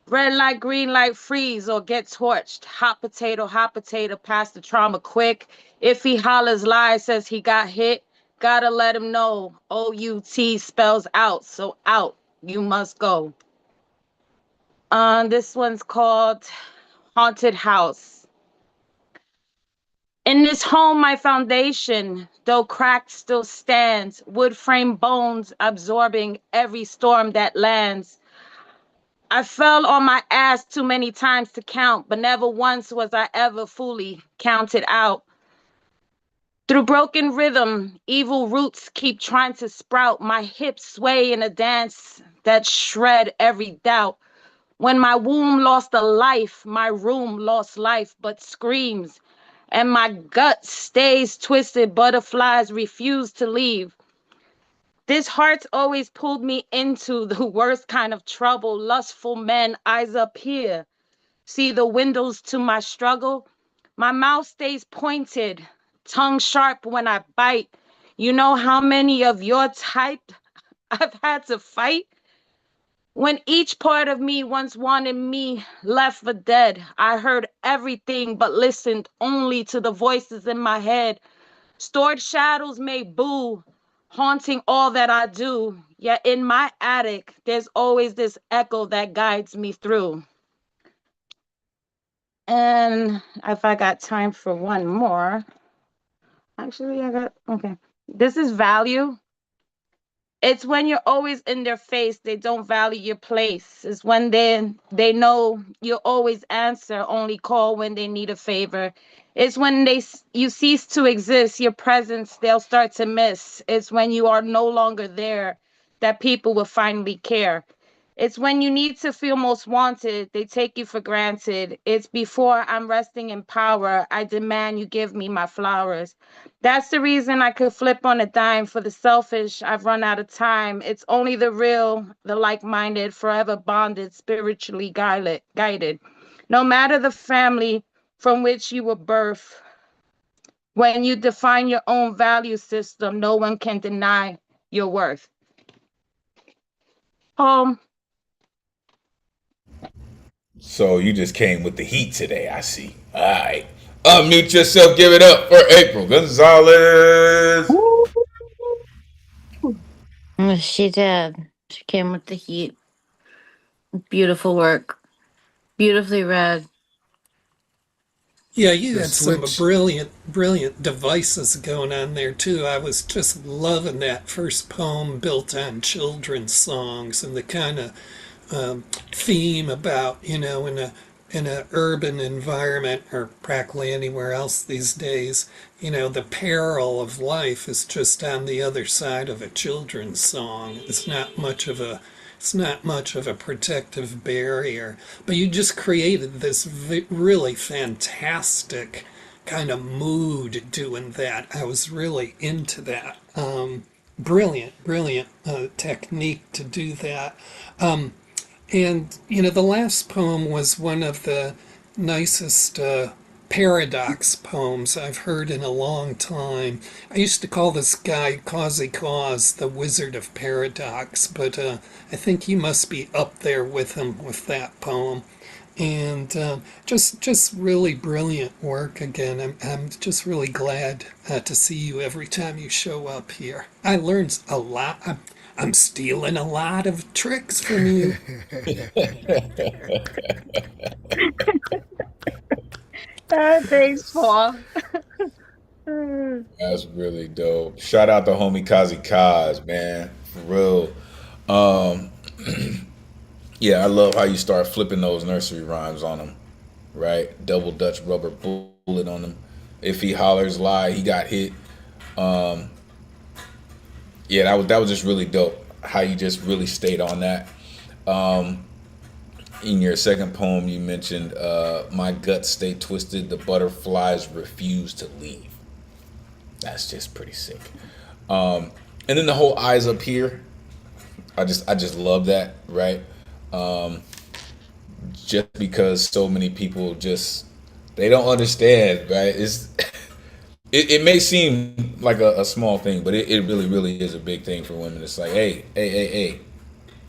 Red light, green light, freeze or get torched. Hot potato, pass the trauma quick. If he hollers lies, says he got hit, gotta let him know. OUT spells out, so out, you must go. This one's called Haunted House. In this home, my foundation, though cracked, still stands. Wood frame bones absorbing every storm that lands. I fell on my ass too many times to count, but never once was I ever fully counted out. Through broken rhythm, evil roots keep trying to sprout. My hips sway in a dance that shred every doubt. When my womb lost a life, my room lost life, but screams. And my gut stays twisted, butterflies refuse to leave. This heart's always pulled me into the worst kind of trouble. Lustful men, eyes up here. See the windows to my struggle? My mouth stays pointed, tongue sharp when I bite. You know how many of your type I've had to fight? When each part of me once wanted me left for dead, I heard everything but listened only to the voices in my head. Stored shadows may boo, haunting all that I do. Yet in my attic, there's always this echo that guides me through. And if I got time for one more, actually okay. This is Value. It's when you're always in their face, they don't value your place. It's when they know you always answer, only call when they need a favor. It's when you cease to exist, your presence they'll start to miss. It's when you are no longer there that people will finally care. It's when you need to feel most wanted, they take you for granted. It's before I'm resting in power, I demand you give me my flowers. That's the reason I could flip on a dime. For the selfish, I've run out of time. It's only the real, the like-minded, forever bonded, spiritually guided. No matter the family from which you were birthed, when you define your own value system, no one can deny your worth. So you just came with the heat today, I see. All right. Unmute yourself. Give it up for April Gonzalez. She did. She came with the heat. Beautiful work. Beautifully read. Yeah, you The had some switch. brilliant devices going on there too. I was just loving that first poem built on children's songs and the kind of theme about in a urban environment or practically anywhere else these days, the peril of life is just on the other side of a children's song. It's not much of a protective barrier, but you just created this really fantastic kind of mood doing that. I was really into that. Brilliant technique to do that. And, the last poem was one of the nicest paradox poems I've heard in a long time. I used to call this guy Causey Cause the Wizard of Paradox, but I think you must be up there with him with that poem. And just really brilliant work again. I'm just really glad to see you every time you show up here. I learned a lot. I'm stealing a lot of tricks from you. Thanks, Paul. That's really dope. Shout out to homie Kazi Kaz, man. For real. Um, yeah, I love how you start flipping those nursery rhymes on him, right? Double Dutch rubber bullet on him. If he hollers lie, he got hit. Um, yeah, that was just really dope. How you just really stayed on that. Um, in your second poem, you mentioned my guts stay twisted. The butterflies refuse to leave. That's just pretty sick. And then the whole eyes up here. I just love that, right? Um, just because so many people just they don't understand, right? It may seem like a small thing, but it really is a big thing for women. It's like, hey,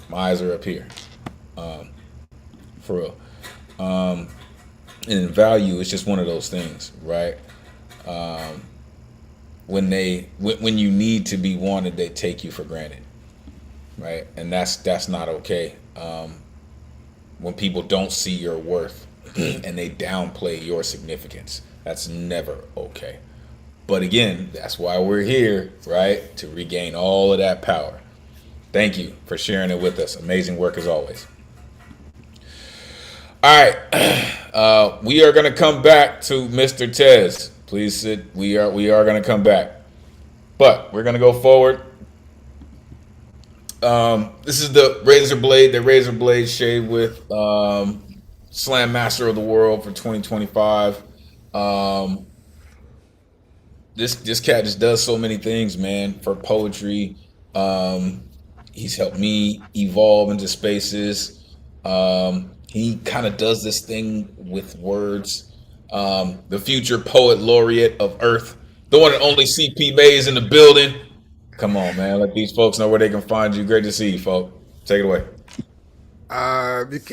my eyes are up here, um, for real. Um, and in value, it's just one of those things, right? Um, when you need to be wanted, they take you for granted, right? And that's not okay. When people don't see your worth and they downplay your significance, that's never okay. But again, that's why we're here, right? To regain all of that power. Thank you for sharing it with us. Amazing work as always. All right, we are going to come back to Mr. Tez. Please sit. We are going to come back, but we're going to go forward. This is the razor blade shave with Slam Master of the World for 2025. Um, this cat just does so many things, man. For poetry, he's helped me evolve into spaces. He kind of does this thing with words. The future poet laureate of Earth, the one and only CP Mays in the building. Come on, man. Let these folks know where they can find you. Great to see you, folks. Take it away.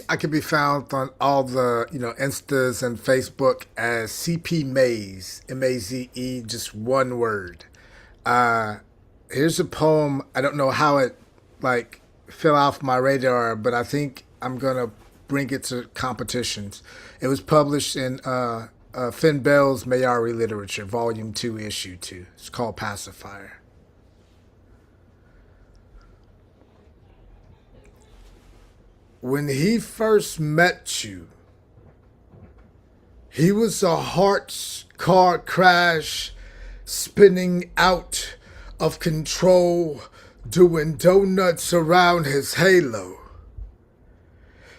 I can be found on all the Instas and Facebook as CP Maze, Maze, just one word. Uh, Here's a poem. I don't know how it like fell off my radar, but I think I'm gonna bring it to competitions. It was published in Finn Bell's Mayari Literature, Volume 2, Issue 2. It's called Pacifier. When he first met you, he was a heart's car crash, spinning out of control, doing donuts around his halo.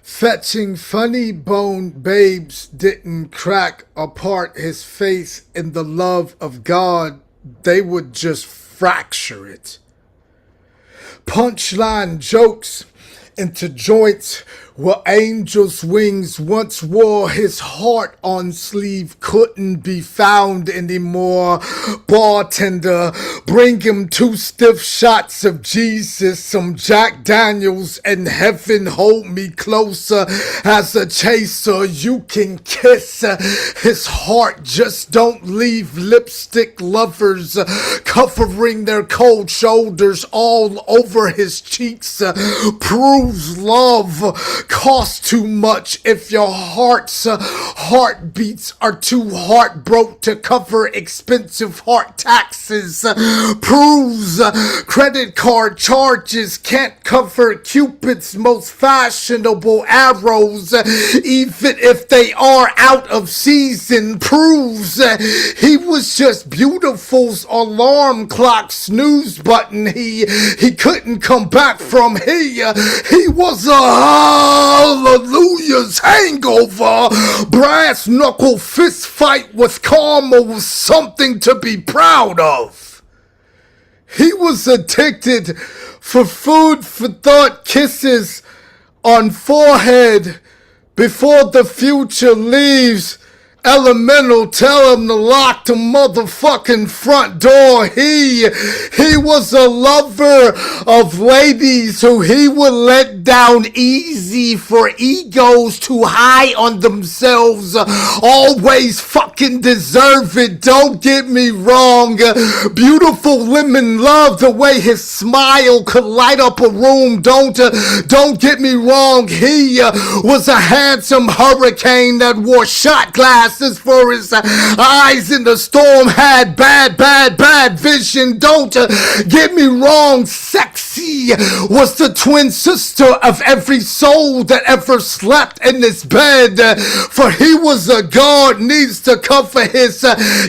Fetching funny boned babes didn't crack apart his face in the love of God, they would just fracture it. Punchline jokes into joints Well, angel's wings once wore his heart on sleeve couldn't be found anymore. Bartender, bring him 2 stiff shots of Jesus, some Jack Daniels, and heaven hold me closer. As a chaser, you can kiss his heart, just don't leave lipstick lovers covering their cold shoulders all over his cheeks. Proves love costs too much if your heartbeats are too heartbroke to cover expensive heart taxes. Proves credit card charges can't cover Cupid's most fashionable arrows, even if they are out of season. Proves he was just beautiful's alarm clock snooze button. He couldn't come back from. He was a hallelujah's hangover. Brass knuckle fist fight with karma was something to be proud of. He was addicted for food for thought kisses on forehead before the future leaves. Elemental, tell him to lock the motherfucking front door. He was a lover of ladies who he would let down easy for egos too high on themselves. Always fucking deserve it, don't get me wrong. Beautiful women love the way his smile could light up a room. Don't get me wrong. He was a handsome hurricane that wore shot glasses for his eyes in the storm, had bad vision. Don't get me wrong. Sexy was the twin sister of every soul that ever slept in this bed. For he was a god, needs to cover his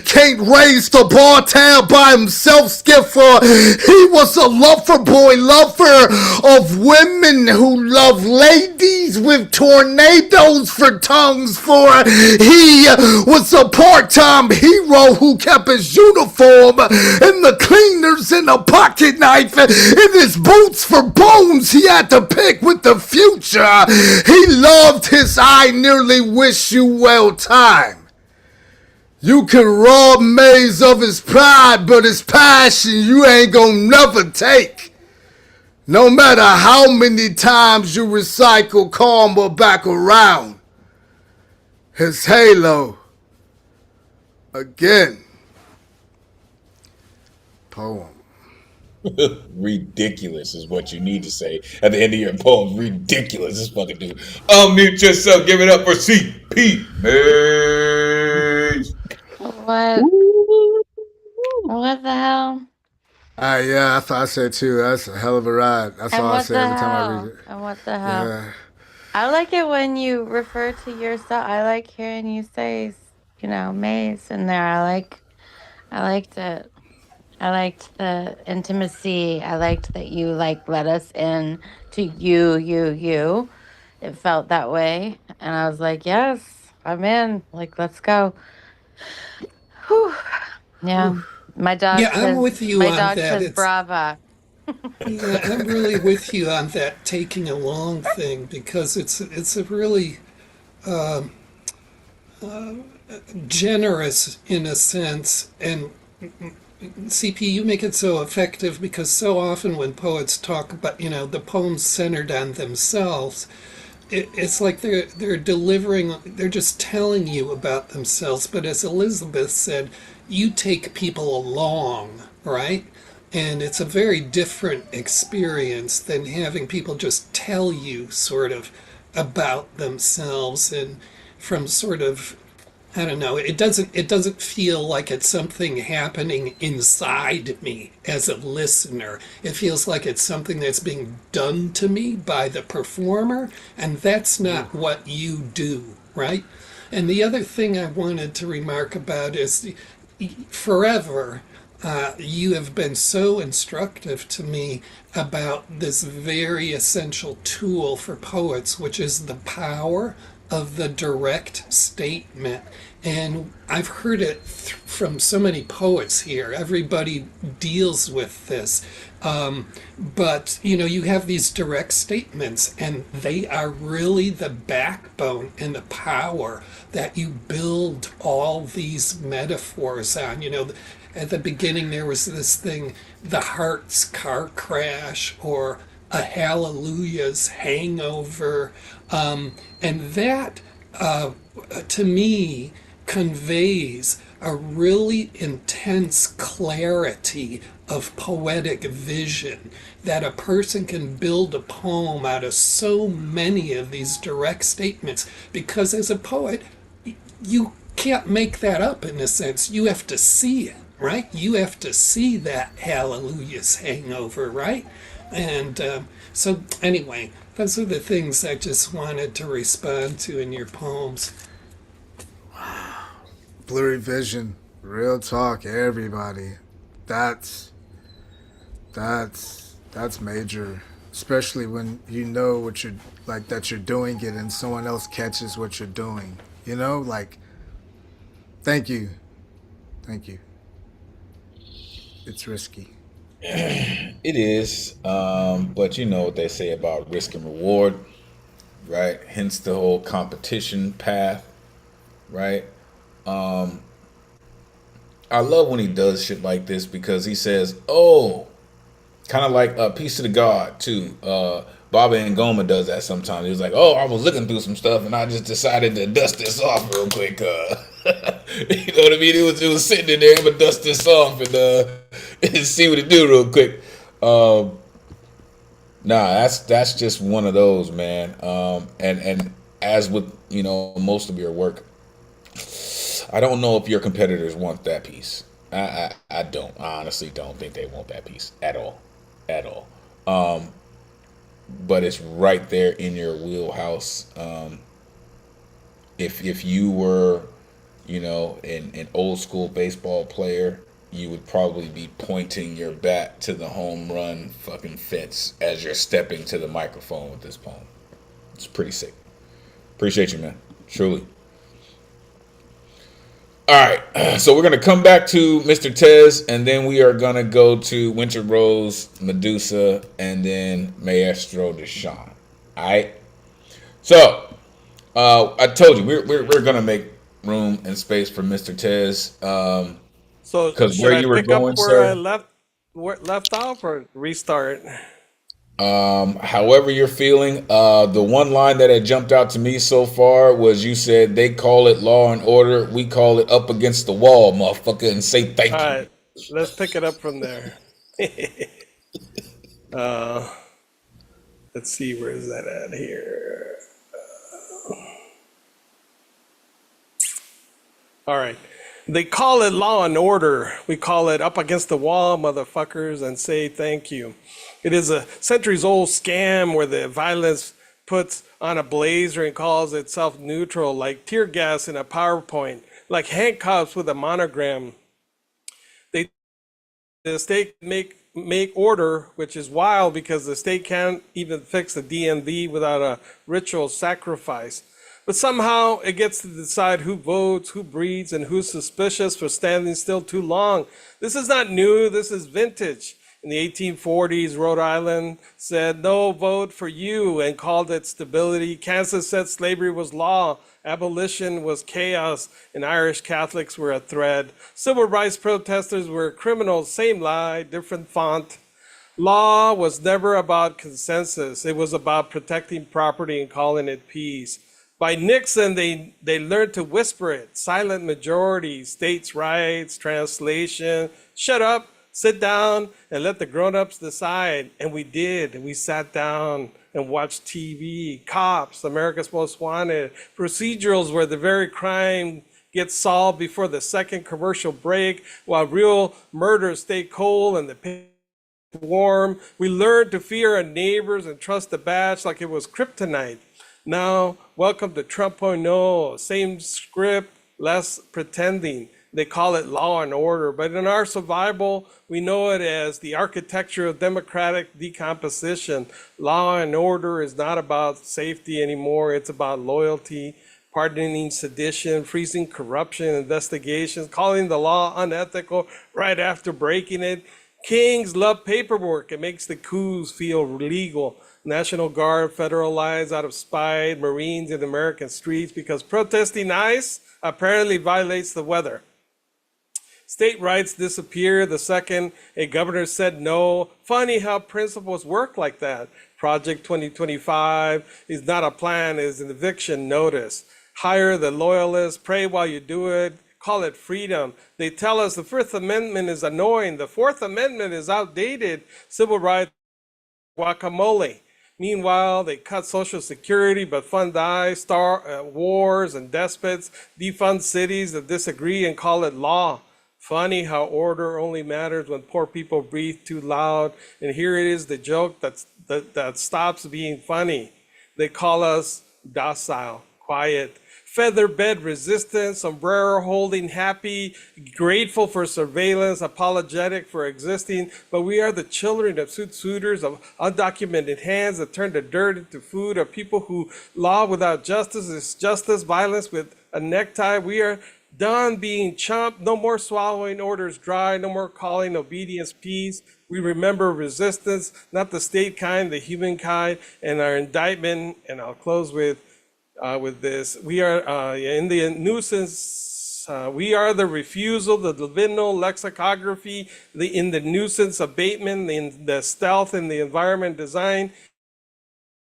can't raise the bar tab by himself, skiffer. He was a lover boy, lover of women who love ladies with tornadoes for tongues. For he was a part-time hero who kept his uniform and the cleaners and a pocket knife in his boots for bones he had to pick with the future. He loved his I nearly wish you well time. You can rob Maze of his pride, but his passion you ain't gonna never take. No matter how many times you recycle karma back around. His halo. Again. Poem. Ridiculous is what you need to say at the end of your poem. Ridiculous. This fucking dude. Unmute yourself. Give it up for CP Maze. What the hell? Yeah, I said too. That's a hell of a ride. That's all I say every time I read it. And what the hell? Yeah. I like it when you refer to yourself. I like hearing you say, Maze in there. I liked it. I liked the intimacy. I liked that you let us in to you. It felt that way. And I was like, yes, I'm in. Let's go. Whew. Yeah. My dog says, I'm with you my on dog that. says brava. Yeah, I'm really with you on that taking along thing, because it's a really generous in a sense. And CP, you make it so effective because so often when poets talk about, the poems centered on themselves, it's like they're delivering, they're just telling you about themselves. But as Elizabeth said, you take people along, right? And it's a very different experience than having people just tell you sort of about themselves, and from sort of, I don't know, it doesn't feel like it's something happening inside me as a listener. It feels like it's something that's being done to me by the performer, and that's not what you do, right? And the other thing I wanted to remark about is forever you have been so instructive to me about this very essential tool for poets, which is the power of the direct statement. And I've heard it from so many poets here. Everybody deals with this. But you have these direct statements, and they are really the backbone and the power that you build all these metaphors on. At the beginning, there was this thing, the heart's car crash, or a hallelujah's hangover. And that, to me, conveys a really intense clarity of poetic vision, that a person can build a poem out of so many of these direct statements, because as a poet, you can't make that up. In a sense, you have to see it, right? You have to see that hallelujah's hangover, right? And so anyway, those are the things I just wanted to respond to in your poems. Blurry vision, real talk, everybody. That's that's major, especially when you know what you're like, that you're doing it and someone else catches what you're doing. Like, thank you, thank you. It's risky. It is, but you know what they say about risk and reward, right? Hence the whole competition path, right? Um, I love when he does shit like this because he says, "Oh, kind of like a piece of the God too." Baba Ngoma does that sometimes. He was like, "Oh, I was looking through some stuff and I just decided to dust this off real quick." You know what I mean? It was sitting in there. I'm gonna dust this off and see what it do real quick. Um, Nah, that's just one of those, man. And as with most of your work, I don't know if your competitors want that piece. I don't. I honestly don't think they want that piece at all, at all. Um, but it's right there in your wheelhouse. If you were, an old school baseball player, you would probably be pointing your bat to the home run fucking fence as you're stepping to the microphone with this poem. It's pretty sick. Appreciate you, man. Truly. All right, so we're gonna come back to Mr. Tez, and then we are gonna go to Winter Rose, Medusa, and then Maestro Deshawn. All right. So I told you we're gonna make room and space for Mr. Tez. So Because should where I you were pick up going, where I sir. left off, or restart? However you're feeling, the one line that had jumped out to me so far was you said they call it law and order, we call it up against the wall, motherfucker, and say All thank you. right, let's pick it up from there. uh, let's see, where is that at here? All right. They call it law and order. We call it up against the wall, motherfuckers, and say thank you. It is a centuries old scam where the violence puts on a blazer and calls itself neutral, like tear gas in a PowerPoint, like handcuffs with a monogram. They the state make order, which is wild because the state can't even fix the DMV without a ritual sacrifice. But somehow it gets to decide who votes, who breathes, and who's suspicious for standing still too long. This is not new, this is vintage. In the 1840s, Rhode Island said, "No vote for you," and called it stability. Kansas said slavery was law, abolition was chaos, and Irish Catholics were a threat. Civil rights protesters were criminals, same lie, different font. Law was never about consensus. It was about protecting property and calling it peace. By Nixon, they learned to whisper it. Silent majority, states' rights, translation, shut up, sit down, and let the grown-ups decide. And we did. We sat down and watched TV, cops, America's Most Wanted, procedurals where the very crime gets solved before the second commercial break, while real murders stay cold and the pain warm. We learned to fear our neighbors and trust the badge like it was kryptonite. Now, welcome to Trump 0.0, same script, less pretending. They call it law and order, but in our survival, we know it as the architecture of democratic decomposition. Law and order is not about safety anymore, it's about loyalty, pardoning sedition, freezing corruption, investigations, calling the law unethical right after breaking it, Kings love paperwork. It makes the coups feel legal. National Guard, federal lines out of spite, Marines in American streets because protesting ICE apparently violates the weather. State rights disappear the second a governor said no. Funny how principles work like that. Project 2025 is not a plan, it's an eviction notice. Hire the loyalists, pray while you do it, call it freedom. They tell us the Fifth Amendment is annoying, the Fourth Amendment is outdated, civil rights guacamole. Meanwhile, they cut Social Security but fund wars and despots, defund cities that disagree and call it law. Funny how order only matters when poor people breathe too loud. And here it is, the joke that stops being funny. They call us docile, quiet, feather bed resistant, sombrero holding happy, grateful for surveillance, apologetic for existing, but we are the children of suitors, of undocumented hands that turn the dirt into food, of people who law without justice is justice, violence with a necktie. We are done being chumped, no more swallowing orders dry, no more calling obedience peace. We remember resistance, not the state kind, the human kind, and our indictment, and I'll close with this. We are in the nuisance. We are the refusal, the divinal lexicography, in the nuisance abatement, in the stealth, in the environment design.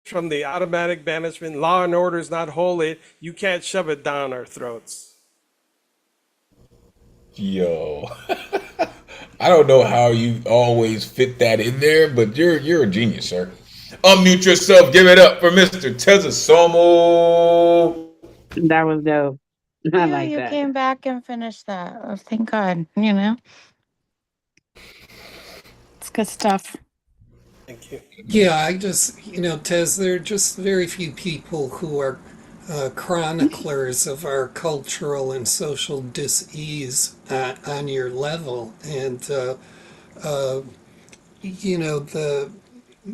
From the automatic banishment, law and order is not holy. You can't shove it down our throats. Yo, I don't know how you always fit that in there, but you're a genius, sir. Unmute yourself. Give it up for Mr. Tezasomo. That was dope. I Yeah, like you that. came back and finished that. Oh, thank God, you know? It's good stuff. Thank you. Yeah, I just, Tez, there are just very few people who are chroniclers of our cultural and social dis-ease on your level. And,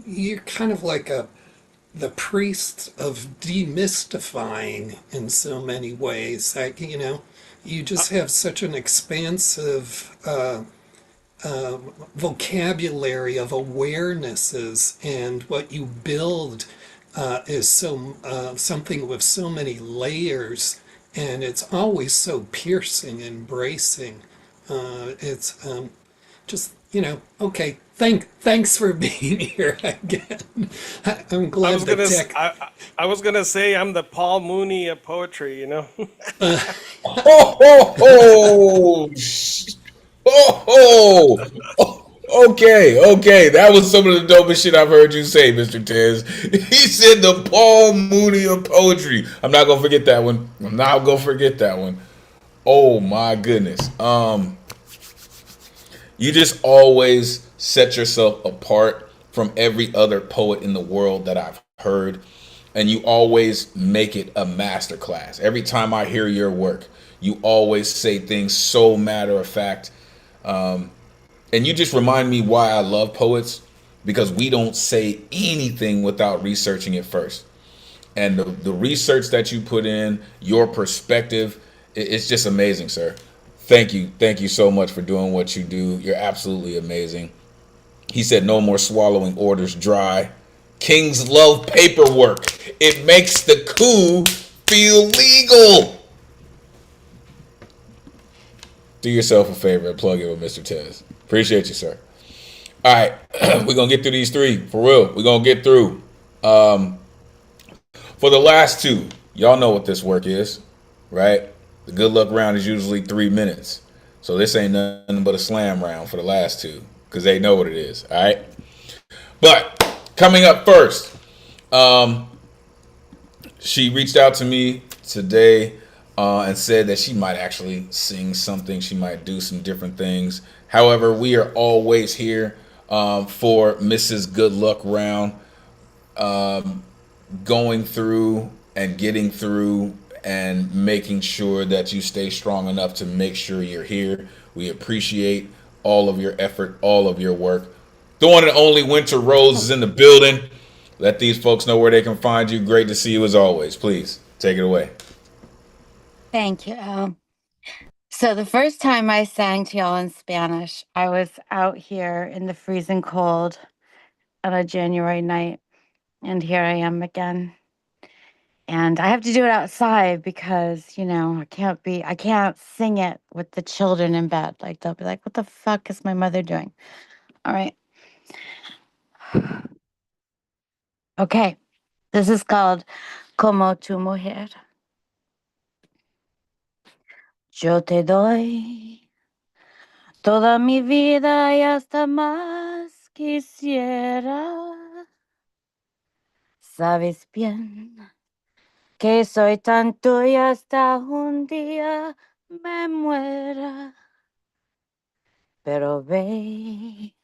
you're kind of like the priest of demystifying in so many ways. You just have such an expansive vocabulary of awarenesses, and what you build is something with so many layers, and it's always so piercing and bracing. It's just okay. Thanks for being here again. I'm glad the tech. I was gonna say I'm the Paul Mooney of poetry, you know. Okay. That was some of the dopest shit I've heard you say, Mr. Tez. He said the Paul Mooney of poetry. I'm not gonna forget that one. Oh my goodness. You just always set yourself apart from every other poet in the world that I've heard, and you always make it a masterclass. Every time I hear your work, you always say things so matter of fact. And you just remind me why I love poets, because we don't say anything without researching it first. And the research that you put in, your perspective, it's just amazing, sir. Thank you so much for doing what you do. You're absolutely amazing. He said no more swallowing orders dry. Kings love paperwork. It makes the coup feel legal. Do yourself a favor and plug in with Mr. Tez. Appreciate you, sir. All right, we're going to get through these three. For real, we're going to get through. For the last two, y'all know what this work is, right? The good luck round is usually 3 minutes. So this ain't nothing but a slam round for the last two, because they know what it is, all right? But coming up first, she reached out to me today and said that she might actually sing something. She might do some different things. However, we are always here for Mrs. Good Luck Round, going through and getting through and making sure that you stay strong enough to make sure you're here. We appreciate all of your effort, all of your work. The one and only Winter Rose is in the building. Let these folks know where they can find you. Great to see you as always. Please take it away. Thank you, Al. So the first time I sang to y'all in Spanish, I was out here in the freezing cold on a January night, and here I am again. And I have to do it outside because, I can't sing it with the children in bed. Like, they'll be like, what the fuck is my mother doing? All right. Okay. This is called Como tu mujer. Yo te doy toda mi vida y hasta más quisiera. Sabes bien que soy tan tuya hasta un día me muera. Pero ve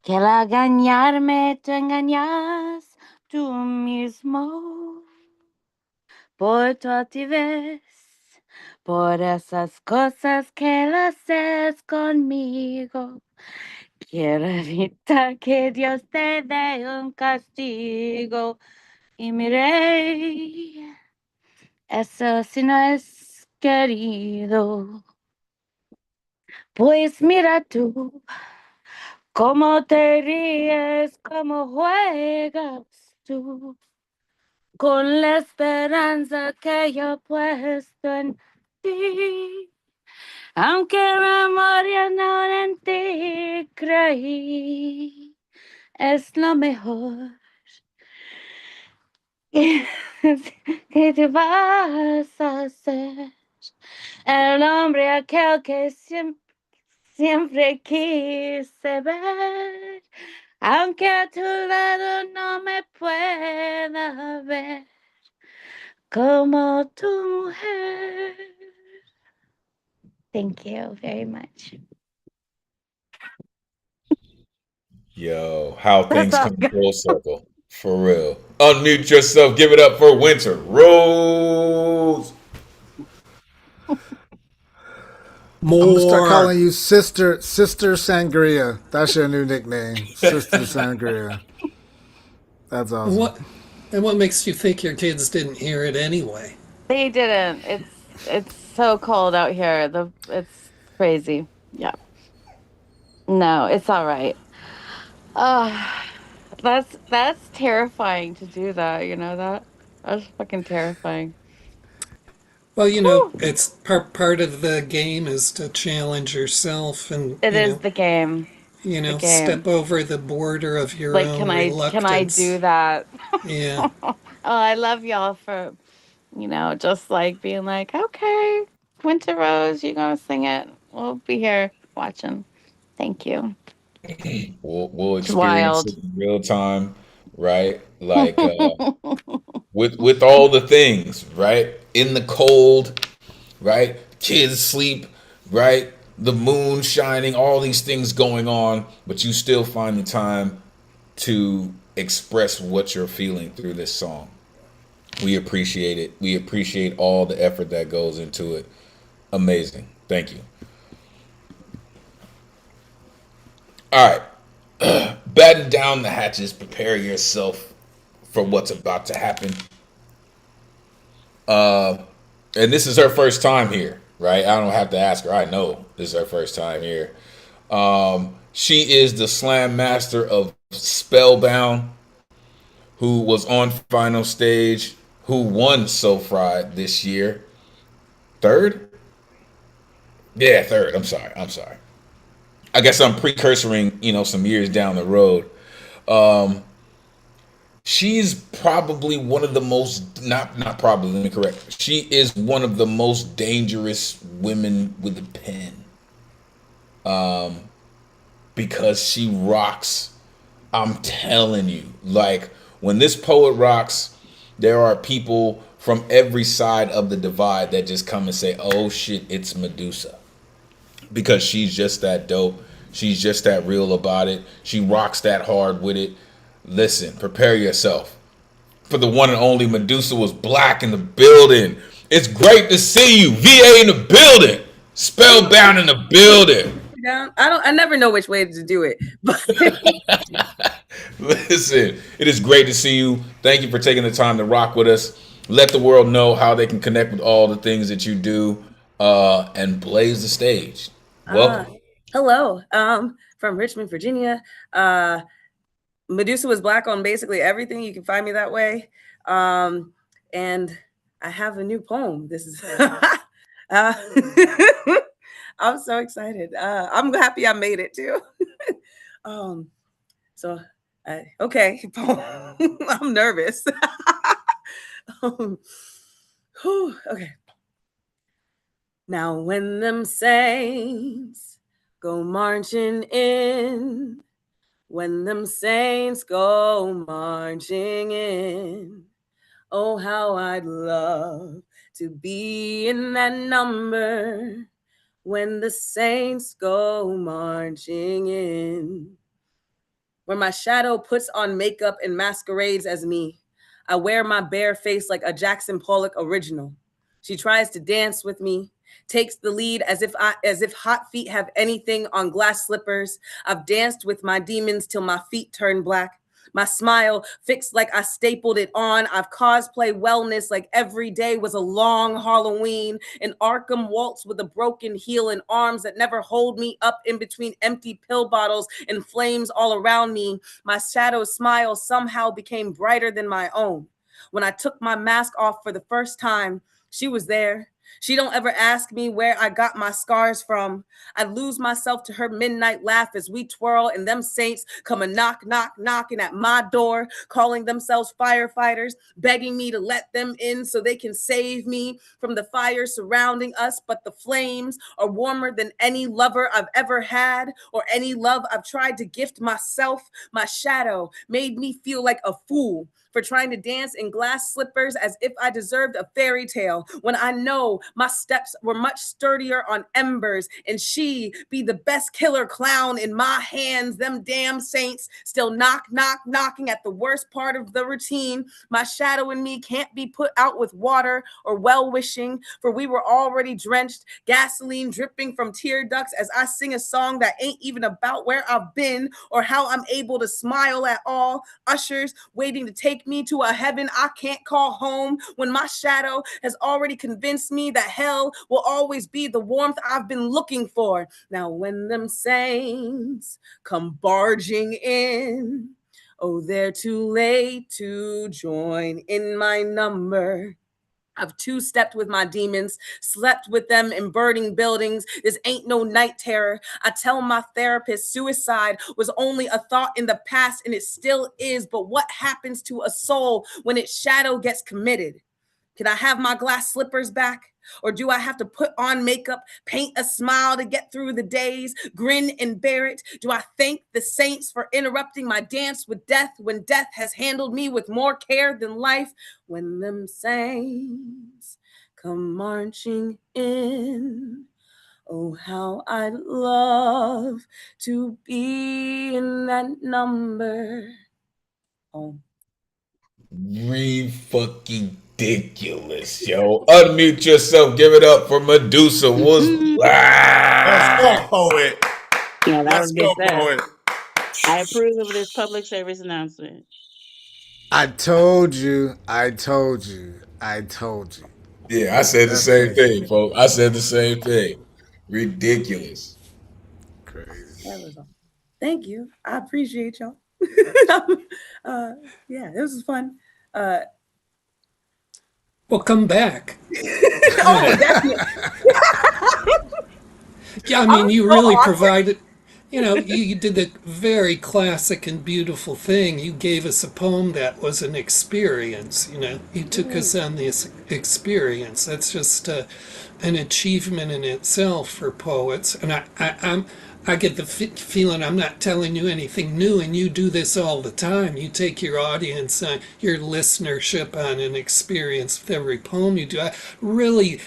que al engañarme te engañas tú mismo. Por tu altivez, por esas cosas que las haces conmigo. Quiero evitar que Dios te dé un castigo. Y miré, eso si no es querido. Pues mira tú, cómo te ríes, cómo juegas tú, con la esperanza que yo he puesto en ti. Aunque la memoria no en ti creí, es lo mejor. ¿Qué te vas a hacer? El hombre aquel que siempre quise ver, aunque a tu lado no me pueda ver como tu mujer. Thank you very much. Yo, how That's things all. come full circle. For real. Unmute yourself. Give it up for Winter Rose. I'm gonna start More. calling you Sister Sangria. That's your new nickname, Sister Sangria. That's awesome. What makes you think your kids didn't hear it anyway? They didn't. It's so cold out here. It's crazy. Yeah. No, it's all right. That's terrifying to do that, you know that? That's fucking terrifying. Well, Whew. it's part of the game is to challenge yourself and, It is the game. The game. step over the border of your Like, own can I do reluctance. that? Yeah. Oh, I love y'all for, just like being like, okay, Winter Rose, you're gonna sing it. We'll be here watching. Thank you. We'll It's experience it wild. in real time, right? Like with all the things, right? In the cold, right? Kids sleep, right? The moon shining, all these things going on, but you still find the time to express what you're feeling through this song. We appreciate it. We appreciate all the effort that goes into it. Amazing. Thank you. All right. Batten down the hatches. Prepare yourself for what's about to happen. And this is her first time here, right? I don't have to ask her. I know this is her first time here. She is the slam master of Spellbound, who was on final stage, who won SoFri this year. Third? Yeah, third. I'm sorry. I guess I'm precursoring, some years down the road. She's probably one of the most not probably, let me correct. She is one of the most dangerous women with a pen. Because she rocks. I'm telling you. Like when this poet rocks, there are people from every side of the divide that just come and say, "Oh shit, it's Medusa." Because she's just that dope. She's just that real about it. She rocks that hard with it. Listen, prepare yourself for the one and only Medusa was black in the building. It's great to see you. VA in the building. Spellbound in the building. I never know which way to do it. But Listen, it is great to see you. Thank you for taking the time to rock with us. Let the world know how they can connect with all the things that you do. and blaze the stage. Uh, Welcome. hello, from Richmond, Virginia. Medusa was black on basically everything. You can find me that way. And I have a new poem. This is uh, I'm so excited. I'm happy I made it too. um, so okay, I'm nervous. Okay. Now when them saints go marching in, when them saints go marching in, oh, how I'd love to be in that number when the saints go marching in. When my shadow puts on makeup and masquerades as me, I wear my bare face like a Jackson Pollock original. She tries to dance with me, takes the lead as if hot feet have anything on glass slippers. I've danced with my demons till my feet turn black. My smile fixed like I stapled it on. I've cosplay wellness like every day was a long Halloween. An Arkham waltz with a broken heel and arms that never hold me up in between empty pill bottles and flames all around me. My shadow smile somehow became brighter than my own. When I took my mask off for the first time, she was there. She don't ever ask me where I got my scars from. I lose myself to her midnight laugh as we twirl, and them saints come a knocking at my door, calling themselves firefighters, begging me to let them in so they can save me from the fire surrounding us. But the flames are warmer than any lover I've ever had or any love I've tried to gift myself. My shadow made me feel like a fool for trying to dance in glass slippers as if I deserved a fairy tale, when I know my steps were much sturdier on embers, and she be the best killer clown in my hands. Them damn saints still knocking at the worst part of the routine. My shadow and me can't be put out with water or well-wishing, for we were already drenched, gasoline dripping from tear ducts as I sing a song that ain't even about where I've been or how I'm able to smile at all. Ushers waiting to take me to a heaven I can't call home, when my shadow has already convinced me that hell will always be the warmth I've been looking for. Now when them saints come barging in, oh, they're too late to join in my number. I've two-stepped with my demons, slept with them in burning buildings. This ain't no night terror. I tell my therapist suicide was only a thought in the past, and it still is. But what happens to a soul when its shadow gets committed? Can I have my glass slippers back? Or do I have to put on makeup, paint a smile to get through the days, grin and bear it? Do I thank the saints for interrupting my dance with death when death has handled me with more care than life? When them saints come marching in, oh, how I'd love to be in that number. Oh. Fucking ridiculous, yo. Unmute yourself. Give it up for Medusa. Was Let's go, poet. Yeah, that was Let's good go, stuff. poet. I approve of this public service announcement. I told you. I told you. I told you. Yeah, I said the That's same crazy. thing, folks. I said the same thing. Ridiculous. Crazy. That was all. Thank you. I appreciate y'all. Yeah, this was fun. Well, come back. Oh, definitely. Yeah, I mean, you so really awkward. provided, you did a very classic and beautiful thing. You gave us a poem that was an experience, You took us on this experience. That's just an achievement in itself for poets. And I get the feeling I'm not telling you anything new, and you do this all the time. You take your audience, your listenership on an experience with every poem you do. I really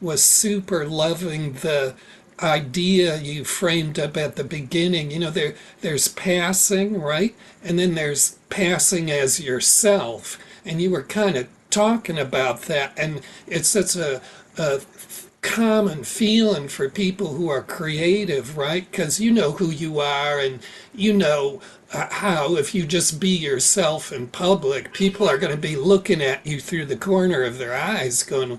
was super loving the idea you framed up at the beginning. There's passing, right? And then there's passing as yourself. And you were kind of talking about that. And it's such a common feeling for people who are creative, right? Because you know who you are, and you know how if you just be yourself in public, people are going to be looking at you through the corner of their eyes going,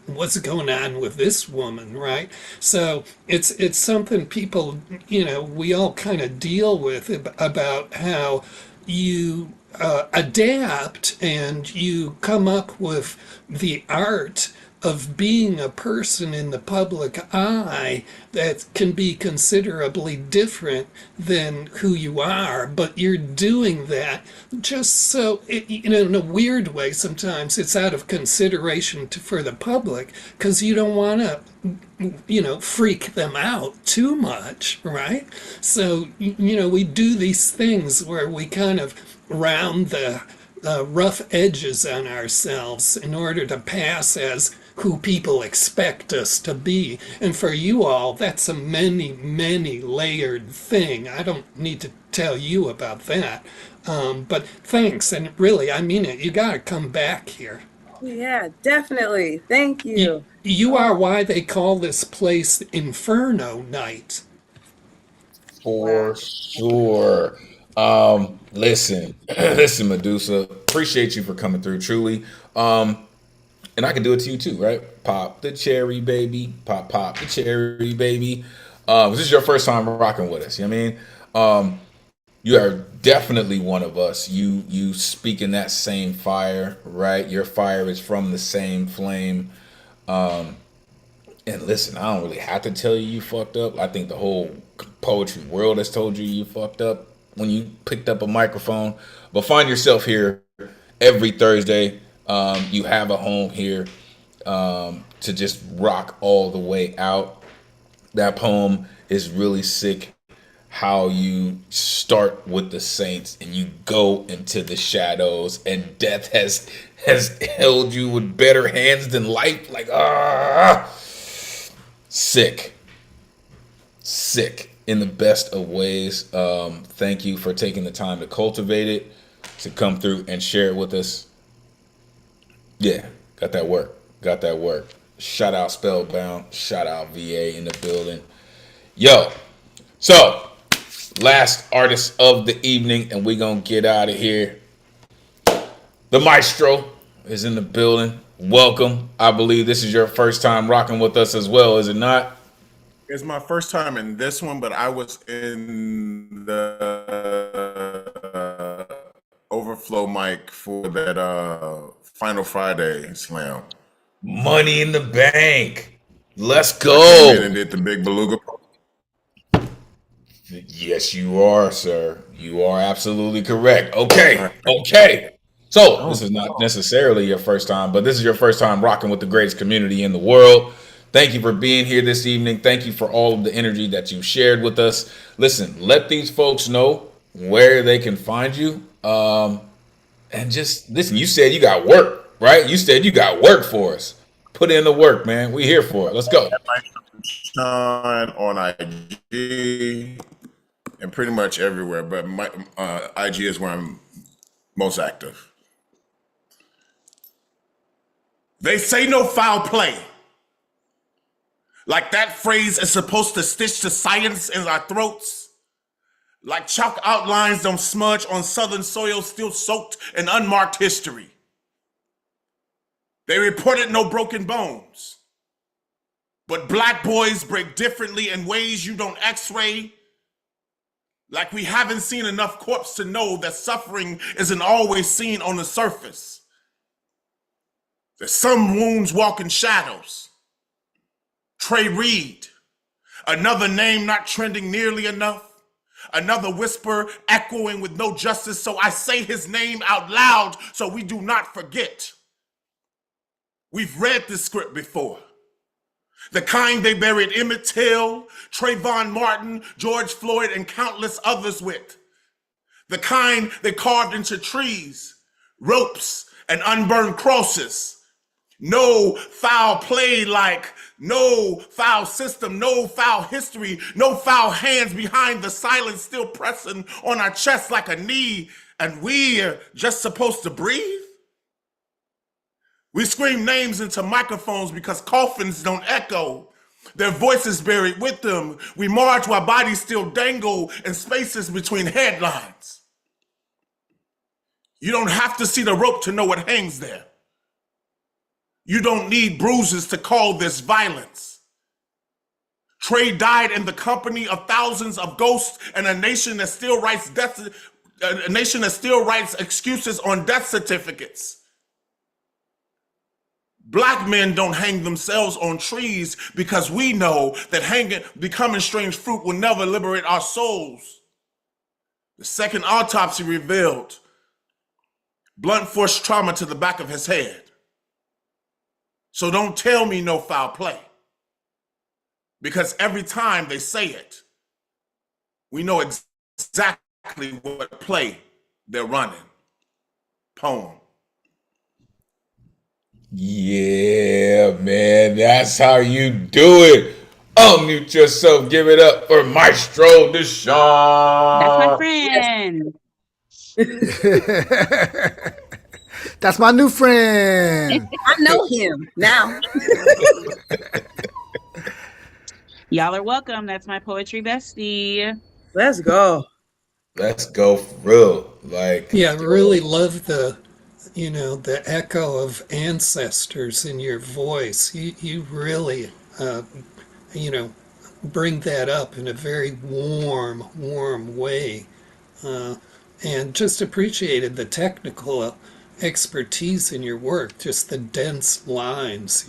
what's going on with this woman, right? So it's something people, we all kind of deal with about how you adapt and you come up with the art of being a person in the public eye that can be considerably different than who you are, but you're doing that just so, in a weird way, sometimes it's out of consideration for the public because you don't want to freak them out too much, right? So, we do these things where we kind of round the rough edges on ourselves in order to pass as who people expect us to be. And for you all, that's a many, many layered thing. I don't need to tell you about that. But thanks. And really, I mean it. You got to come back here. Yeah, definitely. Thank you. You are why they call this place Inferno Night. For sure. Listen, listen, Medusa. Appreciate you for coming through, truly. And I can do it to you too, right? Pop the cherry, baby. Pop the cherry, baby. This is your first time rocking with us. You know what I mean? You are definitely one of us. You speak in that same fire, right? Your fire is from the same flame. And listen, I don't really have to tell you fucked up. I think the whole poetry world has told you fucked up when you picked up a microphone. But find yourself here every Thursday. You have a home here to just rock all the way out. That poem is really sick. How you start with the saints and you go into the shadows, and death has held you with better hands than life. Like sick in the best of ways. Thank you for taking the time to cultivate it, to come through and share it with us. Yeah, got that work. Shout out Spellbound. Shout out VA in the building. Yo, so last artist of the evening, and we gonna get out of here. The Maestro is in the building. Welcome. I believe this is your first time rocking with us as well, is it not? It's my first time in this one, but I was in the overflow mic for that Final Friday slam. Money in the bank. Let's I came in and go. did the big beluga. Yes, you are, sir. You are absolutely correct. Okay. So this is not necessarily your first time, but this is your first time rocking with the greatest community in the world. Thank you for being here this evening. Thank you for all of the energy that you shared with us. Listen, let these folks know where they can find you. And just listen, you said you got work, right? You said you got work for us. Put in the work, man. We here for it. Let's go. Sean on IG and pretty much everywhere, but my IG is where I'm most active. They say no foul play. Like that phrase is supposed to stitch the science in our throats. Like chalk outlines don't smudge on southern soil still soaked in unmarked history. They reported no broken bones. But black boys break differently in ways you don't x-ray. Like we haven't seen enough corpse to know that suffering isn't always seen on the surface. That some wounds walk in shadows. Trey Reed, another name not trending nearly enough. Another whisper echoing with no justice, so I say his name out loud so we do not forget. We've read this script before. The kind they buried Emmett Till, Trayvon Martin, George Floyd, and countless others with. The kind they carved into trees, ropes, and unburned crosses. No foul play, like no foul system, no foul history, no foul hands behind the silence still pressing on our chest like a knee, and we're just supposed to breathe? We scream names into microphones because coffins don't echo. Their voices buried with them. We march while bodies still dangle in spaces between headlines. You don't have to see the rope to know what hangs there. You don't need bruises to call this violence. Trey died in the company of thousands of ghosts and a nation that still writes excuses on death certificates. Black men don't hang themselves on trees because we know that becoming strange fruit will never liberate our souls. The second autopsy revealed blunt force trauma to the back of his head. So don't tell me no foul play. Because every time they say it, we know exactly what play they're running. Poem. Yeah, man, that's how you do it. Unmute yourself. Give it up for Maestro Deshaun. That's my friend. That's my new friend. I know him now. Y'all are welcome. That's my poetry bestie. Let's go. Let's go for real. Like, yeah, I really love the echo of ancestors in your voice. You really, bring that up in a very warm way. And just appreciated the technical expertise in your work, just the dense lines,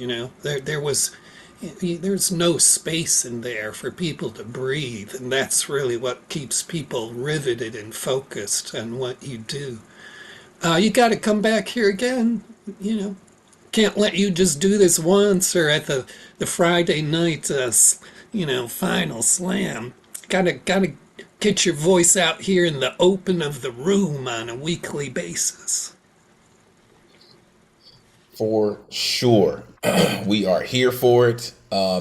there's no space in there for people to breathe, and that's really what keeps people riveted and focused on what you do. You got to come back here again, Can't let you just do this once or at the Friday night, final slam. Gotta get your voice out here in the open of the room on a weekly basis. for sure. We are here for it.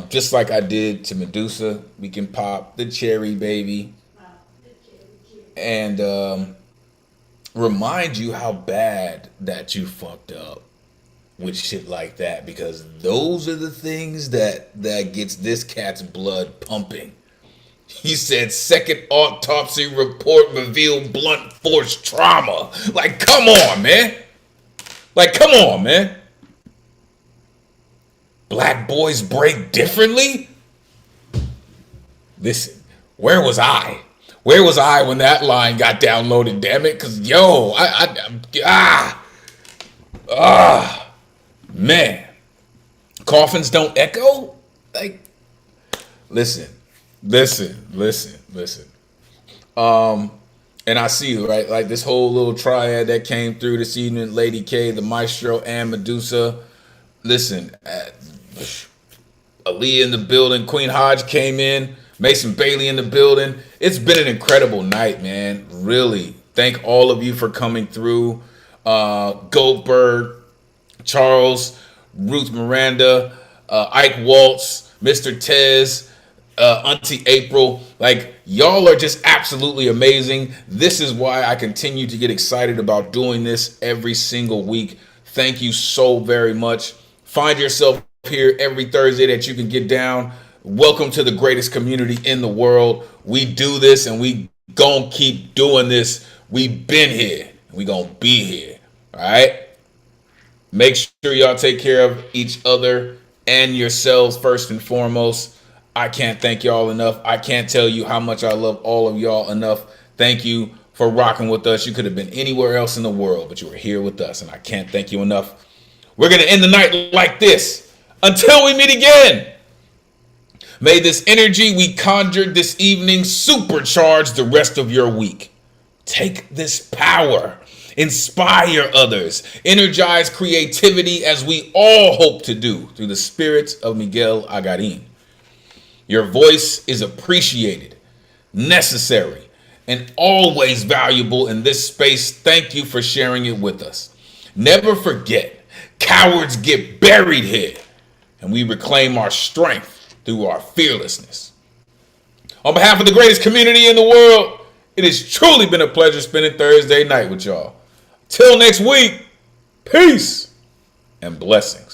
Just like I did to Medusa, we can pop the cherry, baby. And remind you how bad that you fucked up with shit like that, because those are the things that gets this cat's blood pumping. He said second autopsy report revealed blunt force trauma. Like, come on, man. Black boys break differently? Listen, where was I? Where was I when that line got downloaded, damn it? Because, man. Coffins don't echo? Like, listen. And I see, right, like this whole little triad that came through this evening, Lady K, the Maestro, and Medusa. Listen, Aaliyah in the building, Queen Hodge came in, Mason Bailey in the building. It's been an incredible night, man. Really. Thank all of you for coming through. Goldberg, Charles, Ruth Miranda, Ike Waltz, Mr. Tez, Auntie April. Like, y'all are just absolutely amazing. This is why I continue to get excited about doing this every single week. Thank you so very much. Find yourself here every Thursday that you can get down. Welcome to the greatest community in the world. We do this and we gonna keep doing this. We been here. We gonna be here. All right? Make sure y'all take care of each other and yourselves first and foremost. I can't thank y'all enough. I can't tell you how much I love all of y'all enough. Thank you for rocking with us. You could have been anywhere else in the world, but you were here with us, and I can't thank you enough. We're going to end the night like this. Until we meet again. May this energy we conjured this evening supercharge the rest of your week. Take this power. Inspire others. Energize creativity as we all hope to do through the spirit of Miguel Agarin. Your voice is appreciated, necessary, and always valuable in this space. Thank you for sharing it with us. Never forget, cowards get buried here, and we reclaim our strength through our fearlessness. On behalf of the greatest community in the world, it has truly been a pleasure spending Thursday night with y'all. Till next week, peace. and blessings.